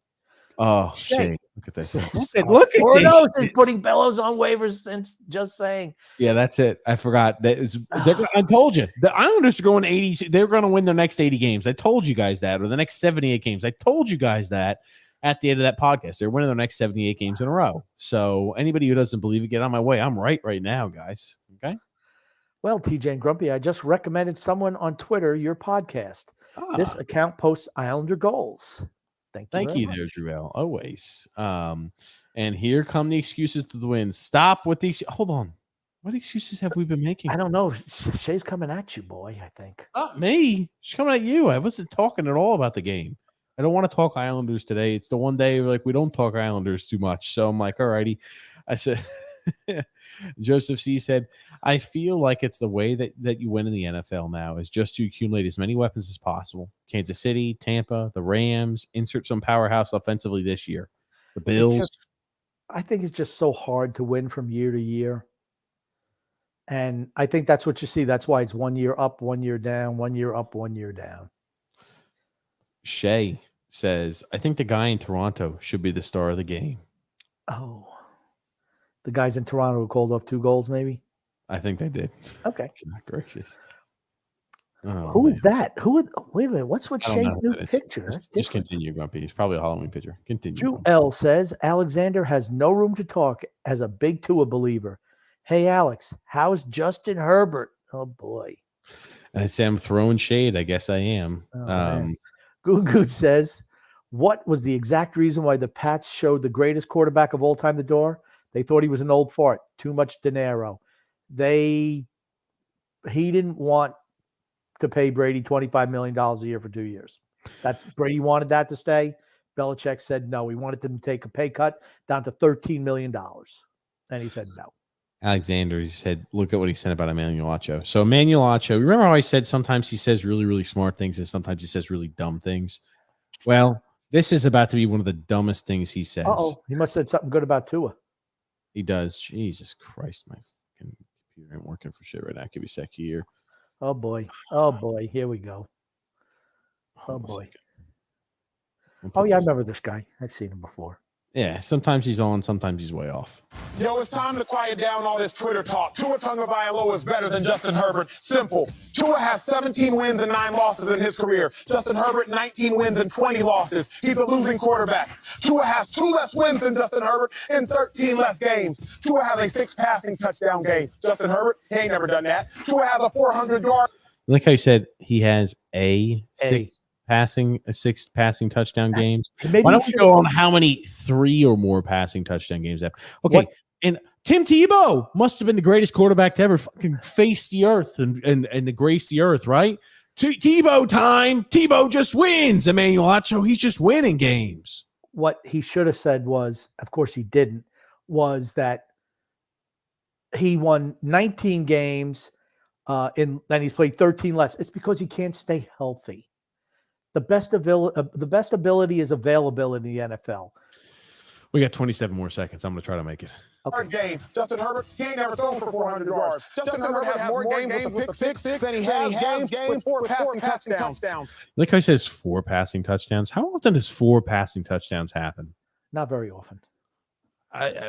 Oh, shit. Look at this. Look at this. Is putting Bellows on waivers since just saying. Yeah, that's it. I forgot. I told you. The Islanders are going 80. They're going to win the next 80 games. I told you guys that. Or the next 78 games. I told you guys that. at the end of that podcast. They're winning their next 78 games in a row. So anybody who doesn't believe it, get on my way. I'm right now, guys. Okay. Well, TJ and Grumpy, I just recommended someone on Twitter your podcast. This account posts Islander goals. Thank you there, much. Drewell. Always. And here come the excuses to the win. Stop with these. Hold on. What excuses have we been making? I don't know. Shay's coming at you, boy, I think. Not me. She's coming at you. I wasn't talking at all about the game. I don't want to talk Islanders today. It's the one day like we don't talk Islanders too much. So I'm like, all righty. I said, Joseph C said, I feel like it's the way that you win in the NFL now is just to accumulate as many weapons as possible. Kansas City, Tampa, the Rams, insert some powerhouse offensively this year. The Bills. I think it's just so hard to win from year to year. And I think that's what you see. That's why it's 1 year up, 1 year down, 1 year up, 1 year down. Shay says, I think the guy in Toronto should be the star of the game. Oh, the guys in Toronto who called off 2 goals, maybe? I think they did. Okay. God gracious. Who is that? Wait a minute. What's with Shay's new picture? Just continue, Grumpy. It's probably a Halloween picture. Continue. Drew L says, Alexander has no room to talk as a big Tua believer. Hey, Alex, how's Justin Herbert? Oh, boy. And I say I'm throwing shade. I guess I am. Goo says, what was the exact reason why the Pats showed the greatest quarterback of all time the door? They thought he was an old fart. Too much dinero. He didn't want to pay Brady $25 million a year for 2 years. Brady wanted that to stay. Belichick said no. He wanted him to take a pay cut down to $13 million. And he said no. Alexander, he said, look at what he said about Emmanuel Acho. So Emmanuel Acho, remember how I said sometimes he says really, really smart things and sometimes he says really dumb things? Well, this is about to be one of the dumbest things he says. He must have said something good about Tua. He does. Jesus Christ, my fucking computer ain't working for shit right now. Give me a sec here. Oh, boy. Here we go. Oh, boy. Oh, yeah, I remember this guy. I've seen him before. Yeah, sometimes he's on, sometimes he's way off. Yo, it's time to quiet down all this Twitter talk. Tua Tagovailoa is better than Justin Herbert. Simple. Tua has 17 wins and 9 losses in his career. Justin Herbert, 19 wins and 20 losses. He's a losing quarterback. Tua has 2 less wins than Justin Herbert in 13 less games. Tua has a 6 passing touchdown game. Justin Herbert, he ain't never done that. Tua has a 400-yard. Like I said, he has a 6 passing touchdown games. Why don't we go on how many 3 or more passing touchdown games have? Okay, and Tim Tebow must have been the greatest quarterback to ever fucking face the earth and to grace the earth, right? Tebow time. Tebow just wins. Emmanuel Acho, he's just winning games. What he should have said was, of course he didn't, was that he won 19 games and he's played 13 less. It's because he can't stay healthy. The best ability is availability in the NFL. We got 27 more seconds. I'm going to try to make it. Okay. Game. Justin Herbert, he ain't never thrown for 400 yards. Justin Herbert has more games with the pick six than he has games with 4 passing touchdowns. Like I said, 4 passing touchdowns. How often does 4 passing touchdowns happen? Not very often.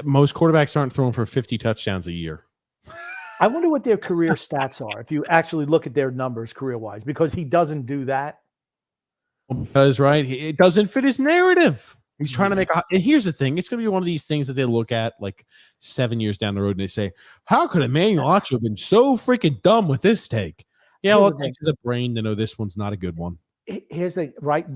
Most quarterbacks aren't throwing for 50 touchdowns a year. I wonder what their career stats are if you actually look at their numbers career-wise, because he doesn't do that. Because, right, it doesn't fit his narrative. He's trying to make and here's the thing. It's going to be one of these things that they look at like 7 years down the road and they say, how could Emmanuel Acho have been so freaking dumb with this take? Yeah, well, it takes a brain to know this one's not a good one. Here's the right.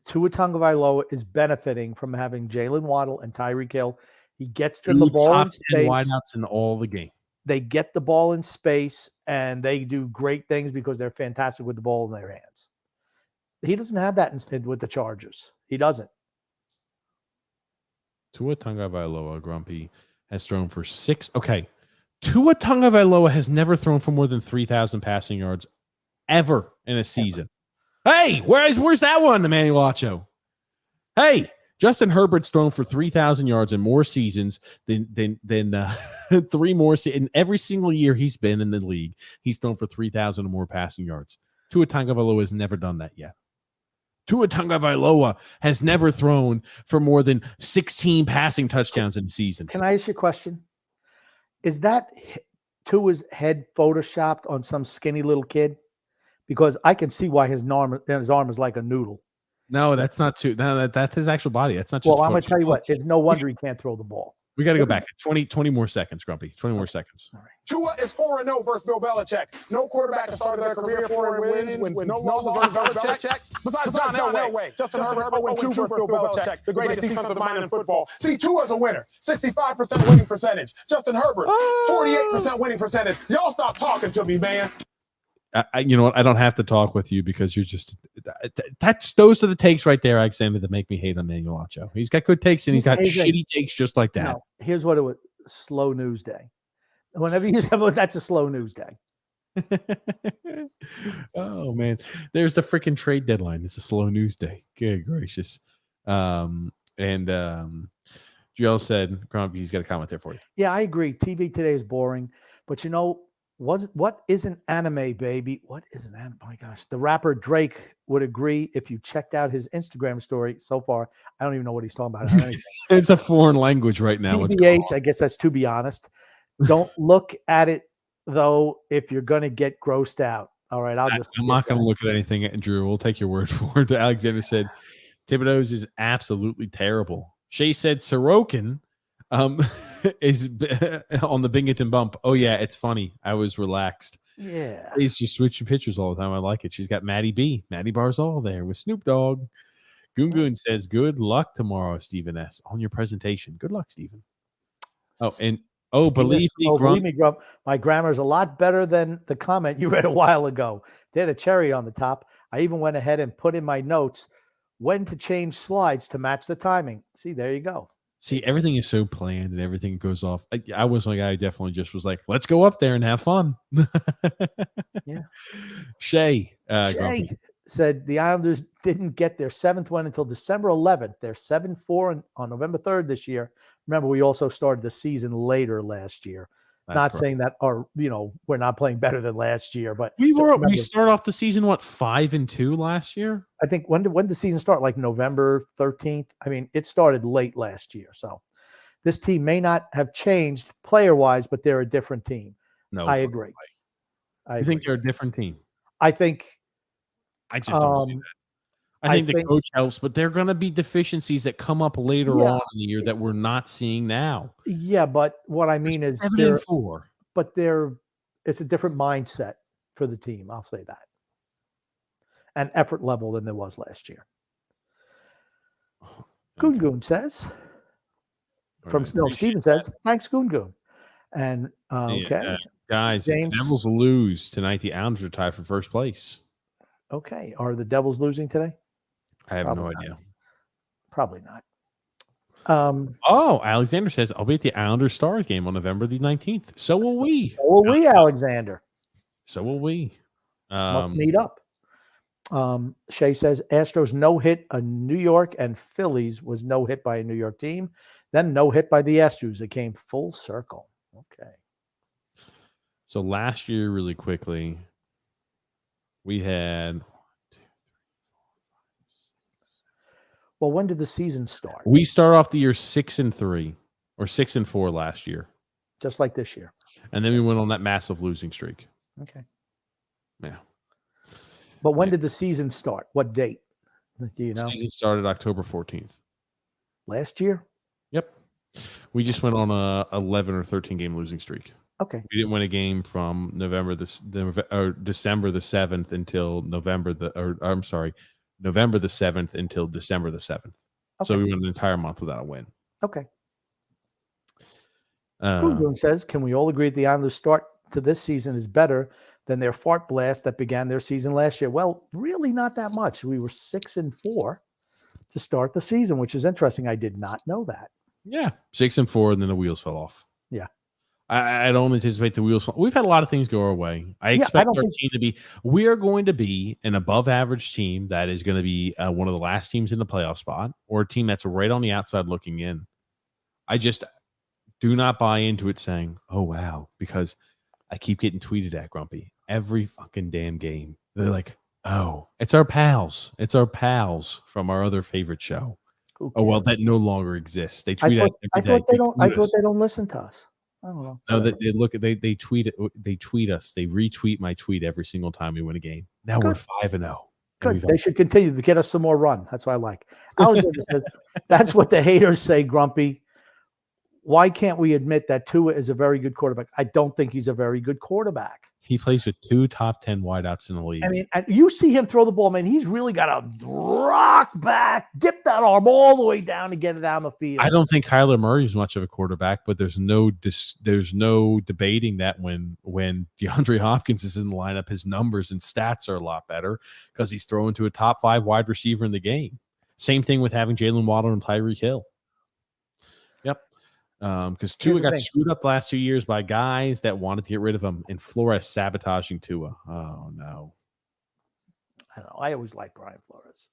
Tua Tagovailoa is benefiting from having Jalen Waddle and Tyreek Hill. He gets them the ball in space. Wideouts in all the game. They get the ball in space and they do great things because they're fantastic with the ball in their hands. He doesn't have that instead with the Chargers. He doesn't. Tua Tagovailoa, Grumpy, has thrown for 6. Okay. Tua Tagovailoa has never thrown for more than 3,000 passing yards ever in a season. Hey, where's that one, Emmanuel Acho? Hey, Justin Herbert's thrown for 3,000 yards in more seasons than 3 more. In every single year he's been in the league, he's thrown for 3,000 or more passing yards. Tua Tagovailoa has never done that yet. Tua Tagovailoa has never thrown for more than 16 passing touchdowns in a season. Can I ask you a question? Is that Tua's head photoshopped on some skinny little kid? Because I can see why his arm is like a noodle. No, that's not too. No, that's his actual body. That's not just. Well, I'm going to tell you what. It's no wonder he can't throw the ball. We got to go back. 20 more seconds, Grumpy. 20 more seconds. All right. Tua is 4-0 versus Bill Belichick. No quarterback has started their career 4 wins with no losses versus Belichick. Besides John Elway, Justin Herbert 0-2 versus Bill Belichick, the greatest defensive mind in football. See, Tua's a winner. 65% winning percentage. Justin Herbert, 48% winning percentage. Y'all stop talking to me, man. You know what? I don't have to talk with you because you're just those are the takes right there, Alexander, that make me hate on Manuel Acho. He's got good takes and he's got shitty takes just like that. No, here's what it was: slow news day. Whenever you say that's a slow news day. Oh man, there's the freaking trade deadline. It's a slow news day. Good gracious. Jill said, Grumpy, he's got a comment there for you. Yeah, I agree. TV today is boring, but you know. What is an anime, baby? What is an anime? Oh my gosh, the rapper Drake would agree if you checked out his Instagram story so far. I don't even know what he's talking about. It's a foreign language right now. TBH, I guess that's to be honest. Don't look at it though if you're going to get grossed out. All right, I'm not going to look at anything, Drew. We'll take your word for it. Alexander said Thibodeau's is absolutely terrible. Shay said Sorokin is on the Binghamton bump. Oh yeah, it's funny. I was relaxed. Yeah, He's just switching pictures all the time. I like it. She's got Maddie Barzal there with Snoop Dogg. Goon says, "Good luck tomorrow, Stephen S. On your presentation. Good luck, Stephen." Oh, and believe me, Grump, my grammar is a lot better than the comment you read a while ago. They had a cherry on the top. I even went ahead and put in my notes when to change slides to match the timing. See, there you go. See, everything is so planned and everything goes off. I was like, I definitely just was like, let's go up there and have fun. Yeah. Shay said the Islanders didn't get their 7th win until December 11th. They're 7-4 on November 3rd this year. Remember, we also started the season later last year. That's not correct. Saying that we're not playing better than last year, but we started off the season 5-2 last year. I think when did the season start? Like November 13th. I mean, it started late last year. So this team may not have changed player wise, but they're a different team. No, I agree. I think they're a different team. I just don't see that. I think the coach helps, but there are going to be deficiencies that come up later on in the year that we're not seeing now. Yeah, but what I mean is 7-4. But it's a different mindset for the team. I'll say that. And effort level than there was last year. Goon says, Steven says, thanks, Goon. And okay. Guys, James, if the Devils lose tonight, the Islanders are tied for first place. Okay. Are the Devils losing today? I have no idea. Probably not. Alexander says, I'll be at the Islanders Stars game on November the 19th. So will we. So will we, Alexander. So will we. Must meet up. Shay says, Astros no hit a New York and Phillies was no hit by a New York team. Then no hit by the Astros. It came full circle. Okay. So last year, really quickly, we had... Well, when did the season start? We start off the year 6-3 or 6-4 last year. Just like this year. And then we went on that massive losing streak. Okay. Yeah. But when did the season start? What date? Do you know? The season started October 14th. Last year? Yep. We just went on a 11 or 13 game losing streak. Okay. We didn't win a game from December the 7th until November the 7th until December the 7th. Okay. So we went an entire month without a win. Okay. Goon says, can we all agree that the Islanders' start to this season is better than their fart blast that began their season last year? Well, really not that much. We were 6-4 to start the season, which is interesting. I did not know that. Yeah. 6-4, and then the wheels fell off. Yeah. I don't anticipate the wheels. We've had a lot of things go our way. I expect our team to be. We are going to be an above-average team that is going to be one of the last teams in the playoff spot, or a team that's right on the outside looking in. I just do not buy into it saying, "Oh wow," because I keep getting tweeted at, Grumpy, every fucking damn game. They're like, "Oh, it's our pals. It's our pals from our other favorite show." Okay. Oh well, that no longer exists. They tweet us every day. I thought they don't listen to us. I don't know. No, they tweet it. They tweet us. They retweet my tweet every single time we win a game. Now we're 5-0. Good. They should continue to get us some more run. That's what I like. Alexander says, that's what the haters say, Grumpy. Why can't we admit that Tua is a very good quarterback? I don't think he's a very good quarterback. He plays with 2 top 10 wideouts in the league. I mean, and you see him throw the ball, man. He's really got to rock back, dip that arm all the way down to get it down the field. I don't think Kyler Murray is much of a quarterback, but there's no debating that when DeAndre Hopkins is in the lineup, his numbers and stats are a lot better because he's throwing to a top 5 wide receiver in the game. Same thing with having Jalen Waddle and Tyreek Hill. Yep. Because Tua got screwed up the last 2 years by guys that wanted to get rid of him, and Flores sabotaging Tua. Oh no! I don't know. I always like Brian Flores.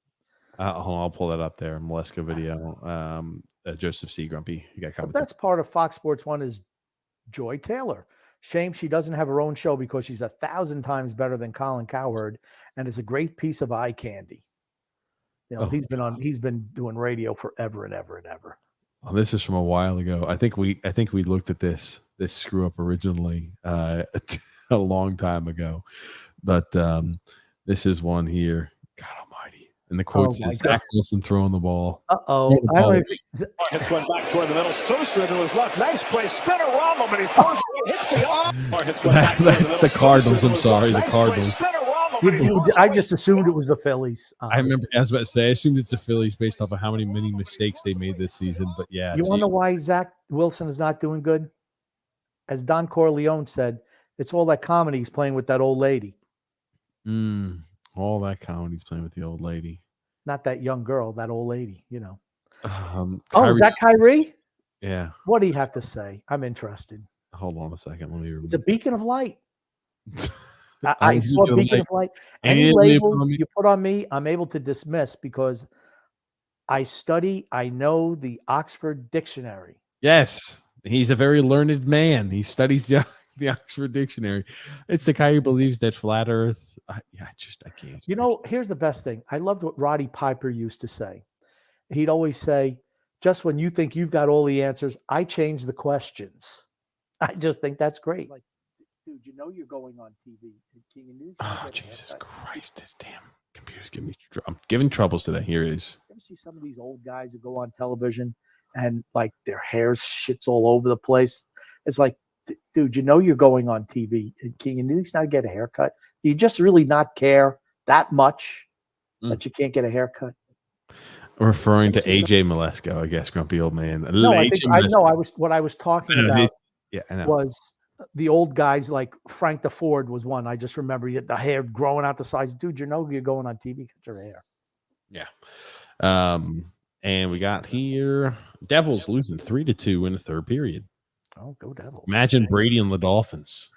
I'll pull that up there. Molesco video. Joseph C. Grumpy. You got but that's part of Fox Sports 1 is Joy Taylor. Shame she doesn't have her own show because she's 1,000 times better than Colin Cowherd, and is a great piece of eye candy. You know, he's been doing radio forever and ever and ever. Oh, this is from a while ago. I think we looked at this screw up originally a long time ago, but this is one here. God Almighty! And the quote says Zach Wilson throwing the ball. Hits one back toward the middle. Sosa to his left. Nice play. Spinorama, but he throws it. Hits the arm. That's the Cardinals. I'm sorry, the Cardinals. I just assumed it was the Phillies. I remember, I was about to say, I assumed it's the Phillies based off of how many mistakes they made this season. But yeah, you want to know why Zach Wilson is not doing good? As Don Corleone said, it's all that comedy he's playing with that old lady. All that comedy he's playing with the old lady. Not that young girl, that old lady. You know. Kyrie, is that Kyrie? Yeah. What do you have to say? I'm interested. Hold on a second. Let me. It's a beacon of light. I saw a beacon of light. Any label you put on me, I'm able to dismiss because I know the Oxford Dictionary. Yes, he's a very learned man. He studies the Oxford Dictionary. It's the guy who believes that flat Earth. I can't. You know, here's the best thing. I loved what Roddy Piper used to say. He'd always say, just when you think you've got all the answers, I change the questions. I just think that's great. Like, dude, you know you're going on TV. King of News. Oh, Jesus Christ. This damn computer's giving me I'm giving troubles today. Here it is. You ever see some of these old guys who go on television and like their hair shits all over the place? It's like, dude, you know you're going on TV. Can you at least not get a haircut? Do you just really not care that much that you can't get a haircut? Referring to AJ Molesco, I guess, grumpy old man. No, I was talking about I know. Was the old guys like Frank DeFord was one. I just remember you had the hair growing out the sides. Dude, you know you're going on TV, cut your hair. Yeah. And we got here Devils losing 3-2 in the third period. Oh, go Devils. Imagine Brady and the Dolphins.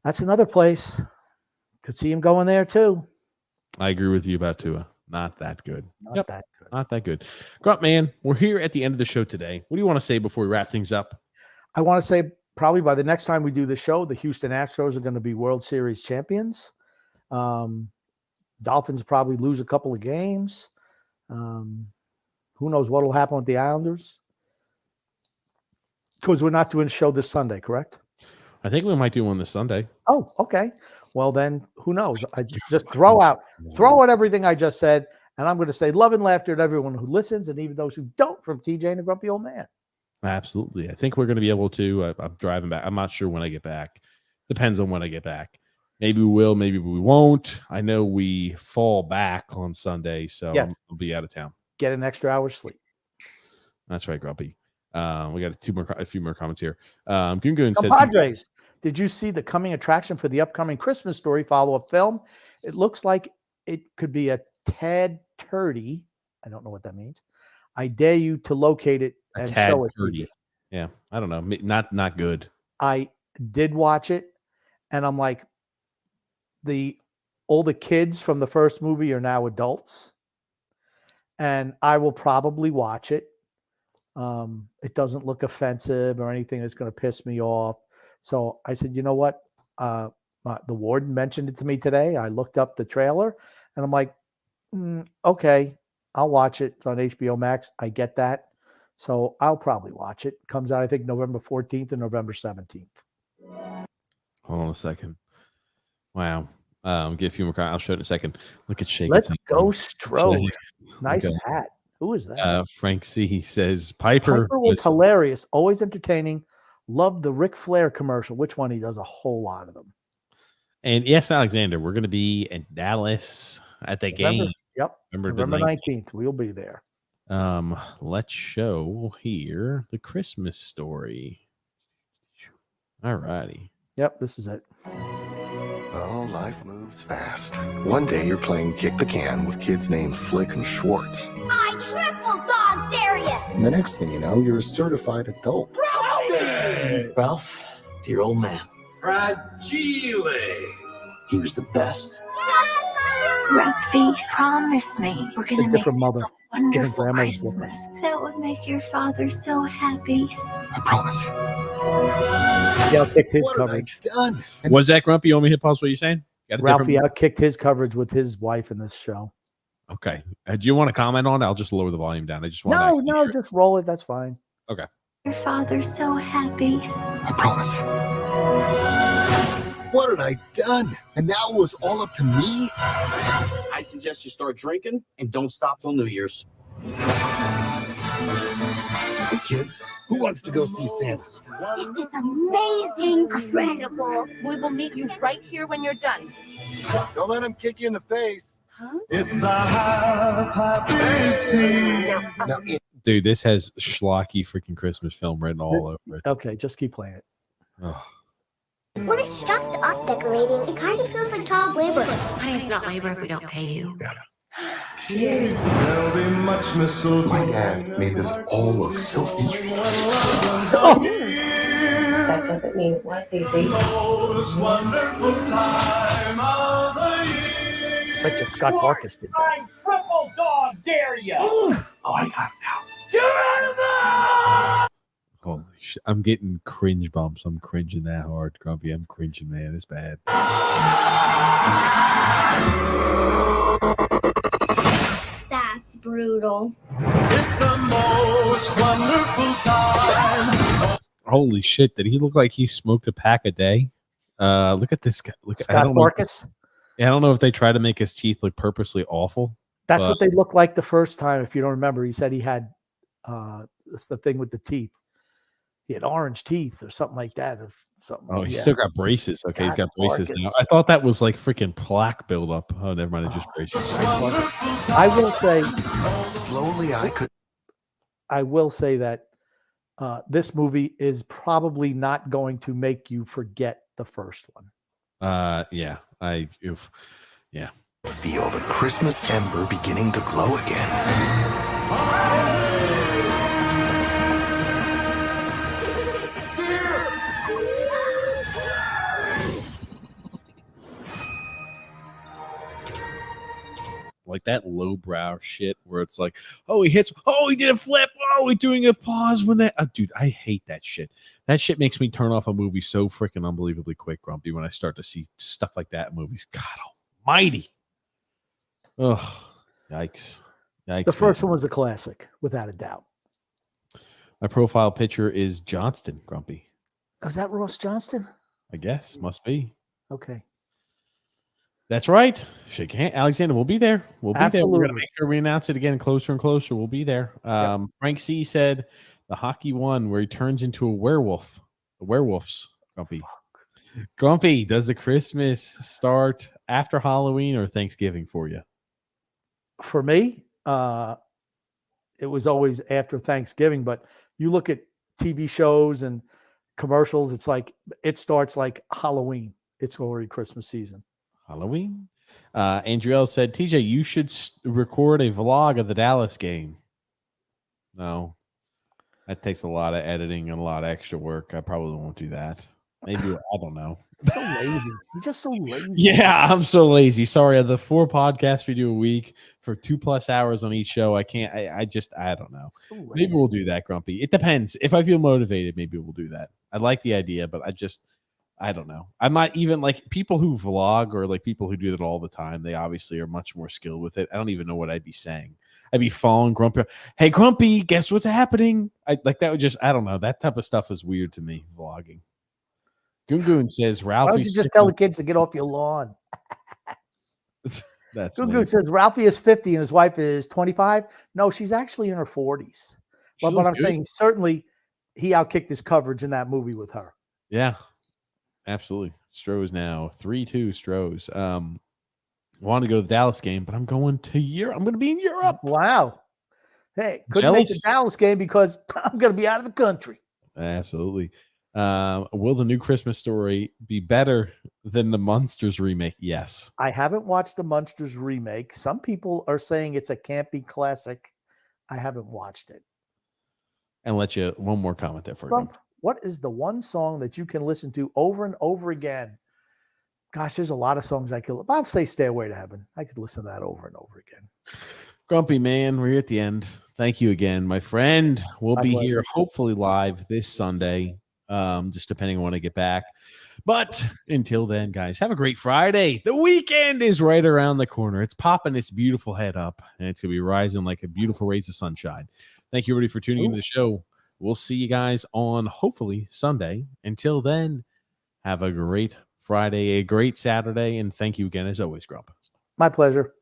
That's another place. Could see him going there too. I agree with you about Tua. Not that good. Not that good. Not that good. Grunt man, we're here at the end of the show today. What do you want to say before we wrap things up? I want to say probably by the next time we do the show, the Houston Astros are going to be World Series champions. Dolphins probably lose a couple of games. Who knows what will happen with the Islanders? Because we're not doing a show this Sunday, correct? I think we might do one this Sunday. Oh, okay. Well, then who knows? I just throw out everything I just said, and I'm going to say love and laughter to everyone who listens and even those who don't from TJ and the Grumpy Old Man. Absolutely. I think we're going to be able to. I'm driving back. I'm not sure when I get back. Depends on when I get back. Maybe we will. Maybe we won't. I know we fall back on Sunday, so yes. I'll be out of town. Get an extra hour's sleep. That's right, Grumpy. We got a few more comments here. Gungun says, Padres, did you see the coming attraction for the upcoming Christmas Story follow-up film? It looks like it could be a Tad Turdy. I don't know what that means. I dare you to locate it and show it. Turdy. Yeah, I don't know. Not good. I did watch it, and I'm like, all the kids from the first movie are now adults, and I will probably watch it. It doesn't look offensive or anything that's going to piss me off. So I said, you know what? The warden mentioned it to me today. I looked up the trailer and I'm like, okay, I'll watch it. It's on HBO Max. I get that. So I'll probably watch it. Comes out, I think, November 14th and November 17th. Hold on a second. Wow. Get a few more. I'll show it in a second. Look at Shake. Let's go, Stros. Nice Okay. hat. Who is that? Frank C says Piper was hilarious, always entertaining. Loved the Ric Flair commercial. Which one? He does a whole lot of them. And yes, Alexander, we're going to be in Dallas at the game. Yep. November 19th. We'll be there. Let's show here the Christmas story. All righty. Yep, this is it. Oh, life moves fast. One day you're playing kick the can with kids named Flick and Schwartz. I triple dog dare you! And the next thing you know, you're a certified adult. Ralph, dear old man. Fragile. He was the best. Ralphie, promise me we're gonna make different mother. this a wonderful grandma's Christmas. That would make your father so happy. I promise. He outkicked his What have I coverage. done? Was that Grumpy? You want me to hit pause? What you saying? Got a Ralphie different- outkicked his coverage with his wife in this show. Okay. Do you want to comment on it? I'll just lower the volume down. I just want No, just roll it. That's fine. Okay. Your father's so happy. I promise. What had I done? And now it was all up to me? I suggest you start drinking and don't stop till New Year's. Hey, kids, who wants to go see Santa? This is amazing, incredible. We will meet you right here when you're done. Don't let him kick you in the face. Huh? It's the happy season. Now, Dude, this has schlocky freaking Christmas film written all over it. Okay, just keep playing it. Oh. When it's just us decorating, it kind of feels like child labor. Honey, it's not labor if we don't pay you. Cheers. There'll be much mistletoe. my dad made this all look so easy. That doesn't mean it was easy. Most wonderful time of the year. It's bet you Scott Farkas did that. I triple dog dare you. Oh, I got it now. Holy shit. I'm getting cringe bumps. I'm cringing that hard, Grumpy. I'm cringing, man. It's bad. That's brutal. It's the most wonderful time. Holy shit. Did he look like he smoked a pack a day? Look at this guy. Look, I Scott don't know. Farkas. I don't know if they try to make his teeth look purposely awful. That's what they looked like the first time. If you don't remember, he said he had that's the thing with the teeth. He had orange teeth or something like that. Or something. Oh, he's still got braces. Okay, he's got braces now. Farkas. I thought that was like freaking plaque buildup. Oh, never mind. It's just braces. I will say, Slowly, I will say that this movie is probably not going to make you forget the first one. Yeah. Yeah. feel the Christmas ember beginning to glow again. Like that lowbrow shit where it's like, oh, he hits, oh, he did a flip, oh, he's doing a pause when that, dude, I hate that shit. That shit makes me turn off a movie so freaking unbelievably quick, Grumpy, when I start to see stuff like that in movies. God almighty. Ugh, yikes. Yikes. The first one was a classic, without a doubt. My profile picture is Johnston, Grumpy. Was that Ross Johnston? I guess, must be. Okay. That's right. Shake your hand. Alexander, we'll be there. We'll be there. We're Absolutely. going to make sure we announce it again closer and closer. We'll be there. Frank C said the hockey one where he turns into a werewolf. The werewolves, Grumpy. Grumpy, does the Christmas start after Halloween or Thanksgiving for you? For me, it was always after Thanksgiving, but you look at TV shows and commercials, it's like it starts like Halloween. It's already Christmas season. Halloween. Andriel said, TJ, you should record a vlog of the Dallas game. No, that takes a lot of editing and a lot of extra work. I probably won't do that. Maybe, I don't know. So lazy. You're just so lazy. Yeah, I'm so lazy. Sorry. Of the 4 podcasts we do a week for 2+ hours on each show, I can't, I don't know. So lazy. Maybe we'll do that, Grumpy. It depends. If I feel motivated, maybe we'll do that. I like the idea, but I don't know. I'm not even like people who vlog or like people who do that all the time. They obviously are much more skilled with it. I don't even know what I'd be saying. I'd be following Grumpy. Hey, Grumpy, guess what's happening? I don't know. That type of stuff is weird to me, vlogging. Goon says, Why Ralphie. don't you just tell the kids to get off your lawn? That's Goo me. Goo says Ralphie is 50 and his wife is 25. No, she's actually in her 40s. She But looked I'm good. saying certainly he outkicked his coverage in that movie with her. Yeah, absolutely. Stros now 3-2 Stros. I want to go to the Dallas game, but I'm going to Europe. I'm going to be in Europe. Wow. Hey, couldn't make the Jealous? Dallas game because I'm going to be out of the country. Absolutely. Will the new Christmas Story be better than the Munsters remake? Yes. I haven't watched the Munsters remake. Some people are saying it's a campy classic. I haven't watched it. And let you one more comment there for you. What is the one song that you can listen to over and over again? Gosh, there's a lot of songs I could. I'll say "Stairway to Heaven." I could listen to that over and over again. Grumpy man, we're at the end. Thank you again, my friend. We'll be here hopefully live this Sunday, just depending on when I get back. But until then, guys, have a great Friday. The weekend is right around the corner. It's popping its beautiful head up, and it's going to be rising like a beautiful rays of sunshine. Thank you, everybody, for tuning into the show. We'll see you guys on hopefully Sunday. Until then, have a great Friday, a great Saturday, and thank you again, as always, Grump. My pleasure.